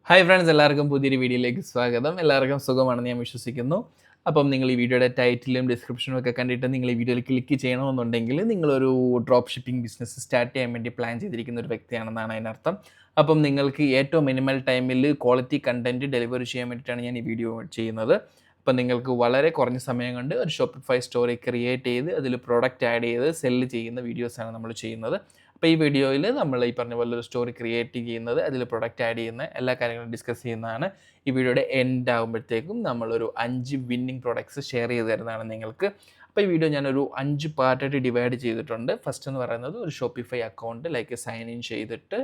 Hi friends, എല്ലാവർക്കും പുതിയൊരു വീഡിയോയിലേക്ക് സ്വാഗതം. എല്ലാവർക്കും സുഖമാണെന്ന് ഞാൻ വിശ്വസിക്കുന്നു. അപ്പം നിങ്ങൾ ഈ വീഡിയോയുടെ ടൈറ്റിലും ഡിസ്ക്രിപ്ഷനും ഒക്കെ കണ്ടിട്ട് നിങ്ങൾ ഈ വീഡിയോയിൽ ക്ലിക്ക് ചെയ്യണമെന്നുണ്ടെങ്കിൽ നിങ്ങളൊരു ഡ്രോപ്പ് ഷിപ്പിംഗ് ബിസിനസ് സ്റ്റാർട്ട് ചെയ്യാൻ വേണ്ടി പ്ലാൻ ചെയ്തിരിക്കുന്ന ഒരു വ്യക്തിയാണെന്നാണ് അതിനർത്ഥം. അപ്പം നിങ്ങൾക്ക് ഏറ്റവും മിനിമൽ ടൈമിൽ ക്വാളിറ്റി കണ്ടന്റ് ഡെലിവറി ചെയ്യാൻ വേണ്ടിയിട്ടാണ് ഞാൻ ഈ വീഡിയോ ചെയ്യുന്നത്. അപ്പം നിങ്ങൾക്ക് വളരെ കുറഞ്ഞ സമയം കൊണ്ട് ഒരു ഷോപ്പിഫൈ സ്റ്റോറി ക്രിയേറ്റ് ചെയ്ത് അതിൽ പ്രൊഡക്റ്റ് ആഡ് ചെയ്ത് സെല്ല് ചെയ്യുന്ന വീഡിയോസാണ് നമ്മൾ ചെയ്യുന്നത്. അപ്പോൾ ഈ വീഡിയോയിൽ നമ്മൾ ഈ പറഞ്ഞ പോലെ ഒരു സ്റ്റോറി ക്രിയേറ്റ് ചെയ്യുന്നത്, അതിൽ പ്രൊഡക്റ്റ് ആഡ് ചെയ്യുന്ന എല്ലാ കാര്യങ്ങളും ഡിസ്കസ് ചെയ്യുന്നതാണ്. ഈ വീഡിയോയുടെ എൻഡ് ആകുമ്പോഴത്തേക്കും നമ്മളൊരു 5 വിന്നിംഗ് പ്രൊഡക്ട്സ് ഷെയർ ചെയ്ത് തരുന്നതാണ് നിങ്ങൾക്ക്. അപ്പോൾ ഈ വീഡിയോ ഞാനൊരു 5 പാർട്ടായിട്ട് ഡിവൈഡ് ചെയ്തിട്ടുണ്ട്. ഫസ്റ്റ് എന്ന് പറയുന്നത് ഒരു ഷോപ്പിഫൈ അക്കൗണ്ട് സൈൻ ഇൻ ചെയ്തിട്ട്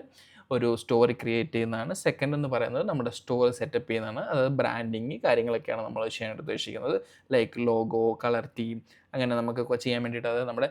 ഒരു സ്റ്റോറി ക്രിയേറ്റ് ചെയ്യുന്നതാണ്. സെക്കൻഡ് എന്ന് പറയുന്നത് നമ്മുടെ സ്റ്റോർ സെറ്റപ്പ് ചെയ്യുന്നതാണ്. അതായത് ബ്രാൻഡിങ് കാര്യങ്ങളൊക്കെയാണ് നമ്മൾ ചെയ്യാനായിട്ട് ഉദ്ദേശിക്കുന്നത്. ലൈക്ക് ലോഗോ, കളർ തീം, അങ്ങനെ നമുക്ക് ചെയ്യാൻ വേണ്ടിയിട്ട്, അതായത് നമ്മുടെ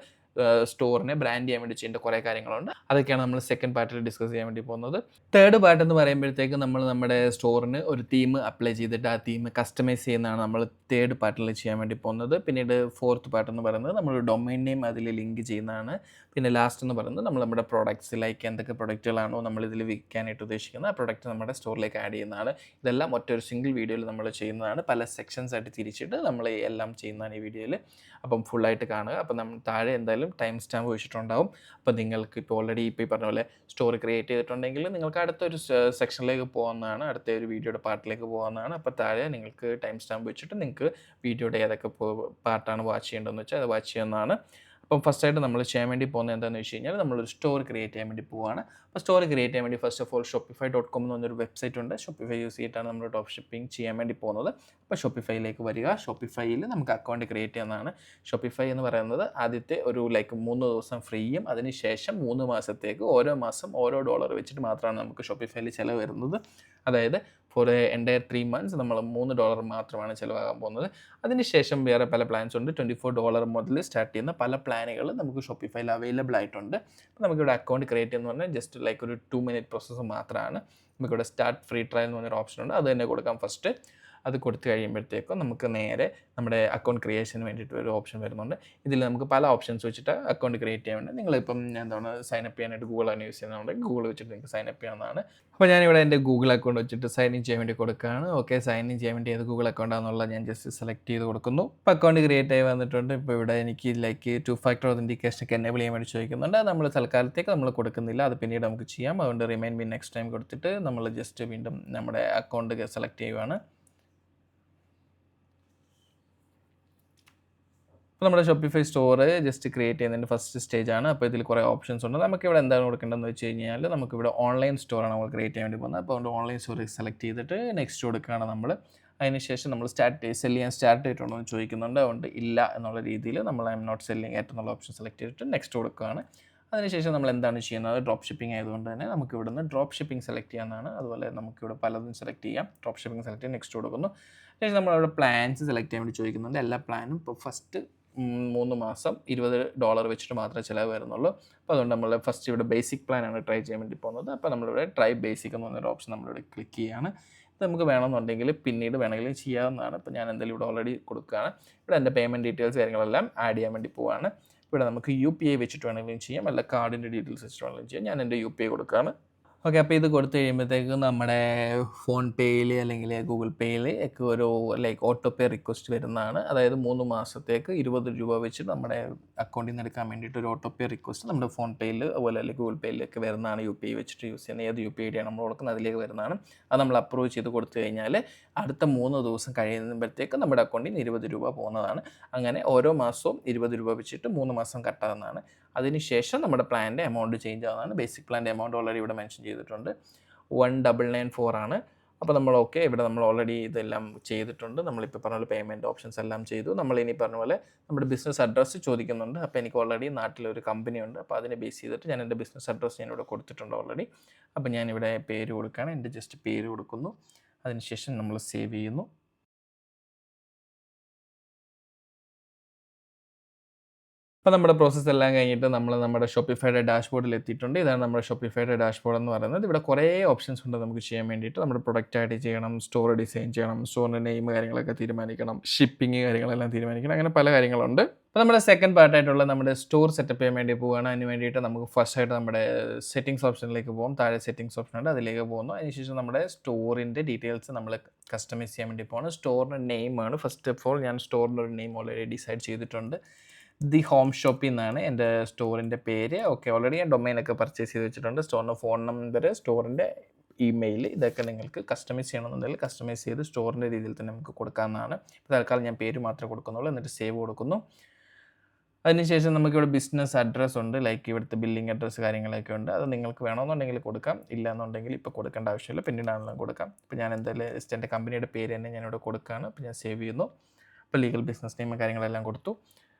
സ്റ്റോറിനെ ബ്രാൻഡ് ചെയ്യാൻ വേണ്ടി ചെയ്യേണ്ട കുറേ കാര്യങ്ങളുണ്ട്. അതൊക്കെയാണ് നമ്മൾ സെക്കൻഡ് പാർട്ടിൽ ഡിസ്കസ് ചെയ്യാൻ വേണ്ടി പോകുന്നത്. തേർഡ് പാർട്ട് എന്ന് പറയുമ്പോഴത്തേക്ക് നമ്മൾ നമ്മുടെ സ്റ്റോറിന് ഒരു തീം അപ്ലൈ ചെയ്തിട്ട് ആ തീം കസ്റ്റമൈസ് ചെയ്യുന്നതാണ് നമ്മൾ തേർഡ് പാർട്ടിൽ ചെയ്യാൻ വേണ്ടി പോകുന്നത്. പിന്നീട് ഫോർത്ത് പാർട്ട് എന്ന് പറയുന്നത് നമ്മൾ ഡൊമൈൻ നെയിം അതിൽ ലിങ്ക് ചെയ്യുന്നതാണ്. പിന്നെ ലാസ്റ്റ് എന്ന് പറയുന്നത് നമ്മൾ നമ്മുടെ പ്രൊഡക്ട്സ്, ലൈക്ക് എന്തൊക്കെ പ്രൊഡക്റ്റുകളാണോ നമ്മൾ ഇതിൽ വിൽക്കാനായിട്ട് ഉദ്ദേശിക്കുന്നത് ആ പ്രൊഡക്റ്റ് നമ്മുടെ സ്റ്റോറിലേക്ക് ആഡ് ചെയ്യുന്നതാണ്. ഇതെല്ലാം ഒറ്റൊരു സിംഗിൾ വീഡിയോയിൽ നമ്മൾ ചെയ്യുന്നതാണ്. പല സെക്ഷൻസ് ആയിട്ട് തിരിച്ചിട്ട് നമ്മൾ എല്ലാം ചെയ്യുന്നതാണ് ഈ വീഡിയോയിൽ. അപ്പം ഫുള്ളായിട്ട് കാണുക. അപ്പം നമ്മൾ താഴെ എന്തായാലും ടൈം സ്റ്റാമ്പ് വെച്ചിട്ടുണ്ടാവും. അപ്പോൾ നിങ്ങൾക്ക് ഇപ്പോൾ ഓൾറെഡി ഇപ്പോൾ ഈ പറഞ്ഞ പോലെ സ്റ്റോറി ക്രിയേറ്റ് ചെയ്തിട്ടുണ്ടെങ്കിൽ നിങ്ങൾക്ക് അടുത്തൊരു സെക്ഷനിലേക്ക് പോകുന്നതാണ്, അടുത്ത ഒരു വീഡിയോയുടെ പാർട്ടിലേക്ക് പോകുന്നതാണ്. അപ്പോൾ താഴെ നിങ്ങൾക്ക് ടൈം സ്റ്റാമ്പ് വെച്ചിട്ട് നിങ്ങൾക്ക് വീഡിയോയുടെ ഏതൊക്കെ പാർട്ടാണ് വാച്ച് ചെയ്യേണ്ടതെന്ന് വെച്ചാൽ അത് വാച്ച് ചെയ്യുന്നതാണ്. അപ്പം ഫസ്റ്റായിട്ട് നമ്മൾ ചെയ്യാൻ വേണ്ടി പോകുന്നത് എന്താണെന്ന് വെച്ച് കഴിഞ്ഞാൽ നമ്മളൊരു സ്റ്റോർ ക്രിയേറ്റ് ചെയ്യാൻ വേണ്ടി പോവുകയാണ്. അപ്പോൾ സ്റ്റോർ ക്രിയേറ്റ് ചെയ്യാൻ വേണ്ടി ഫസ്റ്റ് ഓഫ് ഓൾ shopify.com എന്ന് പറഞ്ഞൊരു വെബ്സൈറ്റ് ഉണ്ട്. ഷോപ്പിഫൈ യൂസ് ചെയ്തിട്ടാണ് നമ്മൾ ഡ്രോപ്പ് ഷിപ്പിംഗ് ചെയ്യാൻ വേണ്ടി പോകുന്നത്. അപ്പോൾ ഷോപ്പിഫൈയിലേക്ക് വരിക. ഷോപ്പിഫൈയിൽ നമുക്ക് അക്കൗണ്ട് ക്രിയേറ്റ് ചെയ്യുന്നതാണ്. ഷോപ്പിഫൈ എന്ന് പറയുന്നത് ആദ്യത്തെ ഒരു 3 ദിവസം ഫ്രീയും അതിനുശേഷം 3 മാസത്തേക്ക് ഓരോ മാസം ഓരോ ഡോളർ വെച്ചിട്ട് മാത്രമാണ് നമുക്ക് ഷോപ്പിഫൈയിൽ ചിലവ് വരുന്നത്. അതായത് ഫോർ എൻ്റയർ 3 മന്ത്സ് നമ്മൾ $3 മാത്രമാണ് ചിലവാകാൻ പോകുന്നത്. അതിനുശേഷം വേറെ പല പ്ലാൻസ് ഉണ്ട്. $24 മുതൽ സ്റ്റാർട്ട് ചെയ്യുന്ന പല പ്ലാനുകൾ നമുക്ക് ഷോപ്പിഫൈയിൽ അവൈലബിൾ ആയിട്ടുണ്ട്. അപ്പോൾ നമുക്കിവിടെ അക്കൗണ്ട് ക്രിയേറ്റ് ചെയ്യുന്ന പറഞ്ഞാൽ ജസ്റ്റ് ഒരു 2 മിനിറ്റ് പ്രോസസ്സ് മാത്രമാണ്. നമുക്കിവിടെ സ്റ്റാർട്ട് ഫ്രീ ട്രയൽ എന്ന് പറഞ്ഞൊരു ഓപ്ഷൻ ഉണ്ട്. അത് തന്നെ കൊടുക്കാം ഫസ്റ്റ്. അത് കൊടുത്തു കഴിയുമ്പോഴത്തേക്കും നമുക്ക് നേരെ നമ്മുടെ അക്കൗണ്ട് ക്രിയേഷന് വേണ്ടിയിട്ട് ഒരു ഓപ്ഷൻ വരുന്നുണ്ട്. ഇതിൽ നമുക്ക് പല ഓപ്ഷൻസ് വെച്ചിട്ട് അക്കൗണ്ട് ക്രിയേറ്റ് ചെയ്യാൻ വേണ്ടി, നിങ്ങളിപ്പം എന്താണ് സൈനപ്പ് ചെയ്യാനായിട്ട് ഗൂഗിളാണ് യൂസ് ചെയ്യുന്നതുകൊണ്ട് ഗൂഗിൾ വെച്ചിട്ട് നിങ്ങൾക്ക് സൈനപ്പ് ചെയ്യാവുന്നതാണ്. അപ്പോൾ ഞാനിവിടെ എൻ്റെ ഗൂഗിൾ അക്കൗണ്ട് വെച്ചിട്ട് സൈൻ ഇൻ ചെയ്യാൻ വേണ്ടി കൊടുക്കുകയാണ്. ഓക്കെ, സൈൻ ഇൻ ചെയ്യാൻ വേണ്ടി ഏത് ഗൂഗിൾ അക്കൗണ്ടാണെന്നുള്ളത് ഞാൻ ജസ്റ്റ് സെലക്ട് ചെയ്ത് കൊടുക്കുന്നു. ഇപ്പോൾ അക്കൗണ്ട് ക്രിയേറ്റ് ആയി വന്നിട്ടുണ്ട്. ഇപ്പോൾ ഇവിടെ എനിക്ക് 2 ഫാക്ടർ ഒതൻറ്റിക്കേഷൻ ഒക്കെ എനേബിൾ ചെയ്യാൻ വേണ്ടി ചോദിക്കുന്നുണ്ട്. അത് നമ്മൾ തൽക്കാലത്തേക്ക് നമ്മൾ കൊടുക്കുന്നില്ല, അത് പിന്നീട് നമുക്ക് ചെയ്യാം. അതുകൊണ്ട് റിമൈൻ ബി നെക്സ്റ്റ് ടൈം കൊടുത്തിട്ട് നമ്മൾ ജസ്റ്റ് വീണ്ടും നമ്മുടെ അക്കൗണ്ട് സെലക്ട് ചെയ്യുവാണ്. അപ്പോൾ നമ്മുടെ ഷോപ്പിഫൈ സ്റ്റോർ ജസ്റ്റ് ക്രിയേറ്റ് ചെയ്യുന്നതിൻ്റെ ഫസ്റ്റ് സ്റ്റേജാണ്. അപ്പോൾ ഇതിൽ കുറേ ഓപ്ഷൻസ് ഉണ്ട്. നമുക്കിവിടെ എന്താണ് കൊടുക്കേണ്ടതെന്ന് വെച്ച് കഴിഞ്ഞാൽ നമുക്കിവിടെ ഓൺലൈൻ സ്റ്റോറാണ് നമ്മൾ ക്രിയേറ്റ് ചെയ്യാൻ വേണ്ടി പോകുന്നത്. അപ്പോൾ അതുകൊണ്ട് ഓൺലൈൻ സ്റ്റോർ സെലക്ട് ചെയ്തിട്ട് നെക്സ്റ്റ് കൊടുക്കുകയാണ് നമ്മൾ. അതിനുശേഷം നമ്മൾ സെല് ചെയ്യാൻ സ്റ്റാർട്ട് ചെയ്തിട്ടുണ്ടോ എന്ന് ചോദിക്കുന്നുണ്ട്. അതുകൊണ്ട് ഇല്ല എന്നുള്ള രീതിയിൽ നമ്മൾ ഐ എം നോട്ട് സെല്ലിങ് ആയിട്ട് എന്നുള്ള ഓപ്ഷൻ സെലക്ട് ചെയ്തിട്ട് നെക്സ്റ്റ് കൊടുക്കുകയാണ്. അതിനുശേഷം നമ്മൾ എന്താണ് ചെയ്യുന്നത്, ഡ്രോപ്പ് ഷിപ്പിംഗ് ആയതുകൊണ്ട് തന്നെ നമുക്ക് ഇവിടുന്ന് ഡ്രോപ്പ് ഷിപ്പിംഗ് സെലക്ട് ചെയ്യാനാണ്. അതുപോലെ നമുക്കിവിടെ പലതും സെലക്ട് ചെയ്യാം. ഡ്രോപ്പ് ഷിപ്പിംഗ് സെലക്ട് ചെയ്യാൻ നെക്സ്റ്റ് കൊടുക്കുന്നു. ശേഷം നമ്മളവിടെ പ്ലാൻസ് സെലക്ട് ചെയ്യാൻ വേണ്ടി ചോദിക്കുന്നുണ്ട്. എല്ലാ പ്ലാനും ഇപ്പോൾ ഫസ്റ്റ് 3 മാസം $20 വെച്ചിട്ട് മാത്രമേ ചിലവ് വരുന്നുള്ളൂ. അപ്പോൾ അതുകൊണ്ട് നമ്മൾ ഫസ്റ്റ് ഇവിടെ ബേസിക് പ്ലാനാണ് ട്രൈ ചെയ്യാൻ വേണ്ടി പോകുന്നത്. അപ്പോൾ നമ്മളിവിടെ ട്രൈ ബേസിക് എന്ന് പറഞ്ഞൊരു ഓപ്ഷൻ നമ്മളിവിടെ ക്ലിക്ക് ചെയ്യുകയാണ്. ഇത് നമുക്ക് വേണമെന്നുണ്ടെങ്കിൽ പിന്നീട് വേണമെങ്കിലും ചെയ്യാവുന്നതാണ്. ഇപ്പോൾ ഞാൻ എന്തായാലും ഇവിടെ ഓൾറെഡി കൊടുക്കുകയാണ്. ഇവിടെ എൻ്റെ പേയ്മെൻറ്റ് ഡീറ്റെയിൽസ് കാര്യങ്ങളെല്ലാം ആഡ് ചെയ്യാൻ വേണ്ടി പോവുകയാണ്. ഇവിടെ നമുക്ക് UPI വെച്ചിട്ട് വേണമെങ്കിലും ചെയ്യാം, അല്ല കാർഡിൻ്റെ ഡീറ്റെയിൽസ് വെച്ചിട്ട് വേണമെങ്കിലും ചെയ്യാം. ഞാൻ എൻ്റെ UPI കൊടുക്കുകയാണ്. ഓക്കെ, അപ്പോൾ ഇത് കൊടുത്തു കഴിയുമ്പോഴത്തേക്കും നമ്മുടെ ഫോൺ പേയിൽ അല്ലെങ്കിൽ ഗൂഗിൾ പേയിൽ ഒക്കെ ഒരു ഓട്ടോ പേ റിക്വസ്റ്റ് വരുന്നതാണ്. അതായത് 3 മാസത്തേക്ക് $20 വെച്ച് നമ്മുടെ അക്കൗണ്ടിൽ നിന്ന് എടുക്കാൻ വേണ്ടിയിട്ട് ഒരു ഓട്ടോ പേ റിക്വസ്റ്റ് നമ്മുടെ ഫോൺ പേയിൽ അതുപോലെ അല്ലെങ്കിൽ ഗൂഗിൾ പേയിലൊക്കെ വരുന്നതാണ്. UPI വെച്ചിട്ട് യൂസ് ചെയ്യുന്ന ഏത് UPI ആണ് നമ്മൾ കൊടുക്കുന്നത് അതിലേക്ക് വരുന്നതാണ്. അത് നമ്മൾ അപ്രൂവ് ചെയ്ത് കൊടുത്തു കഴിഞ്ഞാൽ അടുത്ത 3 ദിവസം കഴിയുമ്പോഴത്തേക്ക് നമ്മുടെ അക്കൗണ്ടിൽ നിന്ന് $20 പോകുന്നതാണ്. അങ്ങനെ ഓരോ മാസവും $20 വെച്ചിട്ട് 3 മാസം കട്ടാകുന്നതാണ്. അതിനുശേഷം നമ്മുടെ പ്ലാൻ്റെ എമൗണ്ട് ചേഞ്ച് ആവുന്നതാണ്. ബേസിക് പ്ലാൻ്റെ എമൗണ്ട് ഓൾറെഡി ഇവിടെ മെൻഷൻ ചെയ്തിട്ടുണ്ട്, 1994 ആണ്. അപ്പോൾ നമ്മൾ ഓക്കെ, ഇവിടെ നമ്മൾ ഓൾറെഡി ഇതെല്ലാം ചെയ്തിട്ടുണ്ട്. നമ്മളിപ്പോൾ പറഞ്ഞ പോലെ പേയ്മെൻറ്റ് ഓപ്ഷൻസ് എല്ലാം ചെയ്തു. നമ്മളിനി പറഞ്ഞ പോലെ നമ്മുടെ ബിസിനസ് അഡ്രസ്സ് ചോദിക്കുന്നുണ്ട്. അപ്പോൾ എനിക്ക് ഓൾറെഡി നാട്ടിലൊരു കമ്പനി ഉണ്ട്. അപ്പോൾ അതിനെ ബേസ് ചെയ്തിട്ട് ഞാൻ എൻ്റെ ബിസിനസ് അഡ്രസ്സ് ഞാനിവിടെ കൊടുത്തിട്ടുണ്ട് ഓൾറെഡി. അപ്പോൾ ഞാനിവിടെ പേര് കൊടുക്കുകയാണ്. എൻ്റെ ജസ്റ്റ് പേര് കൊടുക്കുന്നു. അതിനുശേഷം നമ്മൾ സേവ് ചെയ്യുന്നു. അപ്പോൾ നമ്മുടെ പ്രോസസ്സ് എല്ലാം കഴിഞ്ഞിട്ട് നമ്മൾ നമ്മുടെ ഷോപ്പിഫൈയുടെ ഡാഷ്ബോർഡിൽ എത്തിയിട്ടുണ്ട്. ഇതാണ് നമ്മുടെ ഷോപ്പിഫൈയുടെ ഡാഷ്ബോർഡ് എന്ന് പറയുന്നത്. ഇവിടെ കുറേ ഓപ്ഷൻസ് ഉണ്ട് നമുക്ക് ചെയ്യാൻ വേണ്ടിയിട്ട്. നമ്മുടെ പ്രൊഡക്റ്റ് ആഡ് ചെയ്യണം, സ്റ്റോർ ഡിസൈൻ ചെയ്യണം, സ്റ്റോറിൻ്റെ നെയിം കാര്യങ്ങളൊക്കെ തീരുമാനിക്കണം, ഷിപ്പിംഗ് കാര്യങ്ങളെല്ലാം തീരുമാനിക്കണം, അങ്ങനെ പല കാര്യങ്ങളുണ്ട്. അപ്പോൾ നമ്മുടെ സെക്കൻഡ് പാർട്ടായിട്ടുള്ള നമ്മുടെ സ്റ്റോർ സെറ്റപ്പ് ചെയ്യാൻ വേണ്ടി പോവുകയാണ്. അതിന് വേണ്ടിയിട്ട് നമുക്ക് ഫസ്റ്റ് ആയിട്ട് നമ്മുടെ സെറ്റിംഗ്സ് ഓപ്ഷനിലേക്ക് പോകും. താഴെ സെറ്റിംഗ്സ് ഓപ്ഷൻ ഉണ്ട്, അതിലേക്ക് പോകുന്നു. അതിനുശേഷം നമ്മുടെ സ്റ്റോറിൻ്റെ ഡീറ്റെയിൽസ് നമ്മൾ കസ്റ്റമൈസ് ചെയ്യാൻ വേണ്ടി പോകുന്നു. സ്റ്റോറിൻ്റെ നെയിമാണ് ഫസ്റ്റ് ഓഫ് ഓൾ. ഞാൻ സ്റ്റോറിൻ്റെ ഒരു നെയിം ഓൾറെഡി ഡിസൈഡ് ചെയ്തിട്ടുണ്ട്. ദി ഹോം ഷോപ്പിൽ നിന്നാണ് എൻ്റെ സ്റ്റോറിൻ്റെ പേര്. ഓക്കെ, ഓൾറെഡി ഞാൻ ഡൊമൈനൊക്കെ പർച്ചേസ് ചെയ്ത് വെച്ചിട്ടുണ്ട്. സ്റ്റോറിൻ്റെ ഫോൺ നമ്പർ, സ്റ്റോറിൻ്റെ ഇമെയിൽ, ഇതൊക്കെ നിങ്ങൾക്ക് കസ്റ്റമൈസ് ചെയ്യണമെന്നുണ്ടെങ്കിൽ കസ്റ്റമൈസ് ചെയ്ത് സ്റ്റോറിൻ്റെ രീതിയിൽ തന്നെ നമുക്ക് കൊടുക്കാവുന്നതാണ്. ഇപ്പോൾ തൽക്കാലം ഞാൻ പേര് മാത്രമേ കൊടുക്കുന്നുള്ളൂ. എന്നിട്ട് സേവ് കൊടുക്കുന്നു. അതിനുശേഷം നമുക്കിവിടെ ബിസിനസ് അഡ്രസ്സ് ഉണ്ട്, ലൈക്ക് ഇവിടുത്തെ ബില്ലിംഗ് അഡ്രസ്സ് കാര്യങ്ങളൊക്കെ ഉണ്ട്. അത് നിങ്ങൾക്ക് വേണമെന്നുണ്ടെങ്കിൽ കൊടുക്കാം, ഇല്ല എന്നുണ്ടെങ്കിൽ ഇപ്പോൾ കൊടുക്കേണ്ട ആവശ്യമില്ല, പിന്നീടാണെങ്കിലും കൊടുക്കാം. ഇപ്പോൾ ഞാൻ എന്തായാലും ജസ്റ്റ് എൻ്റെ കമ്പനിയുടെ പേര് തന്നെ ഞാനിവിടെ കൊടുക്കുകയാണ്. അപ്പോൾ ഞാൻ സേവ് ചെയ്യുന്നു. ഇപ്പോൾ ലീഗൽ ബിസിനസ് നെയിം കാര്യങ്ങളെല്ലാം കൊടുത്തു.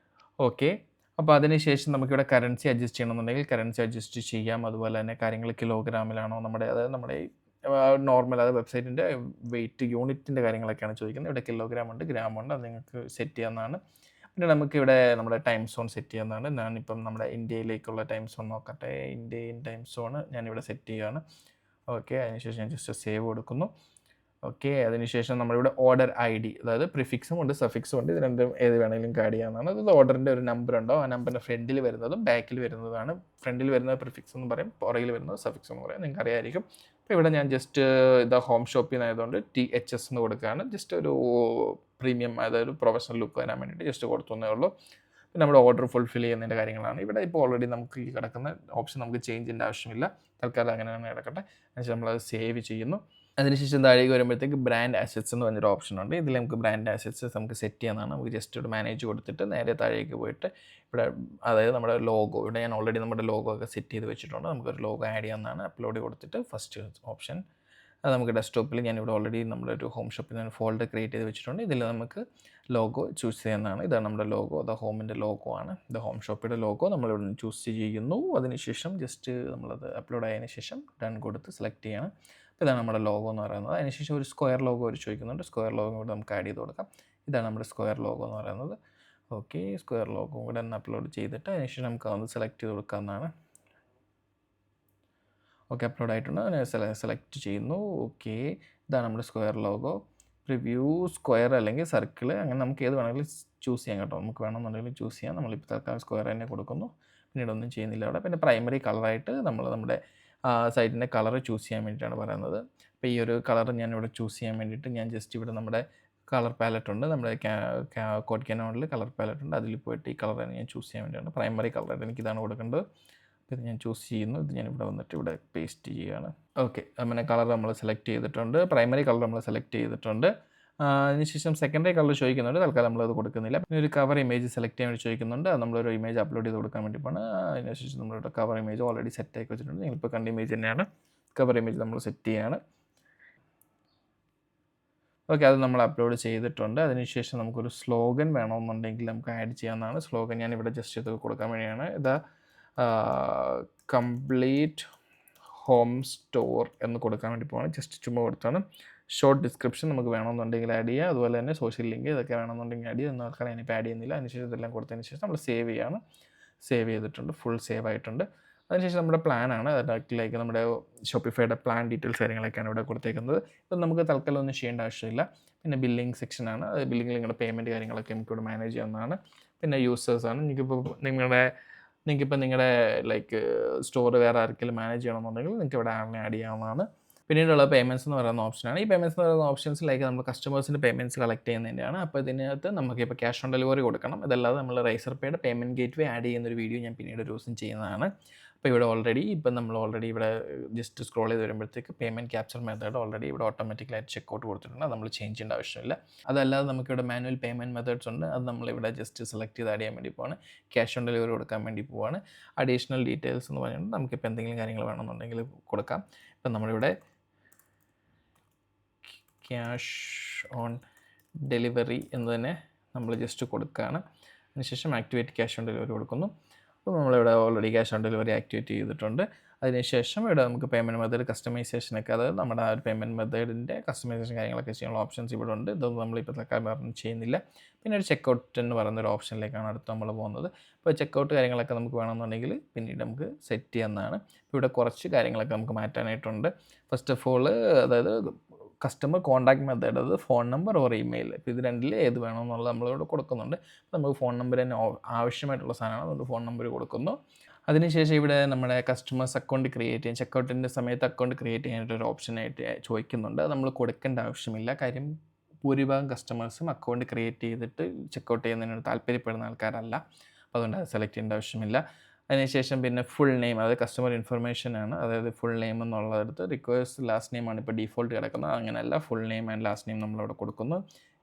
ഓക്കെ, അപ്പോൾ അതിനുശേഷം നമുക്കിവിടെ കറൻസി അഡ്ജസ്റ്റ് ചെയ്യണമെന്നുണ്ടെങ്കിൽ കറൻസി അഡ്ജസ്റ്റ് ചെയ്യാം. അതുപോലെ തന്നെ കാര്യങ്ങൾ കിലോഗ്രാമിലാണോ അതായത് നമ്മുടെ നോർമൽ, അത് വെബ്സൈറ്റിൻ്റെ വെയിറ്റ് യൂണിറ്റിൻ്റെ കാര്യങ്ങളൊക്കെയാണ് ചോദിക്കുന്നത്. ഇവിടെ കിലോഗ്രാം ഉണ്ട്, ഗ്രാം ഉണ്ട്, അത് നിങ്ങൾക്ക് സെറ്റ് ചെയ്യാവുന്നതാണ്. പിന്നെ നമുക്കിവിടെ നമ്മുടെ ടൈം സോൺ സെറ്റ് ചെയ്യാവുന്നതാണ്. ഞാനിപ്പം നമ്മുടെ ഇന്ത്യയിലേക്കുള്ള ടൈം സോൺ നോക്കട്ടെ. ഇന്ത്യൻ ടൈം സോൺ ഞാനിവിടെ സെറ്റ് ചെയ്യുകയാണ്. ഓക്കെ, അതിനുശേഷം ഞാൻ ജസ്റ്റ് സേവ് കൊടുക്കുന്നു. ഓക്കെ, അതിനുശേഷം നമ്മളിവിടെ ഓർഡർ ID, അതായത് പ്രിഫിക്സും ഉണ്ട് സഫിക്സും ഉണ്ട്. ഇത് രണ്ടും ഏത് വേണമെങ്കിലും ആഡ് ചെയ്യാവുന്നതാണ്. അത് ഓർഡറിൻ്റെ ഒരു നമ്പർ ഉണ്ടോ, ആ നമ്പറിൻ്റെ ഫ്രണ്ടിൽ വരുന്നതും ബാക്കിൽ വരുന്നതാണ്. ഫ്രണ്ടിൽ വരുന്നത് പ്രിഫിക്സ് എന്ന് പറയും, പുറകിൽ വരുന്നത് സഫിക്സ് എന്ന് പറയും, നിങ്ങൾക്ക് അറിയാമായിരിക്കും. അപ്പോൾ ഇവിടെ ഞാൻ ജസ്റ്റ് ഇത് ഹോം ഷോപ്പിൽ നിന്നായതുകൊണ്ട് THS എന്ന് കൊടുക്കുകയാണ്. ജസ്റ്റ് ഒരു പ്രീമിയം, അതായത് പ്രൊഫഷണൽ ലുക്ക് വരാൻ വേണ്ടിയിട്ട് ജസ്റ്റ് കൊടുത്തേ ഉള്ളൂ. പിന്നെ നമ്മുടെ ഓർഡർ ഫുൾഫിൽ ചെയ്യുന്നതിൻ്റെ കാര്യങ്ങളാണ്. ഇവിടെ ഇപ്പോൾ ഓൾറെഡി നമുക്ക് ഈ കിടക്കുന്ന ഓപ്ഷൻ നമുക്ക് ചേഞ്ച് ചെയ്യേണ്ട ആവശ്യമില്ല, തൽക്കാലം അങ്ങനെ തന്നെ കിടക്കട്ടെ. അതിനുശേഷം നമ്മളത് സേവ് ചെയ്യുന്നു. അതിനുശേഷം താഴേക്ക് വരുമ്പോഴത്തേക്ക് ബ്രാൻഡ് അസറ്റ്സ് എന്ന് പറഞ്ഞൊരു ഓപ്ഷൻ ഉണ്ട്. ഇതിൽ നമുക്ക് ബ്രാൻഡ് അസറ്റ്സ് നമുക്ക് സെറ്റ് ചെയ്യാനാണ്. നമുക്ക് ജസ്റ്റ് ഒരു മാനേജ് കൊടുത്തിട്ട് നേരെ താഴേക്ക് പോയിട്ട് ഇവിടെ, അതായത് നമ്മുടെ ലോഗോ, ഇവിടെ ഞാൻ ഓൾറെഡി നമ്മുടെ ലോഗോ ഒക്കെ സെറ്റ് ചെയ്ത് വെച്ചിട്ടുണ്ട്. നമുക്കൊരു ലോഗോ ആഡ് ചെയ്യാവുന്നതാണ്. അപ്ലോഡ് കൊടുത്തിട്ട് ഫസ്റ്റ് ഓപ്ഷൻ അത് നമുക്ക് ഡെസ്ക്ടോപ്പിൽ ഞാനിവിടെ ഓൾറെഡി നമ്മുടെ ഒരു ഹോം ഷോപ്പിൽ നിന്ന് ഫോൾഡർ ക്രിയേറ്റ് ചെയ്ത് വെച്ചിട്ടുണ്ട്. ഇതിൽ നമുക്ക് ലോഗോ ചൂസ് ചെയ്യുന്നതാണ്. ഇതാണ് നമ്മുടെ ലോഗോ, അത് ഹോമിൻ്റെ ലോഗോ ആണ്. ഇത് ഹോം ഷോപ്പിൻ്റെ ലോഗോ നമ്മളിവിടെ നിന്ന് ചൂസ് ചെയ്യുന്നു. അതിനുശേഷം ജസ്റ്റ് നമ്മളത് അപ്ലോഡ് ആയതിനു ശേഷം ഡൺ കൊടുത്ത് സെലക്ട് ചെയ്യണം. അപ്പോൾ ഇതാണ് നമ്മുടെ ലോഗോ എന്ന് പറയുന്നത്. അതിനുശേഷം ഒരു സ്ക്വയർ ലോഗോ ഒരു ചോദിക്കുന്നുണ്ട്. സ്ക്വയർ ലോഗോ കൂടെ നമുക്ക് ആഡ് ചെയ്ത് കൊടുക്കാം. ഇതാണ് നമ്മുടെ സ്ക്വയർ ലോഗോ എന്ന് പറയുന്നത്. ഓക്കെ, സ്ക്വയർ ലോഗോ കൂടെ ഒന്ന് അപ്ലോഡ് ചെയ്തിട്ട് അതിനുശേഷം നമുക്ക് അതൊന്ന് സെലക്ട് ചെയ്ത് കൊടുക്കാവുന്നതാണ്. ഓക്കെ, അപ്ലോഡ് ആയിട്ടുണ്ട്. അതിനെ സെലക്ട് ചെയ്യുന്നു. ഓക്കെ, ഇതാണ് നമ്മുടെ സ്ക്വയർ ലോഗോ. പ്രിവ്യൂ സ്ക്വയർ അല്ലെങ്കിൽ സർക്കിൾ, അങ്ങനെ നമുക്ക് ഏത് വേണമെങ്കിലും ചൂസ് ചെയ്യാം കേട്ടോ. നമുക്ക് വേണമെന്നുണ്ടെങ്കിൽ ചൂസ് ചെയ്യാം. നമ്മളിപ്പോൾ തൽക്കാലം സ്ക്വയർ തന്നെ കൊടുക്കുന്നു. പിന്നീട് ഒന്നും ചെയ്യുന്നില്ല അവിടെ. പിന്നെ പ്രൈമറി കളറായിട്ട് നമ്മുടെ സൈറ്റിൻ്റെ കളർ ചൂസ് ചെയ്യാൻ വേണ്ടിയിട്ടാണ് പറയുന്നത്. അപ്പോൾ ഈ ഒരു കളർ ഞാനിവിടെ ചൂസ് ചെയ്യാൻ വേണ്ടിയിട്ട് ഞാൻ ജസ്റ്റ് ഇവിടെ നമ്മുടെ കളർ പാലറ്റ് ഉണ്ട്, നമ്മുടെ കോഡ് ക്യാനോണിൽ കളർ പാലറ്റ് ഉണ്ട്, അതിൽ പോയിട്ട് ഈ കളർ ഞാൻ ചൂസ് ചെയ്യാൻ വേണ്ടിയാണ്. പ്രൈമറി കളറായിട്ട് എനിക്കിതാണ് കൊടുക്കേണ്ടത്. അപ്പോൾ ഇത് ഞാൻ ചൂസ് ചെയ്യുന്നു. ഇത് ഞാനിവിടെ വന്നിട്ട് ഇവിടെ പേസ്റ്റ് ചെയ്യുകയാണ്. ഓക്കെ, അങ്ങനെ കളർ നമ്മൾ സെലക്ട് ചെയ്തിട്ടുണ്ട്. പ്രൈമറി കളർ നമ്മൾ സെലക്ട് ചെയ്തിട്ടുണ്ട്. അതിനുശേഷം സെക്കൻഡറി കളർ ചോദിക്കുന്നുണ്ട്, തൽക്കാലം നമ്മളത് കൊടുക്കുന്നില്ല. പിന്നെ ഒരു കവർ ഇമേജ് സെലക്ട് ചെയ്യാൻ വേണ്ടി ചോദിക്കുന്നുണ്ട്. അത് നമ്മളൊരു ഇമേജ് അപ്ലോഡ് ചെയ്ത് കൊടുക്കാൻ വേണ്ടിയിട്ടാണ്. അതിനുശേഷം നമ്മളിവിടെ കവർ ഇമേജ് ഓൾറെഡി സെറ്റ് ആക്കി വെച്ചിട്ടുണ്ട്. നിങ്ങളിപ്പോൾ കണ്ട ഇമേജ് തന്നെയാണ്. കവർ ഇമേജ് നമ്മൾ സെറ്റ് ചെയ്യുകയാണ്. ഓക്കെ, അത് നമ്മൾ അപ്ലോഡ് ചെയ്തിട്ടുണ്ട്. അതിനുശേഷം നമുക്കൊരു സ്ലോഗൻ വേണമെന്നുണ്ടെങ്കിൽ നമുക്ക് ആഡ് ചെയ്യാവുന്നതാണ്. സ്ലോഗൻ ഞാനിവിടെ ജസ്റ്റ് ഇത് കൊടുക്കാൻ വേണ്ടിയാണ്. ഇത് കംപ്ലീറ്റ് ഹോം സ്റ്റോർ എന്ന് കൊടുക്കാൻ വേണ്ടി പോവാണ്. ജസ്റ്റ് ചുമ്മാ കൊടുത്താണ്. ഷോർട്ട് ഡിസ്ക്രിപ്ഷൻ നമുക്ക് വേണമെന്നുണ്ടെങ്കിൽ ആഡ് ചെയ്യുക. അതുപോലെ തന്നെ സോഷ്യൽ ലിങ്ക് ഇതൊക്കെ വേണമെന്നുണ്ടെങ്കിൽ ആഡ് ചെയ്യുക. എന്നൊക്കെ ഞാനിപ്പോൾ ആഡ് ചെയ്യുന്നില്ല. അതിനുശേഷം ഇതെല്ലാം കൊടുത്തതിന് ശേഷം നമ്മൾ സേവ് ചെയ്യുകയാണ്. സേവ് ചെയ്തിട്ടുണ്ട്, ഫുൾ സേവ് ആയിട്ടുണ്ട്. അതിനുശേഷം നമ്മുടെ പ്ലാനാണ്, അതിലേക്ക് നമ്മുടെ ഷോപ്പിഫൈയുടെ പ്ലാൻ ഡീറ്റെയിൽസ് കാര്യങ്ങളൊക്കെയാണ് ഇവിടെ കൊടുത്തേക്കുന്നത്. ഇപ്പം നമുക്ക് തൽക്കാലം ഒന്നും ചെയ്യേണ്ട ആവശ്യമില്ല. പിന്നെ ബില്ലിംഗ് സെക്ഷനാണ്. അത് ബില്ലിങ്ങിൽ നിങ്ങളുടെ പേയ്മെൻറ്റ് കാര്യങ്ങളൊക്കെ നമുക്കിവിടെ മാനേജ് ചെയ്യാവുന്നതാണ്. പിന്നെ യൂസേഴ്സാണ്. നിങ്ങൾക്കിപ്പോൾ നിങ്ങളുടെ ലൈക്ക് സ്റ്റോർ വേറെ ആർക്കെങ്കിലും മാനേജ് ചെയ്യണമെന്നുണ്ടെങ്കിൽ നിങ്ങൾക്ക് ഇവിടെ ആഡ് ചെയ്യാവുന്നതാണ്. പിന്നീടുള്ള പേയ്മെൻറ്റ്സ് എന്ന് പറയുന്ന ഓപ്ഷനാണ്. ഈ പേയ്മെൻറ്റ്സ് എന്ന് പറയുന്ന ഓപ്ഷൻസിലേക്ക് നമ്മൾ കസ്റ്റമേഴ്സിൻ്റെ പേയ്മെൻറ്റ്സ് കളക്ട് ചെയ്യുന്നതിൻ്റെയാണ്. അപ്പോൾ ഇതിനകത്ത് നമുക്കിപ്പോൾ ക്യാഷ് ഓൺ ഡെലിവറി കൊടുക്കണം. ഇതല്ലാതെ നമ്മൾ റൈസർ പേയുടെ പേയ്മെൻറ്റ് ഗേറ്റ്വേ ആഡ് ചെയ്യുന്നൊരു വീഡിയോ ഞാൻ പിന്നീട് ഒരു ദിവസം ചെയ്യുന്നതാണ്. അപ്പോൾ ഇവിടെ നമ്മൾ ഓൾറെഡി ഇവിടെ ജസ്റ്റ് സ്ക്രോൾ ചെയ്ത് വരുമ്പോഴത്തേക്ക് പേയ്മെൻറ്റ് ക്യാപ്ചർ മെത്തേഡ് ഓൾറെഡി ഇവിടെ ഓട്ടോമാറ്റിക്കലായിട്ട് ചെക്കൗട്ട് കൊടുത്തിട്ടുണ്ട്. അത് നമ്മൾ ചേഞ്ച് ചെയ്യേണ്ട ആവശ്യമില്ല. അതല്ലാതെ നമുക്കിവിടെ മാനുവൽ പേയ്മെൻറ്റ് മെത്തേഡ്സ് ഉണ്ട്. അത് നമ്മളിവിടെ ജസ്റ്റ് സെലക്ട് ചെയ്ത് ആഡ് ചെയ്യാൻ വേണ്ടി പോവാണ്. ക്യാഷ് ഓൺ ഡെലിവറി കൊടുക്കാൻ വേണ്ടി പോവാണ്. അഡീഷണൽ ഡീറ്റെയിൽസ് എന്ന് പറഞ്ഞിട്ട് നമുക്കിപ്പോൾ എന്തെങ്കിലും കാര്യങ്ങൾ വേണമെന്നുണ്ടെങ്കിൽ കൊടുക്കാം. ഇപ്പം നമ്മളിവിടെ ക്യാഷ് ഓൺ ഡെലിവറി എന്ന് തന്നെ നമ്മൾ ജസ്റ്റ് കൊടുക്കുകയാണ്. അതിനുശേഷം ആക്ടിവേറ്റ് ക്യാഷ് ഓൺ ഡെലിവറി കൊടുക്കുന്നു. അപ്പോൾ നമ്മളിവിടെ already cash on delivery activate ചെയ്തിട്ടുണ്ട്. അതിനുശേഷം ഇവിടെ നമുക്ക് പേയ്മെൻറ്റ് മെത്തേഡ് കസ്റ്റമൈസേഷനൊക്കെ, അതായത് നമ്മുടെ ആ ഒരു പേയ്മെൻറ്റ് മെത്തേഡിൻ്റെ കസ്റ്റമൈസേഷൻ കാര്യങ്ങളൊക്കെ ചെയ്യാനുള്ള ഓപ്ഷൻസ് ഇവിടെ ഉണ്ട്. ഇതൊന്നും നമ്മളിപ്പോൾ തൽക്കാലം പറഞ്ഞ് ചെയ്യുന്നില്ല. പിന്നെ ഒരു ചെക്കൗട്ട് എന്ന് പറയുന്ന ഒരു ഓപ്ഷനിലേക്കാണ് അടുത്ത് നമ്മൾ പോകുന്നത്. അപ്പോൾ ചെക്കൗട്ട് കാര്യങ്ങളൊക്കെ നമുക്ക് വേണമെന്നുണ്ടെങ്കിൽ പിന്നീട് നമുക്ക് സെറ്റ് ചെയ്യാവുന്നതാണ്. ഇവിടെ കുറച്ച് കാര്യങ്ങളൊക്കെ നമുക്ക് മാറ്റാനായിട്ടുണ്ട്. ഫസ്റ്റ് ഓഫ് ഓൾ, അതായത് കസ്റ്റമർ കോൺടാക്ട് മെത്തേഡ്, അത് ഫോൺ നമ്പർ ഓർ ഇമെയിൽ, ഇപ്പോൾ ഇത് രണ്ടിൽ ഏത് വേണമെന്നുള്ളത് നമ്മളിവിടെ കൊടുക്കുന്നുണ്ട്. അപ്പോൾ നമുക്ക് ഫോൺ നമ്പർ തന്നെ ആവശ്യമായിട്ടുള്ള സാധനമാണ്, അതുകൊണ്ട് ഫോൺ നമ്പർ കൊടുക്കുന്നു. അതിനുശേഷം ഇവിടെ നമ്മുടെ കസ്റ്റമേഴ്സ് അക്കൗണ്ട് ക്രിയേറ്റ് ചെയ്യാൻ, ചെക്കൗട്ടിൻ്റെ സമയത്ത് അക്കൗണ്ട് ക്രിയേറ്റ് ചെയ്യാനായിട്ടൊരു ഓപ്ഷനായിട്ട് ചോദിക്കുന്നുണ്ട്. അത് നമ്മൾ കൊടുക്കേണ്ട ആവശ്യമില്ല. കാര്യം ഭൂരിഭാഗം കസ്റ്റമേഴ്സും അക്കൗണ്ട് ക്രിയേറ്റ് ചെയ്തിട്ട് ചെക്കൗട്ട് ചെയ്യുന്നതിനോട് താല്പര്യപ്പെടുന്ന ആൾക്കാരല്ല. അപ്പോൾ അതുകൊണ്ട് അത് സെലക്ട് ചെയ്യേണ്ട ആവശ്യമില്ല. അതിനുശേഷം പിന്നെ ഫുൾ നെയിം, അതായത് കസ്റ്റമർ ഇൻഫർമേഷനാണ്. അതായത് ഫുൾ നെയിം എന്നുള്ളടത്ത് റിക്വസ്റ്റ് ലാസ്റ്റ് നെയിമാണ് ഇപ്പോൾ ഡീഫോൾട്ട് കിടക്കുന്നത്. അങ്ങനെയല്ല, full name and last name നമ്മളവിടെ കൊടുക്കുന്നു.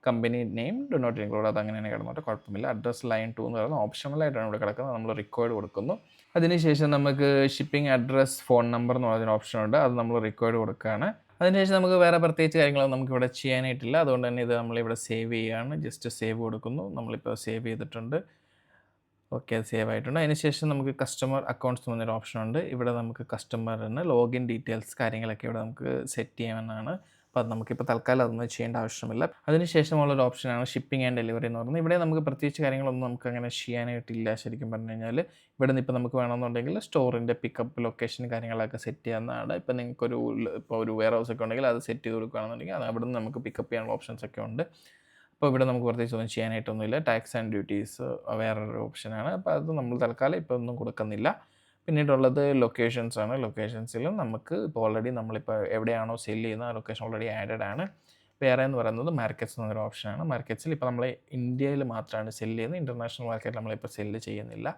Company name do not include, അത് അങ്ങനെ തന്നെ കിടന്നോട്ടെ, കുഴപ്പമില്ല. അഡ്രസ് ലൈൻ 2 എന്ന് പറയുന്നത് ഓപ്ഷണലായിട്ടാണ് ഇവിടെ കിടക്കുന്നത്, നമ്മൾ റിക്വയർഡ് കൊടുക്കുന്നു. അതിനുശേഷം നമുക്ക് ഷിപ്പിംഗ് അഡ്രസ് ഫോൺ നമ്പർ എന്ന് പറയുന്ന ഓപ്ഷനുണ്ട്, അത് നമ്മൾ റിക്വയർഡ് കൊടുക്കുകയാണ്. അതിനുശേഷം നമുക്ക് വേറെ പ്രത്യേകിച്ച് കാര്യങ്ങളൊന്നും നമുക്കിവിടെ ചെയ്യാനായിട്ടില്ല. അതുകൊണ്ട് തന്നെ ഇത് നമ്മളിവിടെ സേവ് ചെയ്യുകയാണ്. ജസ്റ്റ് സേവ് കൊടുക്കുന്നു. നമ്മളിപ്പോൾ സേവ് ചെയ്തിട്ടുണ്ട്. ഓക്കെ, അത് സേവ് ആയിട്ടുണ്ട്. അതിനുശേഷം നമുക്ക് കസ്റ്റമർ അക്കൗണ്ട്സ് എന്ന് പറഞ്ഞൊരു ഓപ്ഷനുണ്ട്. ഇവിടെ നമുക്ക് കസ്റ്റമറിന് ലോഗിൻ ഡീറ്റെയിൽസ് കാര്യങ്ങളൊക്കെ ഇവിടെ നമുക്ക് സെറ്റ് ചെയ്യാമെന്നാണ്. അപ്പോൾ അത് നമുക്കിപ്പോൾ തൽക്കാലം അതൊന്നും ചെയ്യേണ്ട ആവശ്യമില്ല. അതിനുശേഷമുള്ളൊരു ഓപ്ഷനാണ് ഷിപ്പിംഗ് ആൻഡ് ഡെലിവറി എന്ന് പറയുന്നത്. ഇവിടെ നമുക്ക് പ്രത്യേകിച്ച് കാര്യങ്ങളൊന്നും നമുക്ക് അങ്ങനെ ചെയ്യാനായിട്ടില്ല. ശരിക്കും പറഞ്ഞു കഴിഞ്ഞാൽ ഇവിടെ നിന്ന് ഇപ്പോൾ നമുക്ക് വേണമെന്നുണ്ടെങ്കിൽ സ്റ്റോറിൻ്റെ പിക്കപ്പ് ലൊക്കേഷൻ കാര്യങ്ങളൊക്കെ സെറ്റ് ചെയ്യാവുന്നതാണ്. ഇപ്പോൾ നിങ്ങൾക്കൊരു ഇപ്പോൾ ഒരു വെയർ ഹൗസ് ഒക്കെ ഉണ്ടെങ്കിൽ അത് സെറ്റ് ചെയ്ത് കൊടുക്കുകയാണെന്നുണ്ടെങ്കിൽ അത് അവിടെ നിന്ന് നമുക്ക് പിക്കപ്പ് ചെയ്യാനുള്ള ഓപ്ഷൻസ് ഒക്കെ ഉണ്ട്. അപ്പോൾ ഇവിടെ നമുക്ക് പ്രത്യേകിച്ച് ഒന്നും ചെയ്യാനായിട്ടൊന്നുമില്ല. ടാക്സ് ആൻഡ് ഡ്യൂട്ടീസ് വേറൊരു ഓപ്ഷനാണ്. അപ്പോൾ അത് നമ്മൾ തൽക്കാലം ഇപ്പോൾ ഒന്നും കൊടുക്കുന്നില്ല. പിന്നീടുള്ളത് ലൊക്കേഷൻസ് ആണ്. ലൊക്കേഷൻസിലും നമുക്ക് ഇപ്പോൾ ഓൾറെഡി നമ്മളിപ്പോൾ എവിടെയാണോ സെല് ചെയ്യുന്നത് ആ ലൊക്കേഷൻ ഓൾറെഡി ആഡഡ് ആണ്. വേറെ എന്ന് പറയുന്നത് മാർക്കറ്റ്സ് എന്നൊരു ഓപ്ഷനാണ്. മാർക്കറ്റ്സിൽ ഇപ്പോൾ നമ്മൾ ഇന്ത്യയിൽ മാത്രമാണ് സെല് ചെയ്യുന്നത്, ഇൻ്റർനാഷണൽ മാർക്കറ്റിൽ നമ്മളിപ്പോൾ സെല്ല് ചെയ്യുന്നില്ല.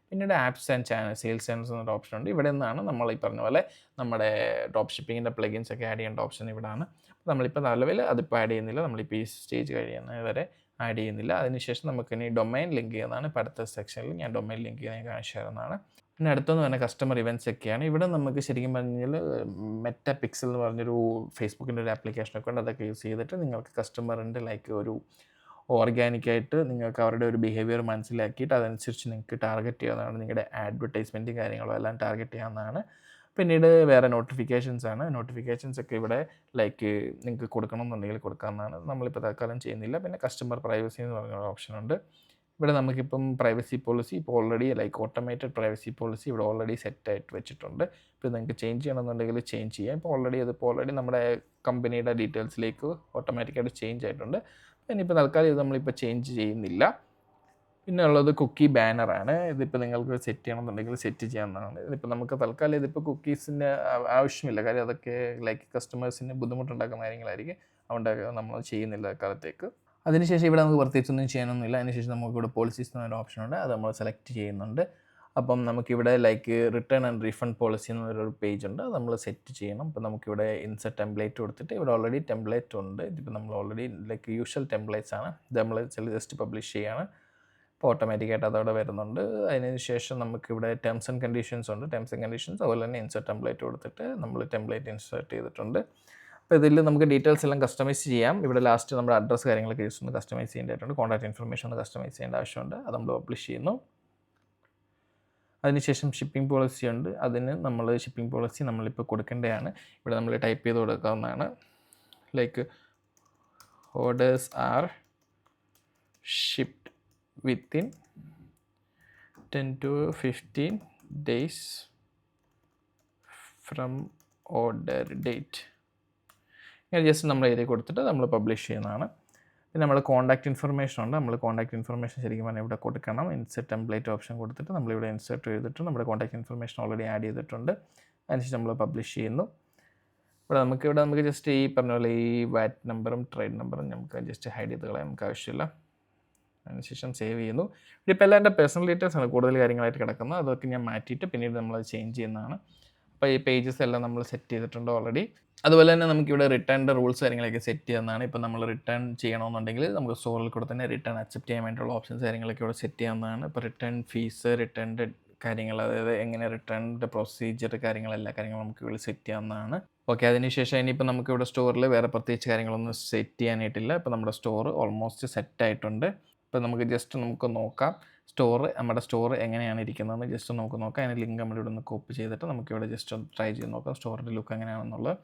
പിന്നീട് apps and channel sales channels എന്നൊരു ഓപ്ഷൻ ഉണ്ട്. ഇവിടെ നിന്നാണ് നമ്മൾ ഈ പറഞ്ഞ പോലെ നമ്മുടെ ഡ്രോപ്പ് ഷിപ്പിങ്ങിൻ്റെ പ്ലഗിൻസ് ഒക്കെ ആഡ് ചെയ്യേണ്ട ഓപ്ഷൻ ഇവിടെയാണ്. നമ്മളിപ്പോൾ നിലവിൽ അതിപ്പോൾ ആഡ് ചെയ്യുന്നില്ല, നമ്മളിപ്പോൾ ഈ സ്റ്റേജ് കഴിയുന്നത് വരെ ആഡ് ചെയ്യുന്നില്ല. അതിനുശേഷം നമുക്ക് ഇനി ഡൊമൈൻ ലിങ്ക് ചെയ്യുന്നതാണ്. ഇപ്പോൾ അടുത്ത സെക്ഷനിൽ ഞാൻ ഡൊമൈൻ ലിങ്ക് ചെയ്യാൻ കാണിച്ചു തരുന്നതാണ്. പിന്നെ അടുത്തെന്ന് പറഞ്ഞാൽ കസ്റ്റമർ ഇവൻറ്റ്സ് ഒക്കെയാണ്. ഇവിടെ നമുക്ക് ശരിക്കും പറഞ്ഞാൽ മെറ്റ പിക്സൽ എന്ന് പറഞ്ഞൊരു ഫേസ്ബുക്കിൻ്റെ ഒരു ആപ്ലിക്കേഷനൊക്കെ ഉണ്ട്. അതൊക്കെ യൂസ് ചെയ്തിട്ട് നിങ്ങൾക്ക് കസ്റ്റമറിൻ്റെ ലൈക്ക് ഒരു ഓർഗാനിക്കായിട്ട് നിങ്ങൾക്ക് അവരുടെ ഒരു ബിഹേവിയർ മനസ്സിലാക്കിയിട്ട് അതനുസരിച്ച് നിങ്ങൾക്ക് ടാർഗറ്റ് ചെയ്യാവുന്നതാണ്. നിങ്ങളുടെ അഡ്വർടൈസ്മെൻറ്റും കാര്യങ്ങളും എല്ലാം ടാർഗറ്റ് ചെയ്യാവുന്നതാണ്. പിന്നീട് വേറെ നോട്ടിഫിക്കേഷൻസ് ആണ്. നോട്ടിഫിക്കേഷൻസ് ഒക്കെ ഇവിടെ ലൈക്ക് നിങ്ങൾക്ക് കൊടുക്കണമെന്നുണ്ടെങ്കിൽ കൊടുക്കാവുന്നതാണ്. നമ്മളിപ്പോൾ തൽക്കാലം ചെയ്യുന്നില്ല. പിന്നെ കസ്റ്റമർ പ്രൈവസി എന്ന് പറഞ്ഞ ഓപ്ഷനുണ്ട്. ഇവിടെ നമുക്കിപ്പം പ്രൈവസി പോളിസി ഇപ്പോൾ already like automated privacy policy ഇവിടെ ഓൾറെഡി സെറ്റായിട്ട് വെച്ചിട്ടുണ്ട്. ഇപ്പോൾ നിങ്ങൾക്ക് ചേഞ്ച് ചെയ്യണമെന്നുണ്ടെങ്കിൽ ചേഞ്ച് ചെയ്യാം. ഇപ്പോൾ ഓൾറെഡി നമ്മുടെ കമ്പനിയുടെ ഡീറ്റെയിൽസിലേക്ക് ഓട്ടോമാറ്റിക്കായിട്ട് ചേഞ്ച് ആയിട്ടുണ്ട്. ഇനിയിപ്പോൾ തൽക്കാലം ഇത് നമ്മളിപ്പോൾ ചേഞ്ച് ചെയ്യുന്നില്ല. പിന്നെ ഉള്ളത് കുക്കി ബാനറാണ്. ഇതിപ്പോൾ നിങ്ങൾക്ക് സെറ്റ് ചെയ്യണമെന്നുണ്ടെങ്കിൽ സെറ്റ് ചെയ്യാവുന്നതാണ്. ഇതിപ്പോൾ നമുക്ക് തൽക്കാലം ഇതിപ്പോൾ കുക്കീസിൻ്റെ ആവശ്യമില്ല. കാര്യം അതൊക്കെ ലൈക്ക് കസ്റ്റമേഴ്സിന് ബുദ്ധിമുട്ടുണ്ടാക്കുന്ന കാര്യങ്ങളായിരിക്കും. അതുകൊണ്ട് നമ്മൾ ചെയ്യുന്നില്ല തൽക്കാലത്തേക്ക്. അതിനുശേഷം ഇവിടെ നമുക്ക് പ്രത്യേകിച്ചൊന്നും ചെയ്യാനൊന്നുമില്ല. അതിനുശേഷം നമുക്കിവിടെ പോളിസീസ് എന്നൊരു ഓപ്ഷനുണ്ട്, അത് നമ്മൾ സെലക്ട് ചെയ്യുന്നുണ്ട്. അപ്പം നമുക്കിവിടെ like return and refund policy എന്നൊരു പേജ് ഉണ്ട്, അത് നമ്മൾ സെറ്റ് ചെയ്യണം. അപ്പോൾ നമുക്കിവിടെ ഇൻസെർട്ട് ടെംപ്ലേറ്റ് കൊടുത്തിട്ട് ഇവിടെ ഓൾറെഡി ടെംപ്ലേറ്റ് ഉണ്ട്. ഇതിപ്പോൾ നമ്മൾ ഓൾറെഡി ലൈക്ക് യൂഷ്വൽ ടെംപ്ലേറ്റ്സ് ആണ്. ഇത് നമ്മൾ ജസ്റ്റ് പബ്ലിഷ് ചെയ്യാണ്. അപ്പോൾ ഓട്ടോമാറ്റിക്കായിട്ട് അതവിടെ വരുന്നുണ്ട്. അതിന് ശേഷം നമുക്കിവിടെ ടേംസ് ആൻഡ് കണ്ടീഷൻസ് ഉണ്ട്. ടേംസ് ആൻഡ് കണ്ടീഷൻസ് അതുപോലെ തന്നെ ഇൻസെർട്ട് ടെംപ്ലേറ്റ് കൊടുത്തിട്ട് നമ്മൾ ടെംപ്ലേറ്റ് ഇൻസേർട്ട് ചെയ്തിട്ടുണ്ട്. അപ്പോൾ ഇതിൽ നമുക്ക് ഡീറ്റെയിൽസ് എല്ലാം കസ്റ്റമൈസ് ചെയ്യാം. ഇവിടെ ലാസ്റ്റ് നമ്മുടെ അഡ്രസ്സ് കാര്യങ്ങളൊക്കെ യൂസ് ഒന്ന് കസ്റ്റമൈസ് ചെയ്യേണ്ടതായിട്ടുണ്ട്. കോൺടാക്ട് ഇൻഫർമേഷൻ ഒന്ന് കസ്റ്റമൈസ് ചെയ്യേണ്ട ആവശ്യമുണ്ട്. അത് നമ്മൾ പബ്ലിഷ് ചെയ്യുന്നു. അതിനുശേഷം ഷിപ്പിംഗ് പോളിസി ഉണ്ട്. അതിന് നമ്മൾ ഷിപ്പിംഗ് പോളിസി നമ്മളിപ്പോൾ കൊടുക്കേണ്ടതാണ്. ഇവിടെ നമ്മൾ ടൈപ്പ് ചെയ്ത് കൊടുക്കാവുന്നതാണ്. Like orders R shipped within 10 to 15 days from order date. ഇങ്ങനെ ജസ്റ്റ് നമ്മൾ എഴുതി കൊടുത്തിട്ട് നമ്മൾ പബ്ലിഷ് ചെയ്യുന്നതാണ്. പിന്നെ നമ്മൾ കോൺടാക്ട് ഇൻഫർമേഷൻ ഉണ്ട്. നമ്മൾ കോൺടാക്ട് ഇൻഫർമേഷൻ ശരിക്കും പറഞ്ഞാൽ ഇവിടെ കൊടുക്കണം. ഇൻസെർട്ട് ടെംപ്ലേറ്റ് ഓപ്ഷൻ കൊടുത്തിട്ട് നമ്മളിവിടെ ഇൻസെർട്ട് ചെയ്തിട്ട് നമ്മുടെ കോൺടാക്ട് ഇൻഫർമേഷൻ ഓൾറെഡി ആഡ് ചെയ്തിട്ടുണ്ട്. അതിനുശേഷം നമ്മൾ പബ്ലിഷ് ചെയ്യുന്നു. ഇവിടെ നമുക്ക് ജസ്റ്റ് ഈ പറഞ്ഞ പോലെ ഈ വാറ്റ് നമ്പറും ട്രേഡ് നമ്പറും നമുക്ക് ജസ്റ്റ് ഹൈഡ് ചെയ്ത് കളയാൻ നമുക്ക് ആവശ്യമില്ല. അതിനുശേഷം സേവ് ചെയ്യുന്നു. ഇപ്പോൾ എല്ലാവരുടെ പേഴ്സണൽ ഡീറ്റെയിൽസ് ആണ് കൂടുതൽ കാര്യങ്ങളായിട്ട് കിടക്കുന്നത്. അതൊക്കെ ഞാൻ മാറ്റിയിട്ട് പിന്നീട് നമ്മളത് ചേഞ്ച് ചെയ്യുന്നതാണ്. അപ്പോൾ ഈ പേജസ് എല്ലാം നമ്മൾ സെറ്റ് ചെയ്തിട്ടുണ്ട് ഓൾറെഡി. അതുപോലെ തന്നെ നമുക്കിവിടെ റിട്ടേണിൻ്റെ റൂൾസ് കാര്യങ്ങളൊക്കെ സെറ്റ് ചെയ്യുന്നതാണ്. ഇപ്പോൾ നമ്മൾ റിട്ടേൺ ചെയ്യണമെന്നുണ്ടെങ്കിൽ നമുക്ക് സ്റ്റോറിൽ കൂടെ തന്നെ റിട്ടേൺ അക്സെപ്റ്റ് ചെയ്യാൻ വേണ്ടിയുള്ള ഓപ്ഷൻസ് കാര്യങ്ങളൊക്കെ ഇവിടെ സെറ്റ് ചെയ്യാവുന്നതാണ്. ഇപ്പോൾ റിട്ടേൺ ഫീസ്, റിട്ടേണിൻ്റെ കാര്യങ്ങൾ, അതായത് എങ്ങനെ റിട്ടേണിൻ്റെ പ്രൊസീജിയർ എല്ലാ കാര്യങ്ങളും നമുക്ക് ഇവിടെ സെറ്റ് ചെയ്യാവുന്നതാണ്. ഓക്കെ, അതിനുശേഷം ഇനിയിപ്പോൾ നമുക്കിവിടെ സ്റ്റോറിൽ വേറെ പ്രത്യേകിച്ച് കാര്യങ്ങളൊന്നും സെറ്റ് ചെയ്യാനായിട്ടില്ല. ഇപ്പോൾ നമ്മുടെ സ്റ്റോർ ഓൾമോസ്റ്റ് സെറ്റ് ആയിട്ടുണ്ട്. ഇപ്പോൾ നമുക്ക് ജസ്റ്റ് നോക്കാം. നമ്മുടെ സ്റ്റോർ എങ്ങനെയാണ് ഇരിക്കുന്നതെന്ന് ജസ്റ്റ് നമുക്ക് നോക്കാം. അതിന് ലിങ്ക് നമ്മളിവിടെ നിന്ന് കോപ്പി ചെയ്തിട്ട് നമുക്കിവിടെ ജസ്റ്റ് ഒന്ന് ട്രൈ ചെയ്ത് നോക്കാം സ്റ്റോറിൻ്റെ ലുക്ക് എങ്ങനെയാണെന്നുള്ളത്.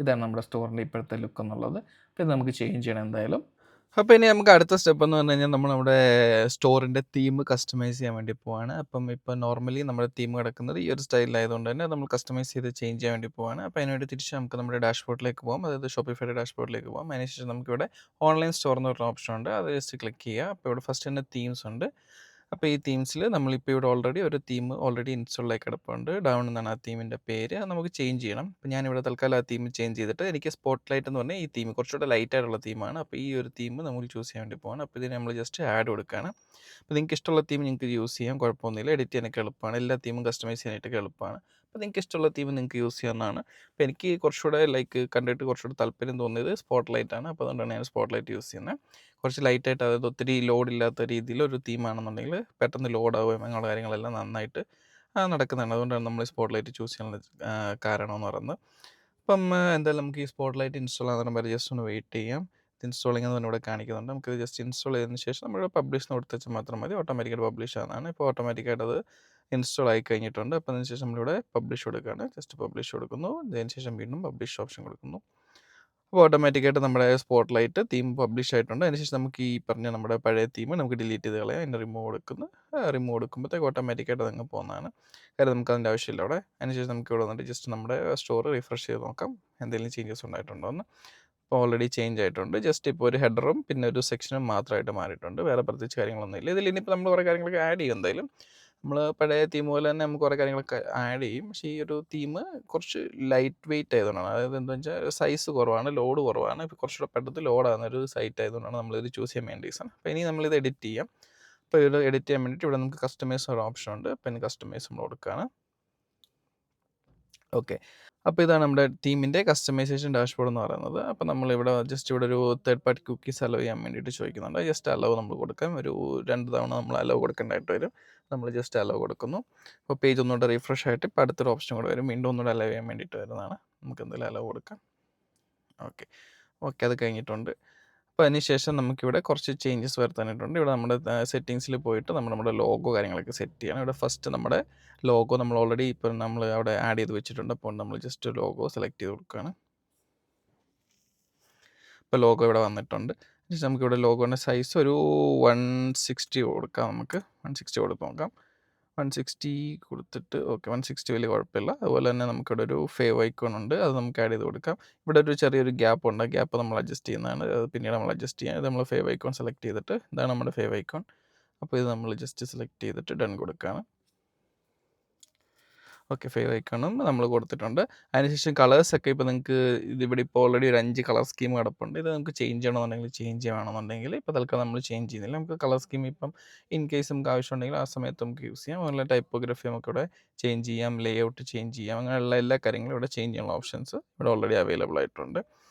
ഇതാണ് നമ്മുടെ സ്റ്റോറിൻ്റെ ഇപ്പോഴത്തെ ലുക്ക് എന്നുള്ളത്. അപ്പോൾ ഇത് നമുക്ക് ചേഞ്ച് ചെയ്യണം എന്തായാലും. അപ്പോൾ ഇനി നമുക്ക് അടുത്ത സ്റ്റെപ്പ് എന്ന് പറഞ്ഞു കഴിഞ്ഞാൽ നമ്മൾ നമ്മുടെ സ്റ്റോറിൻ്റെ തീം കസ്റ്റമൈസ് ചെയ്യാൻ വേണ്ടി പോവാണ്. അപ്പം ഇപ്പോൾ നോർമലി നമ്മുടെ തീം കിടക്കുന്നത് ഈ ഒരു സ്റ്റൈലിലായതുകൊണ്ട് തന്നെ നമ്മൾ കസ്റ്റമൈസ് ചെയ്ത് ചേഞ്ച് ചെയ്യാൻ വേണ്ടി പോവാണ്. അപ്പോൾ അതിനുവേണ്ടി തിരിച്ച് നമുക്ക് നമ്മുടെ ഡാഷ്ബോർഡിലേക്ക് പോകാം. അതായത് ഷോപ്പിഫൈയുടെ ഡാഷ്ബോർഡിലേക്ക് പോകാം. അതിനുശേഷം നമുക്കിവിടെ ഓൺലൈൻ സ്റ്റോർ എന്ന് പറഞ്ഞ ഓപ്ഷൻ ഉണ്ട്. അത് ജസ്റ്റ് ക്ലിക്ക് ചെയ്യുക. അപ്പോൾ ഇവിടെ ഫസ്റ്റ് തന്നെ തീംസ് ഉണ്ട്. അപ്പോൾ ഈ തീംസിൽ നമ്മളിപ്പോൾ ഇവിടെ ഓൾറെഡി ഒരു തീം ഓൾറെഡി ഇൻസ്റ്റാളായി കിടപ്പുണ്ട്. ഡൗൺ എന്നാണ് ആ തീമിൻ്റെ പേര്. അത് നമുക്ക് ചേഞ്ച് ചെയ്യണം. അപ്പോൾ ഞാനിവിടെ തൽക്കാലം ആ തീം ചേഞ്ച് ചെയ്തിട്ട് എനിക്ക് സ്പോട്ട് ലൈറ്റ് എന്ന് പറഞ്ഞാൽ ഈ തീം കുറച്ചുകൂടെ ലൈറ്റ് ആയിട്ടുള്ള തീമാണ്. അപ്പോൾ ഈ ഒരു തീം നമുക്ക് ചൂസ് ചെയ്യാൻ വേണ്ടി പോകണം. അപ്പോൾ ഇതിന് നമ്മൾ ജസ്റ്റ് ആഡ് കൊടുക്കുകയാണ്. അപ്പോൾ നിങ്ങൾക്ക് ഇഷ്ടമുള്ള തീം നിങ്ങൾക്ക് യൂസ് ചെയ്യാം, കുഴപ്പമൊന്നുമില്ല. എഡിറ്റ് ചെയ്യാനൊക്കെ എളുപ്പമാണ്. എല്ലാ തീമും കസ്റ്റമൈസ് ചെയ്യാനായിട്ടൊക്കെ എളുപ്പമാണ്. അപ്പോൾ നിങ്ങൾക്ക് ഇഷ്ടമുള്ള തീം നിങ്ങൾക്ക് യൂസ് ചെയ്യാവുന്നതാണ്. അപ്പോൾ എനിക്ക് കുറച്ചുകൂടെ കണ്ടിട്ട് കുറച്ചുകൂടെ താല്പര്യം തോന്നിയത് സ്പോട്ട് ലൈറ്റ് ആണ്. അപ്പോൾ അതുകൊണ്ടാണ് ഞാൻ സ്പോട്ട് ലൈറ്റ് യൂസ് ചെയ്യുന്നത്. കുറച്ച് ലൈറ്റായിട്ട്, അതായത് ഒത്തിരി ലോഡില്ലാത്ത രീതിയിൽ ഒരു തീമാണെന്നുണ്ടെങ്കിൽ പെട്ടെന്ന് ലോഡാവുകയും അങ്ങനെയുള്ള കാര്യങ്ങളെല്ലാം നന്നായിട്ട് നടക്കുന്നതാണ്. അതുകൊണ്ടാണ് നമ്മൾ സ്പോട്ട് ലൈറ്റ് ചൂസ് ചെയ്യാനുള്ള കാരണം എന്ന് പറയുന്നത്. അപ്പം എന്തായാലും നമുക്ക് ഈ സ്പോട്ട് ലൈറ്റ് ഇൻസ്റ്റാൾ ആകുന്ന വരെ ജസ്റ്റ് ഒന്ന് വെയിറ്റ് ചെയ്യാം. ഇത് ഇൻസ്റ്റാളിംഗ് എന്ന് പറഞ്ഞാൽ ഇവിടെ കാണിക്കുന്നുണ്ട്. നമുക്ക് ജസ്റ്റ് ഇൻസ്റ്റാൾ ചെയ്തതിന് ശേഷം നമ്മൾ പബ്ലിഷ് എന്ന് കൊടുത്ത് വെച്ചാൽ മാത്രം മതി. ഓട്ടോമാറ്റിക്കായിട്ട് പബ്ലിഷ് ആകുന്നതാണ്. ഇപ്പോൾ ഓട്ടോമാറ്റിക്കായിട്ട് അത് ഇൻസ്റ്റാൾ ആയി കഴിഞ്ഞിട്ടുണ്ട്. അപ്പോൾ അതിന് ശേഷം നമ്മളിവിടെ പബ്ലിഷ് കൊടുക്കുകയാണ്. ജസ്റ്റ് പബ്ലിഷ് കൊടുക്കുന്നു. അതിന് ശേഷം വീണ്ടും പബ്ലിഷ് ഓപ്ഷൻ കൊടുക്കുന്നു. അപ്പോൾ ഓട്ടോമാറ്റിക്കായിട്ട് നമ്മുടെ സ്പോട്ട് ലൈറ്റ് തീം പബ്ലിഷ് ആയിട്ടുണ്ട്. അതിനുശേഷം നമുക്ക് ഈ പറഞ്ഞ നമ്മുടെ പഴയ തീം നമുക്ക് ഡിലീറ്റ് ചെയ്ത് കളയാം. അതിൻ്റെ റിമൂവ് കൊടുക്കുമ്പോഴത്തേക്ക് ഓട്ടോമാറ്റിക്കായിട്ട് അതങ്ങ് പോകുന്നതാണ്. കാര്യം നമുക്ക് അതിൻ്റെ ആവശ്യമില്ല അവിടെ. അതിനുശേഷം നമുക്ക് ഇവിടെ വന്നിട്ട് ജസ്റ്റ് നമ്മുടെ സ്റ്റോർ റിഫ്രഷ് ചെയ്ത് നോക്കാം എന്തെങ്കിലും ചേഞ്ചസ് ഉണ്ടായിട്ടുണ്ടോ എന്ന്. അപ്പോൾ ഓൾറെഡി ചേഞ്ച് ആയിട്ടുണ്ട്. ജസ്റ്റ് ഇപ്പോൾ ഒരു ഹെഡറും പിന്നെ ഒരു സെക്ഷനും മാത്രമായിട്ട് മാറിയിട്ടുണ്ട്. വേറെ പ്രത്യേകിച്ച് കാര്യങ്ങളൊന്നുമില്ല. ഇതിൽ ഇനിയിപ്പോൾ നമ്മൾ കുറേ കാര്യങ്ങളൊക്കെ ആഡ് ചെയ്യും. എന്തായാലും നമ്മൾ പഴയ തീം പോലെ തന്നെ നമുക്ക് കുറേ കാര്യങ്ങളൊക്കെ ആഡ് ചെയ്യും. പക്ഷേ ഈ ഒരു തീം കുറച്ച് ലൈറ്റ് വെയിറ്റ് ആയതുകൊണ്ടാണ്. അതായത് എന്താണെന്ന് വെച്ചാൽ സൈസ് കുറവാണ്, ലോഡ് കുറവാണ്. ഇപ്പോൾ കുറച്ചുകൂടെ പെട്ടെന്ന് ലോഡാകുന്ന ഒരു സൈറ്റ് ആയതുകൊണ്ടാണ് നമ്മളിത് ചൂസ് ചെയ്യാൻ വേണ്ടി റീസൺ. അപ്പോൾ ഇനി നമ്മളിത് എഡിറ്റ് ചെയ്യാം. അപ്പോൾ ഇത് എഡിറ്റ് ചെയ്യാൻ വേണ്ടിയിട്ട് ഇവിടെ നമുക്ക് കസ്റ്റമൈസ് ഒരു ഓപ്ഷൻ ഉണ്ട്. അപ്പോൾ ഇനി കസ്റ്റമൈസ് നമ്മൾ കൊടുക്കുകയാണ്. ഓക്കെ. അപ്പോൾ ഇതാണ് നമ്മുടെ ടീമിൻ്റെ കസ്റ്റമൈസേഷൻ ഡാഷ്ബോർഡ് എന്ന് പറയുന്നത്. അപ്പോൾ നമ്മളിവിടെ ജസ്റ്റ് ഇവിടെ ഒരു തേർഡ് പാർട്ടി കുക്കീസ് അലോ ചെയ്യാൻ വേണ്ടിയിട്ട് ചോദിക്കുന്നുണ്ട്. ജസ്റ്റ് അലോ നമ്മൾ കൊടുക്കാം. ഒരു 2 തവണ നമ്മൾ അലോ കൊടുക്കേണ്ടതായിട്ട് വരും. നമ്മൾ ജസ്റ്റ് അലോ കൊടുക്കുന്നു. അപ്പോൾ പേജ് ഒന്നുകൂടെ റിഫ്രഷ് ആയിട്ട് ഇപ്പോൾ അടുത്തൊരു ഓപ്ഷൻ കൂടെ വരും. വീണ്ടും ഒന്നുകൂടെ അലോ ചെയ്യാൻ വേണ്ടിയിട്ട് വരുന്നതാണ്. നമുക്ക് എന്തായാലും അലോ കൊടുക്കാം. ഓക്കെ. അത് കഴിഞ്ഞിട്ടുണ്ട്. അപ്പോൾ അതിനുശേഷം നമുക്കിവിടെ കുറച്ച് ചേഞ്ചസ് വരുത്താനായിട്ടുണ്ട്. ഇവിടെ നമ്മുടെ സെറ്റിങ്സിൽ പോയിട്ട് നമ്മുടെ ലോഗോ കാര്യങ്ങളൊക്കെ സെറ്റ് ചെയ്യണം. ഇവിടെ ഫസ്റ്റ് നമ്മുടെ ലോഗോ നമ്മൾ ഓൾറെഡി ഇപ്പോൾ നമ്മൾ അവിടെ ആഡ് ചെയ്ത് വെച്ചിട്ടുണ്ട്. അപ്പോൾ നമ്മൾ ജസ്റ്റ് ലോഗോ സെലക്ട് ചെയ്ത് കൊടുക്കുകയാണ്. ഇപ്പോൾ ലോഗോ ഇവിടെ വന്നിട്ടുണ്ട്. നമുക്കിവിടെ ലോഗോൻ്റെ സൈസ് ഒരു 160 കൊടുക്കാം. നമുക്ക് 160 കൊടുത്ത് നോക്കാം. 160 കൊടുത്തിട്ട് ഓക്കെ 160 വലിയ കുഴപ്പമില്ല. അതുപോലെ തന്നെ നമുക്കിവിടെ ഒരു ഫേവ് ഐക്കോൺ ഉണ്ട്. അത് നമുക്ക് ആഡ് ചെയ്ത് കൊടുക്കാം. ഇവിടെ ഒരു ചെറിയൊരു ഗ്യാപ്പ് ഉണ്ട്. ഗ്യാപ്പ് നമ്മൾ അഡ്ജസ്റ്റ് ചെയ്യുന്നതാണ്. അത് പിന്നീട് നമ്മൾ അഡ്ജസ്റ്റ് ചെയ്യാം. ഇത് നമ്മൾ ഫേവ് ഐക്കോൺ സെലക്ട് ചെയ്തിട്ട് ഇതാണ് നമ്മുടെ ഫേവ് ഐക്കോൺ. അപ്പോൾ ഇത് നമ്മൾ ജസ്റ്റ് സെലക്ട് ചെയ്തിട്ട് ഡൺ കൊടുക്കുകയാണ്. ഓക്കെ ഫേവ് ഐക്കണും നമ്മൾ കൊടുത്തിട്ടുണ്ട്. അതിനുശേഷം കളേഴ്സൊക്കെ ഇപ്പോൾ നിങ്ങൾക്ക് ഇതിവിടെ ഇപ്പോൾ ഓൾറെഡി ഒരു 5 കളർ സ്കീം കിടപ്പുണ്ട്. ഇത് നമുക്ക് ചേഞ്ച് ചെയ്യണമെന്നുണ്ടെങ്കിൽ ചേഞ്ച് ചെയ്യണമെന്നുണ്ടെങ്കിൽ ഇപ്പോൾ തൽക്കാലം നമ്മൾ ചേഞ്ച് ചെയ്യുന്നില്ല. നമുക്ക് കളർ സ്കീം ഇപ്പം ഇൻ കേസ് നമുക്ക് ആവശ്യമുണ്ടെങ്കിൽ ആ സമയത്ത് നമുക്ക് യൂസ് ചെയ്യാം. അതുപോലെ ടൈപ്പോഗ്രഫി നമുക്ക് ഇവിടെ ചേഞ്ച് ചെയ്യാം, ലേഔട്ട് ചേഞ്ച് ചെയ്യാം. അങ്ങനെയുള്ള എല്ലാ കാര്യങ്ങളും ഇവിടെ ചേഞ്ച് ചെയ്യാനുള്ള ഓപ്ഷൻസ് ഇവിടെ ഓൾറെഡി അവൈലബിൾ ആയിട്ടുണ്ട്.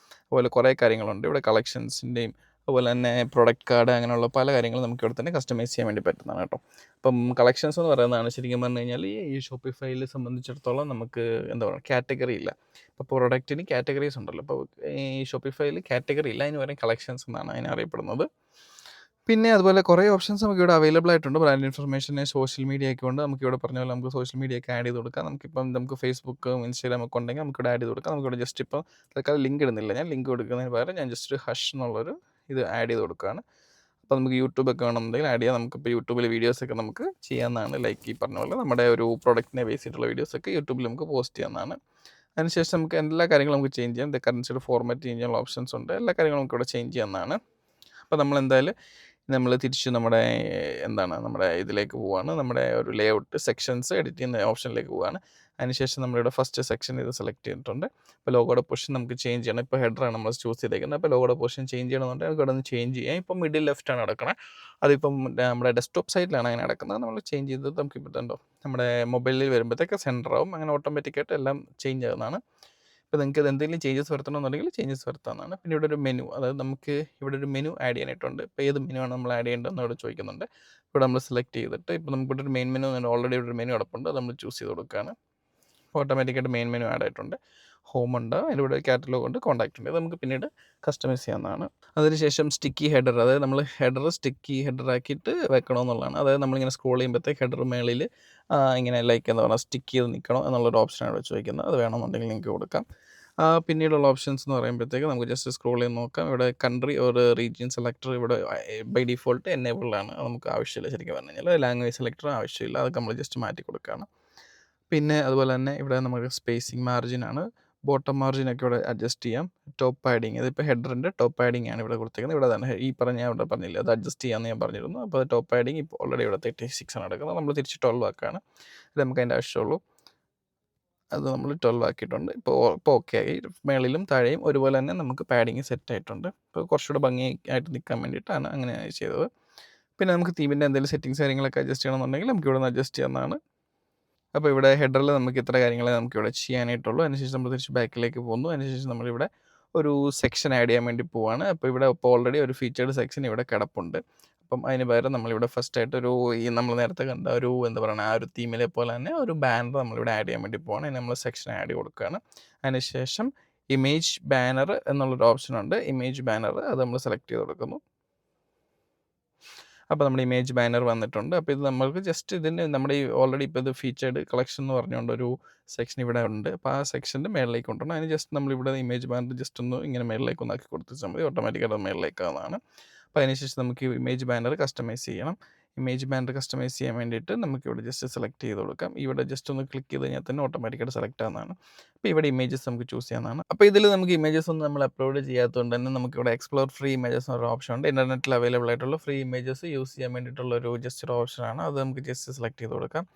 അതുപോലെ കുറേ കാര്യങ്ങളുണ്ട്. ഇവിടെ കളക്ഷൻസിൻ്റെയും അതുപോലെ തന്നെ പ്രൊഡക്റ്റ് കാർഡ് അങ്ങനെയുള്ള പല കാര്യങ്ങളും നമുക്ക് ഇവിടെ തന്നെ കസ്റ്റമൈസ് ചെയ്യാൻ വേണ്ടി പറ്റുന്നതാണ് കേട്ടോ. അപ്പം കളക്ഷൻസ് എന്ന് പറയുന്നതാണ് ശരിക്കും പറഞ്ഞു കഴിഞ്ഞാൽ ഈ ഷോപ്പിഫൈയിൽ സംബന്ധിച്ചിടത്തോളം നമുക്ക് എന്താ പറയുക കാറ്റഗറി ഇല്ല. ഇപ്പോൾ പ്രൊഡക്റ്റിന് കാറ്റഗറീസ് ഉണ്ടല്ലോ. അപ്പോൾ ഈ ഷോപ്പിഫൈയിൽ കാറ്റഗറി ഇല്ല. അതിന് പറയുന്നത് കളക്ഷൻസ് എന്നാണ് അതിനെ അറിയപ്പെടുന്നത്. പിന്നെ അതുപോലെ കുറേ ഓപ്ഷൻസ് നമുക്ക് ഇവിടെ അവൈലബിൾ ആയിട്ടുണ്ട്. ബ്രാൻഡ് ഇൻഫർമേഷന് സോഷ്യൽ മീഡിയ ഒക്കെ ഉണ്ട്. നമുക്കിവിടെ പറഞ്ഞ പോലെ നമുക്ക് സോഷ്യൽ മീഡിയ ഒക്കെ ആഡ് ചെയ്ത് കൊടുക്കാം. നമുക്ക് ഫേസ്ബുക്കും ഇൻസ്റ്റാഗ്രാം ഒക്കെ ഉണ്ടെങ്കിൽ നമുക്കിവിടെ ആഡ് ചെയ്ത് കൊടുക്കാം. നമുക്കിവിടെ ജസ്റ്റ് ഇപ്പോൾ തൽക്കാലം ലിങ്ക് ഇടുന്നില്ല. ഞാൻ ലിങ്ക് കൊടുക്കുന്നതിന് പകരം ഞാൻ ജസ്റ്റ് ഹഷ് എന്നുള്ളൊരു ഇത് ആഡ് ചെയ്ത് കൊടുക്കുകയാണ്. അപ്പോൾ നമുക്ക് യൂട്യൂബൊക്കെ വേണമെന്നുണ്ടെങ്കിൽ ആഡ് ചെയ്യാം. നമുക്കിപ്പോൾ യൂട്യൂബിൽ വീഡിയോസൊക്കെ നമുക്ക് ചെയ്യാവുന്നതാണ്. ഈ പറഞ്ഞ പോലെ നമ്മുടെ ഒരു പ്രൊഡക്റ്റിനെ ബേസ് ചെയ്തിട്ടുള്ള വീഡിയോസൊക്കെ യൂട്യൂബിൽ നമുക്ക് പോസ്റ്റ് ചെയ്യാവുന്നതാണ്. അതിനുശേഷം നമുക്ക് എല്ലാ കാര്യങ്ങളും നമുക്ക് ചേഞ്ച് ചെയ്യാം. കറൻസിയുടെ ഫോർമാറ്റ് ചേഞ്ച് ചെയ്യാനുള്ള ഓപ്ഷൻസ് ഉണ്ട്. എല്ലാ കാര്യങ്ങളും നമുക്ക് ഇവിടെ ചേഞ്ച് ചെയ്യാവുന്നതാണ്. അപ്പോൾ നമ്മൾ തിരിച്ച് നമ്മുടെ നമ്മുടെ ഇതിലേക്ക് പോവുകയാണ്. നമ്മുടെ ഒരു ലേഔട്ട് സെക്ഷൻസ് എഡിറ്റ് ചെയ്യുന്ന ഓപ്ഷനിലേക്ക് പോവുകയാണ്. അതിനുശേഷം നമ്മളിവിടെ ഫസ്റ്റ് സെക്ഷൻ ഇത് സെലക്ട് ചെയ്തിട്ടുണ്ട്. ഇപ്പോൾ ലോഗോയുടെ പൊസിഷൻ നമുക്ക് ചേഞ്ച് ചെയ്യണം. ഇപ്പോൾ ഹെഡറാണ് നമ്മൾ ചൂസ് ചെയ്തേക്കുന്നത്. അപ്പോൾ ലോഗോയുടെ പൊസിഷൻ ചേഞ്ച് ചെയ്യണമെന്നുണ്ടെങ്കിൽ നമുക്ക് ഇവിടെ നിന്ന് ചേഞ്ച് ചെയ്യാം. ഇപ്പം മിഡിൽ ലെഫ്റ്റാണ് നടക്കുന്നത്. അതിപ്പം നമ്മുടെ ഡെസ്ക്ടോപ്പ് സൈഡിലാണ് അങ്ങനെ നടക്കുന്നത്. നമ്മൾ ചേഞ്ച് ചെയ്തത് നമുക്ക് ഇപ്പോൾ നമ്മുടെ മൊബൈലിൽ വരുമ്പോഴത്തേക്ക് സെൻറ്റർ ആവും. അങ്ങനെ ഓട്ടോമാറ്റിക്കായിട്ട് എല്ലാം ചേഞ്ച് ആകുന്നതാണ്. ഇപ്പോൾ നിങ്ങൾക്ക് എന്തെങ്കിലും ചേഞ്ചസ് വരുത്തണമെന്നുണ്ടെങ്കിൽ ചേഞ്ചസ് വരുത്താവുന്നതാണ്. പിന്നെ ഇവിടെ ഒരു മെനു, അതായത് നമുക്ക് ഇവിടെ ഒരു മെനു ആഡ് ചെയ്യാനായിട്ടുണ്ട്. ഇപ്പോൾ ഏത് മെനു ആണ് നമ്മൾ ആഡ് ചെയ്യേണ്ടതെന്ന് ഇവിടെ ചോദിക്കുന്നുണ്ട്. ഇവിടെ നമ്മൾ സെലക്ട് ചെയ്തിട്ട് ഇപ്പോൾ നമുക്കിവിടെ ഒരു മെയിൻ മെനു ഓൾറെഡി ഇവിടെ ഒരു മെനു കിടപ്പുണ്ട്. അത് നമ്മൾ ചൂസ് ചെയ്ത് കൊടുക്കുകയാണ്. ഓട്ടോമാറ്റിക്കായിട്ട് മെയിൻ മെനു ആഡ് ആയിട്ടുണ്ട്. ഹോം ഉണ്ട്, അതിലൂടെ കാറ്റലോഗ് ഉണ്ട്, കോൺടാക്റ്റ് ഉണ്ട്. ഇത് നമുക്ക് പിന്നീട് കസ്റ്റമൈസ് ചെയ്യാവുന്നതാണ്. അതിനുശേഷം സ്റ്റിക്കി ഹെഡർ, അതായത് നമ്മൾ ഹെഡർ സ്റ്റിക്കി ഹെഡറാക്കിയിട്ട് വെക്കണമെന്നുള്ളതാണ്. അതായത് നമ്മളിങ്ങനെ സ്ക്രോൾ ചെയ്യുമ്പോഴത്തേക്ക് ഹെഡർ മേളിൽ ഇങ്ങനെ ലൈക്ക് എന്താ പറയുക സ്റ്റിക്ക് ചെയ്ത് നിൽക്കണം എന്നുള്ളൊരു ഓപ്ഷനാണ് വെച്ച് വയ്ക്കുന്നത്. അത് വേണമെന്നുണ്ടെങ്കിൽ നിങ്ങൾക്ക് കൊടുക്കാം. പിന്നീടുള്ള ഓപ്ഷൻസ് എന്ന് പറയുമ്പോഴത്തേക്ക് നമുക്ക് ജസ്റ്റ് സ്ക്രോൾ ചെയ്ത് നോക്കാം. ഇവിടെ കൺട്രി ഒരു റീജിയൻ സെലക്ടർ ഇവിടെ ബൈ ഡിഫോൾട്ട് എനേബിൾഡാണ്. അത് നമുക്ക് ആവശ്യമില്ല. ശരിക്കും പറഞ്ഞു കഴിഞ്ഞാൽ ലാംഗ്വേജ് സെലക്ടർ ആവശ്യമില്ല. അതൊക്കെ നമ്മൾ ജസ്റ്റ് മാറ്റി കൊടുക്കുകയാണ്. പിന്നെ അതുപോലെ തന്നെ ഇവിടെ നമുക്ക് സ്പേസിങ് മാർജിനാണ്, ബോട്ടം മാർജിനൊക്കെ ഇവിടെ അഡ്ജസ്റ്റ് ചെയ്യാം. ടോപ്പ് പാഡിങ്, ഇതിപ്പോൾ ഹെഡറിൻ്റെ ടോപ്പ് പാഡിങ് ആണ് ഇവിടെ കൊടുത്തേക്കുന്നത്. ഇവിടെ തന്നെ ഈ പറഞ്ഞ ഇവിടെ പറഞ്ഞില്ല, അത് അഡ്ജസ്റ്റ് ചെയ്യാമെന്ന് ഞാൻ പറഞ്ഞിരുന്നു. അപ്പോൾ അത് ടോപ്പ് പാഡിങ് ഇപ്പോൾ ഓൾറെഡി ഇവിടെ 36 ആണ് എടുക്കുന്നത്. നമ്മൾ തിരിച്ച് 12 ആക്കുകയാണ്. ഇത് നമുക്ക് അതിൻ്റെ ആവശ്യമുള്ളൂ. അത് നമ്മൾ 12 ആക്കിയിട്ടുണ്ട്. ഇപ്പോൾ ഓക്കെ ആയി. മേളിലും താഴെയും ഒരുപോലെ തന്നെ നമുക്ക് പാഡിങ് സെറ്റ് ആയിട്ടുണ്ട്. ഇപ്പോൾ കുറച്ചുകൂടെ ഭംഗിയായിട്ട് നിൽക്കാൻ വേണ്ടിയിട്ടാണ് അങ്ങനെ ചെയ്തത്. പിന്നെ നമുക്ക് തീമിൻ്റെ എന്തെങ്കിലും സെറ്റിങ്സ് കാര്യങ്ങളൊക്കെ അഡ്ജസ്റ്റ് ചെയ്യണമെന്നുണ്ടെങ്കിൽ നമുക്ക് ഇവിടെ നിന്ന് അഡ്ജസ്റ്റ് ചെയ്യാവുന്നതാണ്. അപ്പോൾ ഇവിടെ ഹെഡറിൽ നമുക്ക് ഇത്ര കാര്യങ്ങളെ നമുക്കിവിടെ ചെയ്യാനായിട്ടുള്ളൂ. അതിനുശേഷം നമ്മൾ തിരിച്ച് ബാക്കിലേക്ക് പോകുന്നു. അതിനുശേഷം നമ്മളിവിടെ ഒരു സെക്ഷൻ ആഡ് ചെയ്യാൻ വേണ്ടി പോവാണ്. അപ്പോൾ ഇവിടെ ഇപ്പോൾ ഓൾറെഡി ഒരു ഫീച്ചേർഡ് സെക്ഷൻ ഇവിടെ കിടപ്പുണ്ട്. അപ്പം അതിന് പകരം നമ്മളിവിടെ ഫസ്റ്റായിട്ടൊരു ഈ നമ്മൾ നേരത്തെ കണ്ട ഒരു എന്താ പറയുക ആ ഒരു തീമിലെ പോലെ തന്നെ ഒരു ബാനർ നമ്മളിവിടെ ആഡ് ചെയ്യാൻ വേണ്ടി പോവാണ്. അതിന് നമ്മൾ സെക്ഷൻ ആഡ് കൊടുക്കുകയാണ്. അതിനുശേഷം ഇമേജ് ബാനർ എന്നുള്ളൊരു ഓപ്ഷനുണ്ട്. ഇമേജ് ബാനർ അത് നമ്മൾ സെലക്ട് ചെയ്ത് കൊടുക്കുന്നു. അപ്പോൾ നമ്മുടെ ഇമേജ് ബാനർ വന്നിട്ടുണ്ട്. അപ്പോൾ ഇത് നമ്മൾക്ക് ജസ്റ്റ് ഇതിന് നമ്മുടെ ഈ ഓൾറെഡി ഇപ്പോൾ ഇത് ഫീച്ചേർഡ് കളക്ഷൻ എന്ന് പറഞ്ഞുകൊണ്ട് ഒരു സെക്ഷൻ ഇവിടെ ഉണ്ട്. അപ്പോൾ ആ സെക്ഷൻ്റെ മേളിലേക്ക് കൊണ്ടുവരണം. അതിന് ജസ്റ്റ് നമ്മളിവിടെ ഇമേജ് ബാനർ ജസ്റ്റ് ഒന്ന് ഇങ്ങനെ മേളിലേക്ക് ഒന്നാക്കി കൊടുത്താൽ മതി. ഓട്ടോമാറ്റിക്കായിട്ട് അത് മേളിലേക്കാവുന്നതാണ്. അപ്പോൾ അതിനുശേഷം നമുക്ക് ഇമേജ് ബാനർ കസ്റ്റമൈസ് ചെയ്യണം. ഇമേജ് ബാനർ കസ്റ്റമൈസ് ചെയ്യാൻ വേണ്ടിയിട്ട് നമുക്കിവിടെ ജസ്റ്റ് സെലക്ട് ചെയ്ത് കൊടുക്കാം. ഇവിടെ ജസ്റ്റ് ഒന്ന് ക്ലിക്ക് ചെയ്ത് കഴിഞ്ഞാൽ തന്നെ ഓട്ടോമാറ്റിക്കായിട്ട് സെലക്ട് ആവുന്നതാണ്. അപ്പോൾ ഇവിടെ ഇമേജസ് നമുക്ക് ചൂസ് ചെയ്യാവുന്നതാണ്. അപ്പോൾ ഇതിൽ നമുക്ക് ഇമേജസ് ഒന്നും നമ്മൾ അപ്ലോഡ് ചെയ്യാത്തതുകൊണ്ട് തന്നെ നമുക്കിവിടെ എക്സ്പ്ലോർ ഫ്രീ ഇമേജസ് എന്നൊരു ഓപ്ഷൻ ഉണ്ട്. ഇൻ്റർനെറ്റിൽ അവൈലബിൾ ആയിട്ടുള്ള ഫ്രീ ഇമേജസ് യൂസ് ചെയ്യാൻ വേണ്ടിയിട്ടുള്ളൊരു ജസ്റ്റ് ഒരു ഓപ്ഷനാണ്. അത് നമുക്ക് ജസ്റ്റ് സെലക്ട് ചെയ്ത് കൊടുക്കാം.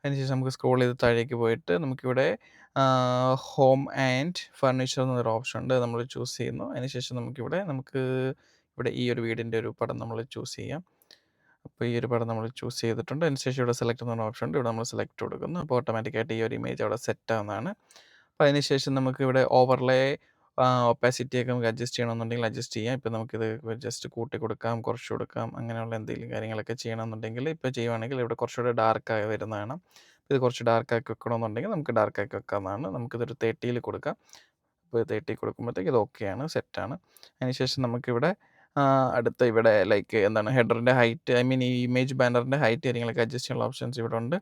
അതിനുശേഷം നമുക്ക് സ്ക്രോൾ ചെയ്ത് താഴേക്ക് പോയിട്ട് നമുക്കിവിടെ ഹോം ആൻഡ് ഫർണിച്ചർ എന്നൊരു ഓപ്ഷൻ ഉണ്ട്. നമ്മൾ ചൂസ് ചെയ്യുന്നു. അതിനുശേഷം ഇവിടെ ഈ ഒരു വീടിൻ്റെ ഒരു പടം നമ്മൾ ചൂസ് ചെയ്യാം. അപ്പോൾ ഈ ഒരു പടം നമ്മൾ ചൂസ് ചെയ്തിട്ടുണ്ട്. അതിനുശേഷം ഇവിടെ സെലക്ട് എന്ന ഓപ്ഷൻ ഉണ്ട്. ഇവിടെ നമ്മൾ സെലക്ട് കൊടുക്കുന്നു. അപ്പോൾ ഓട്ടോമാറ്റിക്കായിട്ട് ഈ ഒരു ഇമേജ് അവിടെ സെറ്റ് ആവുന്നതാണ്. അപ്പോൾ അതിനുശേഷം നമുക്ക് ഇവിടെ ഓവർലേ ഒപ്പാസിറ്റി ഒക്കെ നമുക്ക് അഡ്ജസ്റ്റ് ചെയ്യണമെന്നുണ്ടെങ്കിൽ അഡ്ജസ്റ്റ് ചെയ്യാം. ഇപ്പോൾ നമുക്കിത് ജസ്റ്റ് കൂട്ടി കൊടുക്കാം, കുറച്ച് കൊടുക്കാം, അങ്ങനെയുള്ള എന്തെങ്കിലും കാര്യങ്ങളൊക്കെ ചെയ്യണമെന്നുണ്ടെങ്കിൽ ഇപ്പോൾ ചെയ്യുവാണെങ്കിൽ ഇവിടെ കുറച്ചുകൂടെ ഡാർക്കായി വരുന്നതാണ്. ഇത് കുറച്ച് ഡാർക്കാക്കി വെക്കണമെന്നുണ്ടെങ്കിൽ നമുക്ക് ഡാർക്കാക്കി വെക്കാവുന്നതാണ്. നമുക്കിതൊരു 30ൽ കൊടുക്കാം. അപ്പോൾ 30 കൊടുക്കുമ്പോഴത്തേക്ക് ഇത് ഓക്കെയാണ്, സെറ്റാണ്. അതിനുശേഷം നമുക്കിവിടെ അടുത്ത ഇവിടെ ലൈക്ക് എന്താണ് ഹെഡറിൻ്റെ ഹൈറ്റ് ഈ ഇമേജ് ബാനറിൻ്റെ ഹൈറ്റ് കാര്യങ്ങളൊക്കെ അഡ്ജസ്റ്റ് ചെയ്യാനുള്ള ഓപ്ഷൻസ് ഇവിടെ ഉണ്ട്.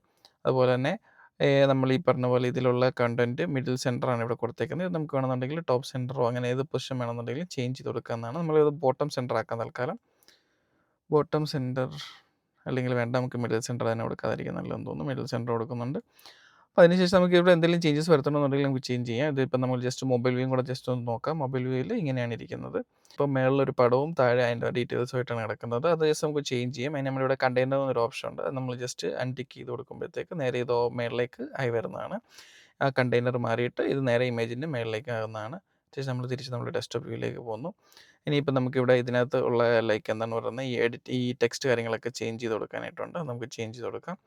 അതുപോലെ തന്നെ നമ്മൾ ഈ പറഞ്ഞ പോലെ ഇതിലുള്ള കണ്ടൻറ്റ് മിഡിൽ സെൻറ്ററാണ് ഇവിടെ കൊടുത്തേക്കുന്നത്. ഇത് നമുക്ക് വേണമെന്നുണ്ടെങ്കിൽ ടോപ്പ് സെൻറ്ററോ അങ്ങനെ ഏത് പൊസിഷൻ വേണമെന്നുണ്ടെങ്കിൽ ചേഞ്ച് ചെയ്ത് കൊടുക്കാവുന്നതാണ്. നമ്മളിത് ബോട്ടം സെൻറ്റർ ആക്കാൻ തൽക്കാലം. ബോട്ടം സെൻറ്റർ അല്ലെങ്കിൽ വേണ്ട, നമുക്ക് മിഡിൽ സെൻറ്റർ തന്നെ കൊടുക്കാതിരിക്കും നല്ലതെന്ന് തോന്നുന്നു. മിഡിൽ സെൻറ്റർ കൊടുക്കുന്നുണ്ട്. അപ്പോൾ അതിനുശേഷം നമുക്ക് ഇവിടെ എന്തെങ്കിലും ചേഞ്ചസ് വരുത്തണമെന്നുണ്ടെങ്കിൽ നമുക്ക് ചേഞ്ച് ചെയ്യാം. ഇതിപ്പോൾ നമ്മൾ ജസ്റ്റ് മൊബൈൽ വ്യൂയും കൂടെ ജസ്റ്റ് ഒന്ന് നോക്കാം. മൊബൈൽ വ്യൂവിൽ ഇങ്ങനെയാണ് ഇരിക്കുന്നത്. ഇപ്പോൾ മേളിലൊരു പടവും താഴെ അതിൻ്റെ ഡീറ്റെയിൽസുമായിട്ടാണ് കിടക്കുന്നത്. അത് ജസ്റ്റ് നമുക്ക് ചേഞ്ച് ചെയ്യാം. അതിന് നമ്മളിവിടെ കണ്ടെയ്നർ എന്നൊരു ഓപ്ഷൻ ഉണ്ട്. അത് നമ്മൾ ജസ്റ്റ് അൺടിക്ക് ചെയ്ത് കൊടുക്കുമ്പോഴത്തേക്ക് നേരെ ഇതോ മേളിലേക്ക് ആയി വരുന്നതാണ്. ആ കണ്ടെയ്നർ മാറിയിട്ട് ഇത് നേരെ ഇമേജിൻ്റെ മേളിലേക്ക് ആകുന്നതാണ്. ശേഷം നമ്മൾ തിരിച്ച് നമ്മുടെ ഡെസ്ക്ടോപ്പ് വ്യൂയിലേക്ക് പോകുന്നു. ഇനിയിപ്പോൾ നമുക്കിവിടെ ഇതിനകത്ത് ഉള്ള ലൈക്ക് എന്താണ് പറയുന്നത് ഈ ടെക്സ്റ്റ് കാര്യങ്ങളൊക്കെ ചേഞ്ച് ചെയ്ത് കൊടുക്കാനായിട്ടുണ്ട്. നമുക്ക് ചേഞ്ച് ചെയ്ത് കൊടുക്കാം.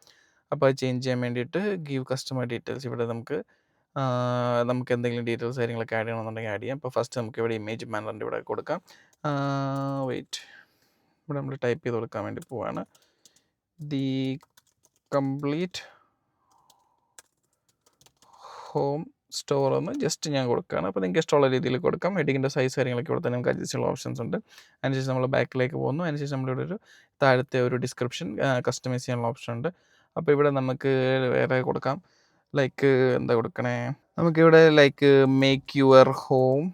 അപ്പോൾ അത് ചേഞ്ച് ചെയ്യാൻ വേണ്ടിയിട്ട് ഗീവ് കസ്റ്റമർ ഡീറ്റെയിൽസ് ഇവിടെ നമുക്ക് എന്തെങ്കിലും ഡീറ്റെയിൽസ് കാര്യങ്ങളൊക്കെ ആഡ് ചെയ്യണമെന്നുണ്ടെങ്കിൽ ആഡ് ചെയ്യാം. അപ്പോൾ ഫസ്റ്റ് നമുക്ക് ഇവിടെ ഇമേജ് ബാനറിൻ്റെ ഇവിടെ കൊടുക്കാം. ഇവിടെ നമ്മൾ ടൈപ്പ് ചെയ്ത് കൊടുക്കാൻ വേണ്ടി പോവാണ്. ദി കംപ്ലീറ്റ് ഹോം സ്റ്റോർ എന്ന് ജസ്റ്റ് ഞാൻ കൊടുക്കുകയാണ്. അപ്പോൾ നിങ്ങൾക്ക് ഇഷ്ടമുള്ള രീതിയിൽ കൊടുക്കാം. ഹെഡിങ്ങിൻ്റെ സൈസ് കാര്യങ്ങളൊക്കെ ഇവിടെ തന്നെ നമുക്ക് അഡ്ജസ്റ്റ് ചെയ്യാനുള്ള ഓപ്ഷൻസ് ഉണ്ട്. അതിനുശേഷം നമ്മൾ ബാക്കിലേക്ക് പോകുന്നു. അതിനുശേഷം നമ്മളിവിടെ ഒരു താഴത്തെ ഒരു ഡിസ്ക്രിപ്ഷൻ കസ്റ്റമൈസ് ചെയ്യാനുള്ള ഓപ്ഷൻ ഉണ്ട്. അപ്പോൾ ഇവിടെ നമുക്ക് വേറെ കൊടുക്കാം. ലൈക്ക് എന്താ കൊടുക്കണേ, നമുക്കിവിടെ like make your home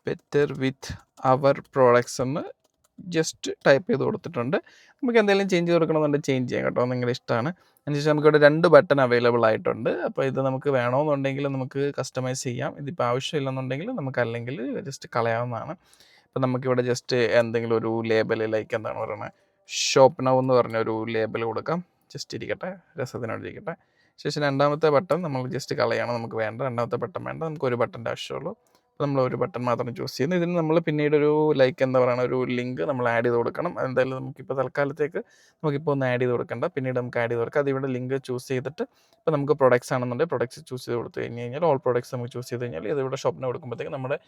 better with our products എന്ന് ജസ്റ്റ് ടൈപ്പ് ചെയ്ത് കൊടുത്തിട്ടുണ്ട്. നമുക്ക് എന്തെങ്കിലും ചേഞ്ച് കൊടുക്കണമെന്നുണ്ടെങ്കിൽ ചേഞ്ച് ചെയ്യാം കേട്ടോ, നിങ്ങളുടെ ഇഷ്ടമാണ്. അതിനുശേഷം നമുക്കിവിടെ 2 ബട്ടൺ അവൈലബിൾ ആയിട്ടുണ്ട്. അപ്പോൾ ഇത് നമുക്ക് വേണമെന്നുണ്ടെങ്കിൽ നമുക്ക് കസ്റ്റമൈസ് ചെയ്യാം. ഇതിപ്പോൾ ആവശ്യമില്ലെന്നുണ്ടെങ്കിൽ നമുക്ക് അല്ലെങ്കിൽ ജസ്റ്റ് കളയാവുന്നതാണ്. അപ്പോൾ നമുക്കിവിടെ ജസ്റ്റ് എന്തെങ്കിലും ഒരു ലേബൽ ലൈക്ക് എന്താണ് പറയുന്നത് ഷോപ്പ് നൗ എന്ന് പറഞ്ഞൊരു ലേബൽ കൊടുക്കാം. ജസ്റ്റ് ഇരിക്കട്ടെ, രസത്തിനോട് ഇരിക്കട്ടെ. ശേഷം രണ്ടാമത്തെ ബട്ടൺ നമ്മൾ ജസ്റ്റ് കളയാണ്, നമുക്ക് വേണ്ട. രണ്ടാമത്തെ ബട്ടൺ വേണ്ട, നമുക്ക് ഒരു ബട്ടൻ്റെ ആവശ്യമുള്ളൂ. അപ്പോൾ നമ്മൾ ഒരു ബട്ടൺ മാത്രം ചൂസ് ചെയ്യുന്നു. ഇതിന് നമ്മൾ പിന്നീടൊരു ലൈക്ക് എന്താ പറയുക ഒരു ലിങ്ക് നമ്മൾ ആഡ് ചെയ്ത് കൊടുക്കണം. എന്തായാലും നമുക്കിപ്പോൾ തൽക്കാലത്തേക്ക് നമുക്കിപ്പോൾ ഒന്ന് ആഡ് ചെയ്ത് കൊടുക്കണ്ട, പിന്നീട് നമുക്ക് ആഡ് ചെയ്ത് കൊടുക്കാം. അതിവിടെ ലിങ്ക് ചൂസ് ചെയ്തിട്ട് ഇപ്പോൾ നമുക്ക് പ്രൊഡക്ട്സ് ആണെന്നുണ്ടെങ്കിൽ പ്രൊഡക്ട്സ് ചൂസ് ചെയ്ത് കൊടുത്തു കഴിഞ്ഞാൽ ഓൾ പ്രൊഡക്ട്സ് നമുക്ക് ചൂസ് ചെയ്ത് കഴിഞ്ഞാൽ ഇതിവിടെ ഷോപ്പിന് കൊടുക്കുമ്പോഴത്തേക്ക് നമ്മുടെ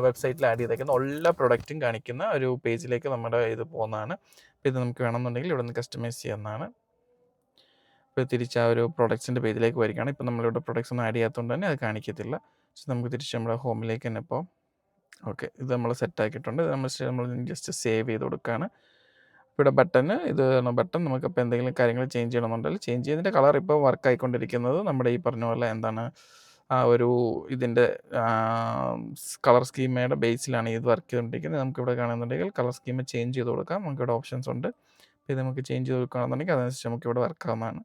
വെബ്സൈറ്റിൽ ആഡ് ചെയ്തേക്കുന്ന എല്ലാ പ്രൊഡക്റ്റും കാണിക്കുന്ന ഒരു പേജിലേക്ക് നമ്മുടെ ഇത് പോകുന്നതാണ്. അപ്പോൾ ഇത് നമുക്ക് വേണമെന്നുണ്ടെങ്കിൽ ഇവിടെ നിന്ന് കസ്റ്റമൈസ് ചെയ്യാവുന്നതാണ്. ഇപ്പോൾ തിരിച്ച് ആ ഒരു പ്രൊഡക്ട്സിൻ്റെ പേജിലേക്ക് വരികയാണ്. ഇപ്പോൾ നമ്മളിവിടെ പ്രൊഡക്ട്സ് ഒന്നും ആഡ് ചെയ്യാത്തതുകൊണ്ട് തന്നെ അത് കാണിക്കത്തില്ല. സോ നമുക്ക് തിരിച്ച് നമ്മുടെ ഹോമിലേക്ക് തന്നെ ഇപ്പോൾ ഓക്കെ ഇത് നമ്മൾ സെറ്റാക്കിയിട്ടുണ്ട്. നമ്മൾ ജസ്റ്റ് സേവ് ചെയ്ത് കൊടുക്കുകയാണ്. ഇവിടെ ബട്ടൺ ഇത് ബട്ടൺ നമുക്കിപ്പോൾ എന്തെങ്കിലും കാര്യങ്ങൾ ചേഞ്ച് ചെയ്യണമെന്നുണ്ടെങ്കിൽ ചേഞ്ച് ചെയ്യുന്നതിൻ്റെ കളർ ഇപ്പോൾ വർക്ക് ആയിക്കൊണ്ടിരിക്കുന്നത് നമ്മുടെ ഈ പറഞ്ഞ പോലെ എന്താണ് ആ ഒരു ഇതിൻ്റെ കളർ സ്കീമയുടെ ബേസിലാണ് ഇത് വർക്ക് ചെയ്തുകൊണ്ടിരിക്കുന്നത്. നമുക്കിവിടെ കാണുന്നുണ്ടെങ്കിൽ കളർ സ്കീം ചേഞ്ച് ചെയ്ത് കൊടുക്കാം. നമുക്കിവിടെ ഓപ്ഷൻസ് ഉണ്ട്. ഇത് നമുക്ക് ചേഞ്ച് ചെയ്ത് കൊടുക്കുകയാണെന്നുണ്ടെങ്കിൽ അതനുസരിച്ച് നമുക്കിവിടെ വർക്ക് ആവുന്നതാണ്.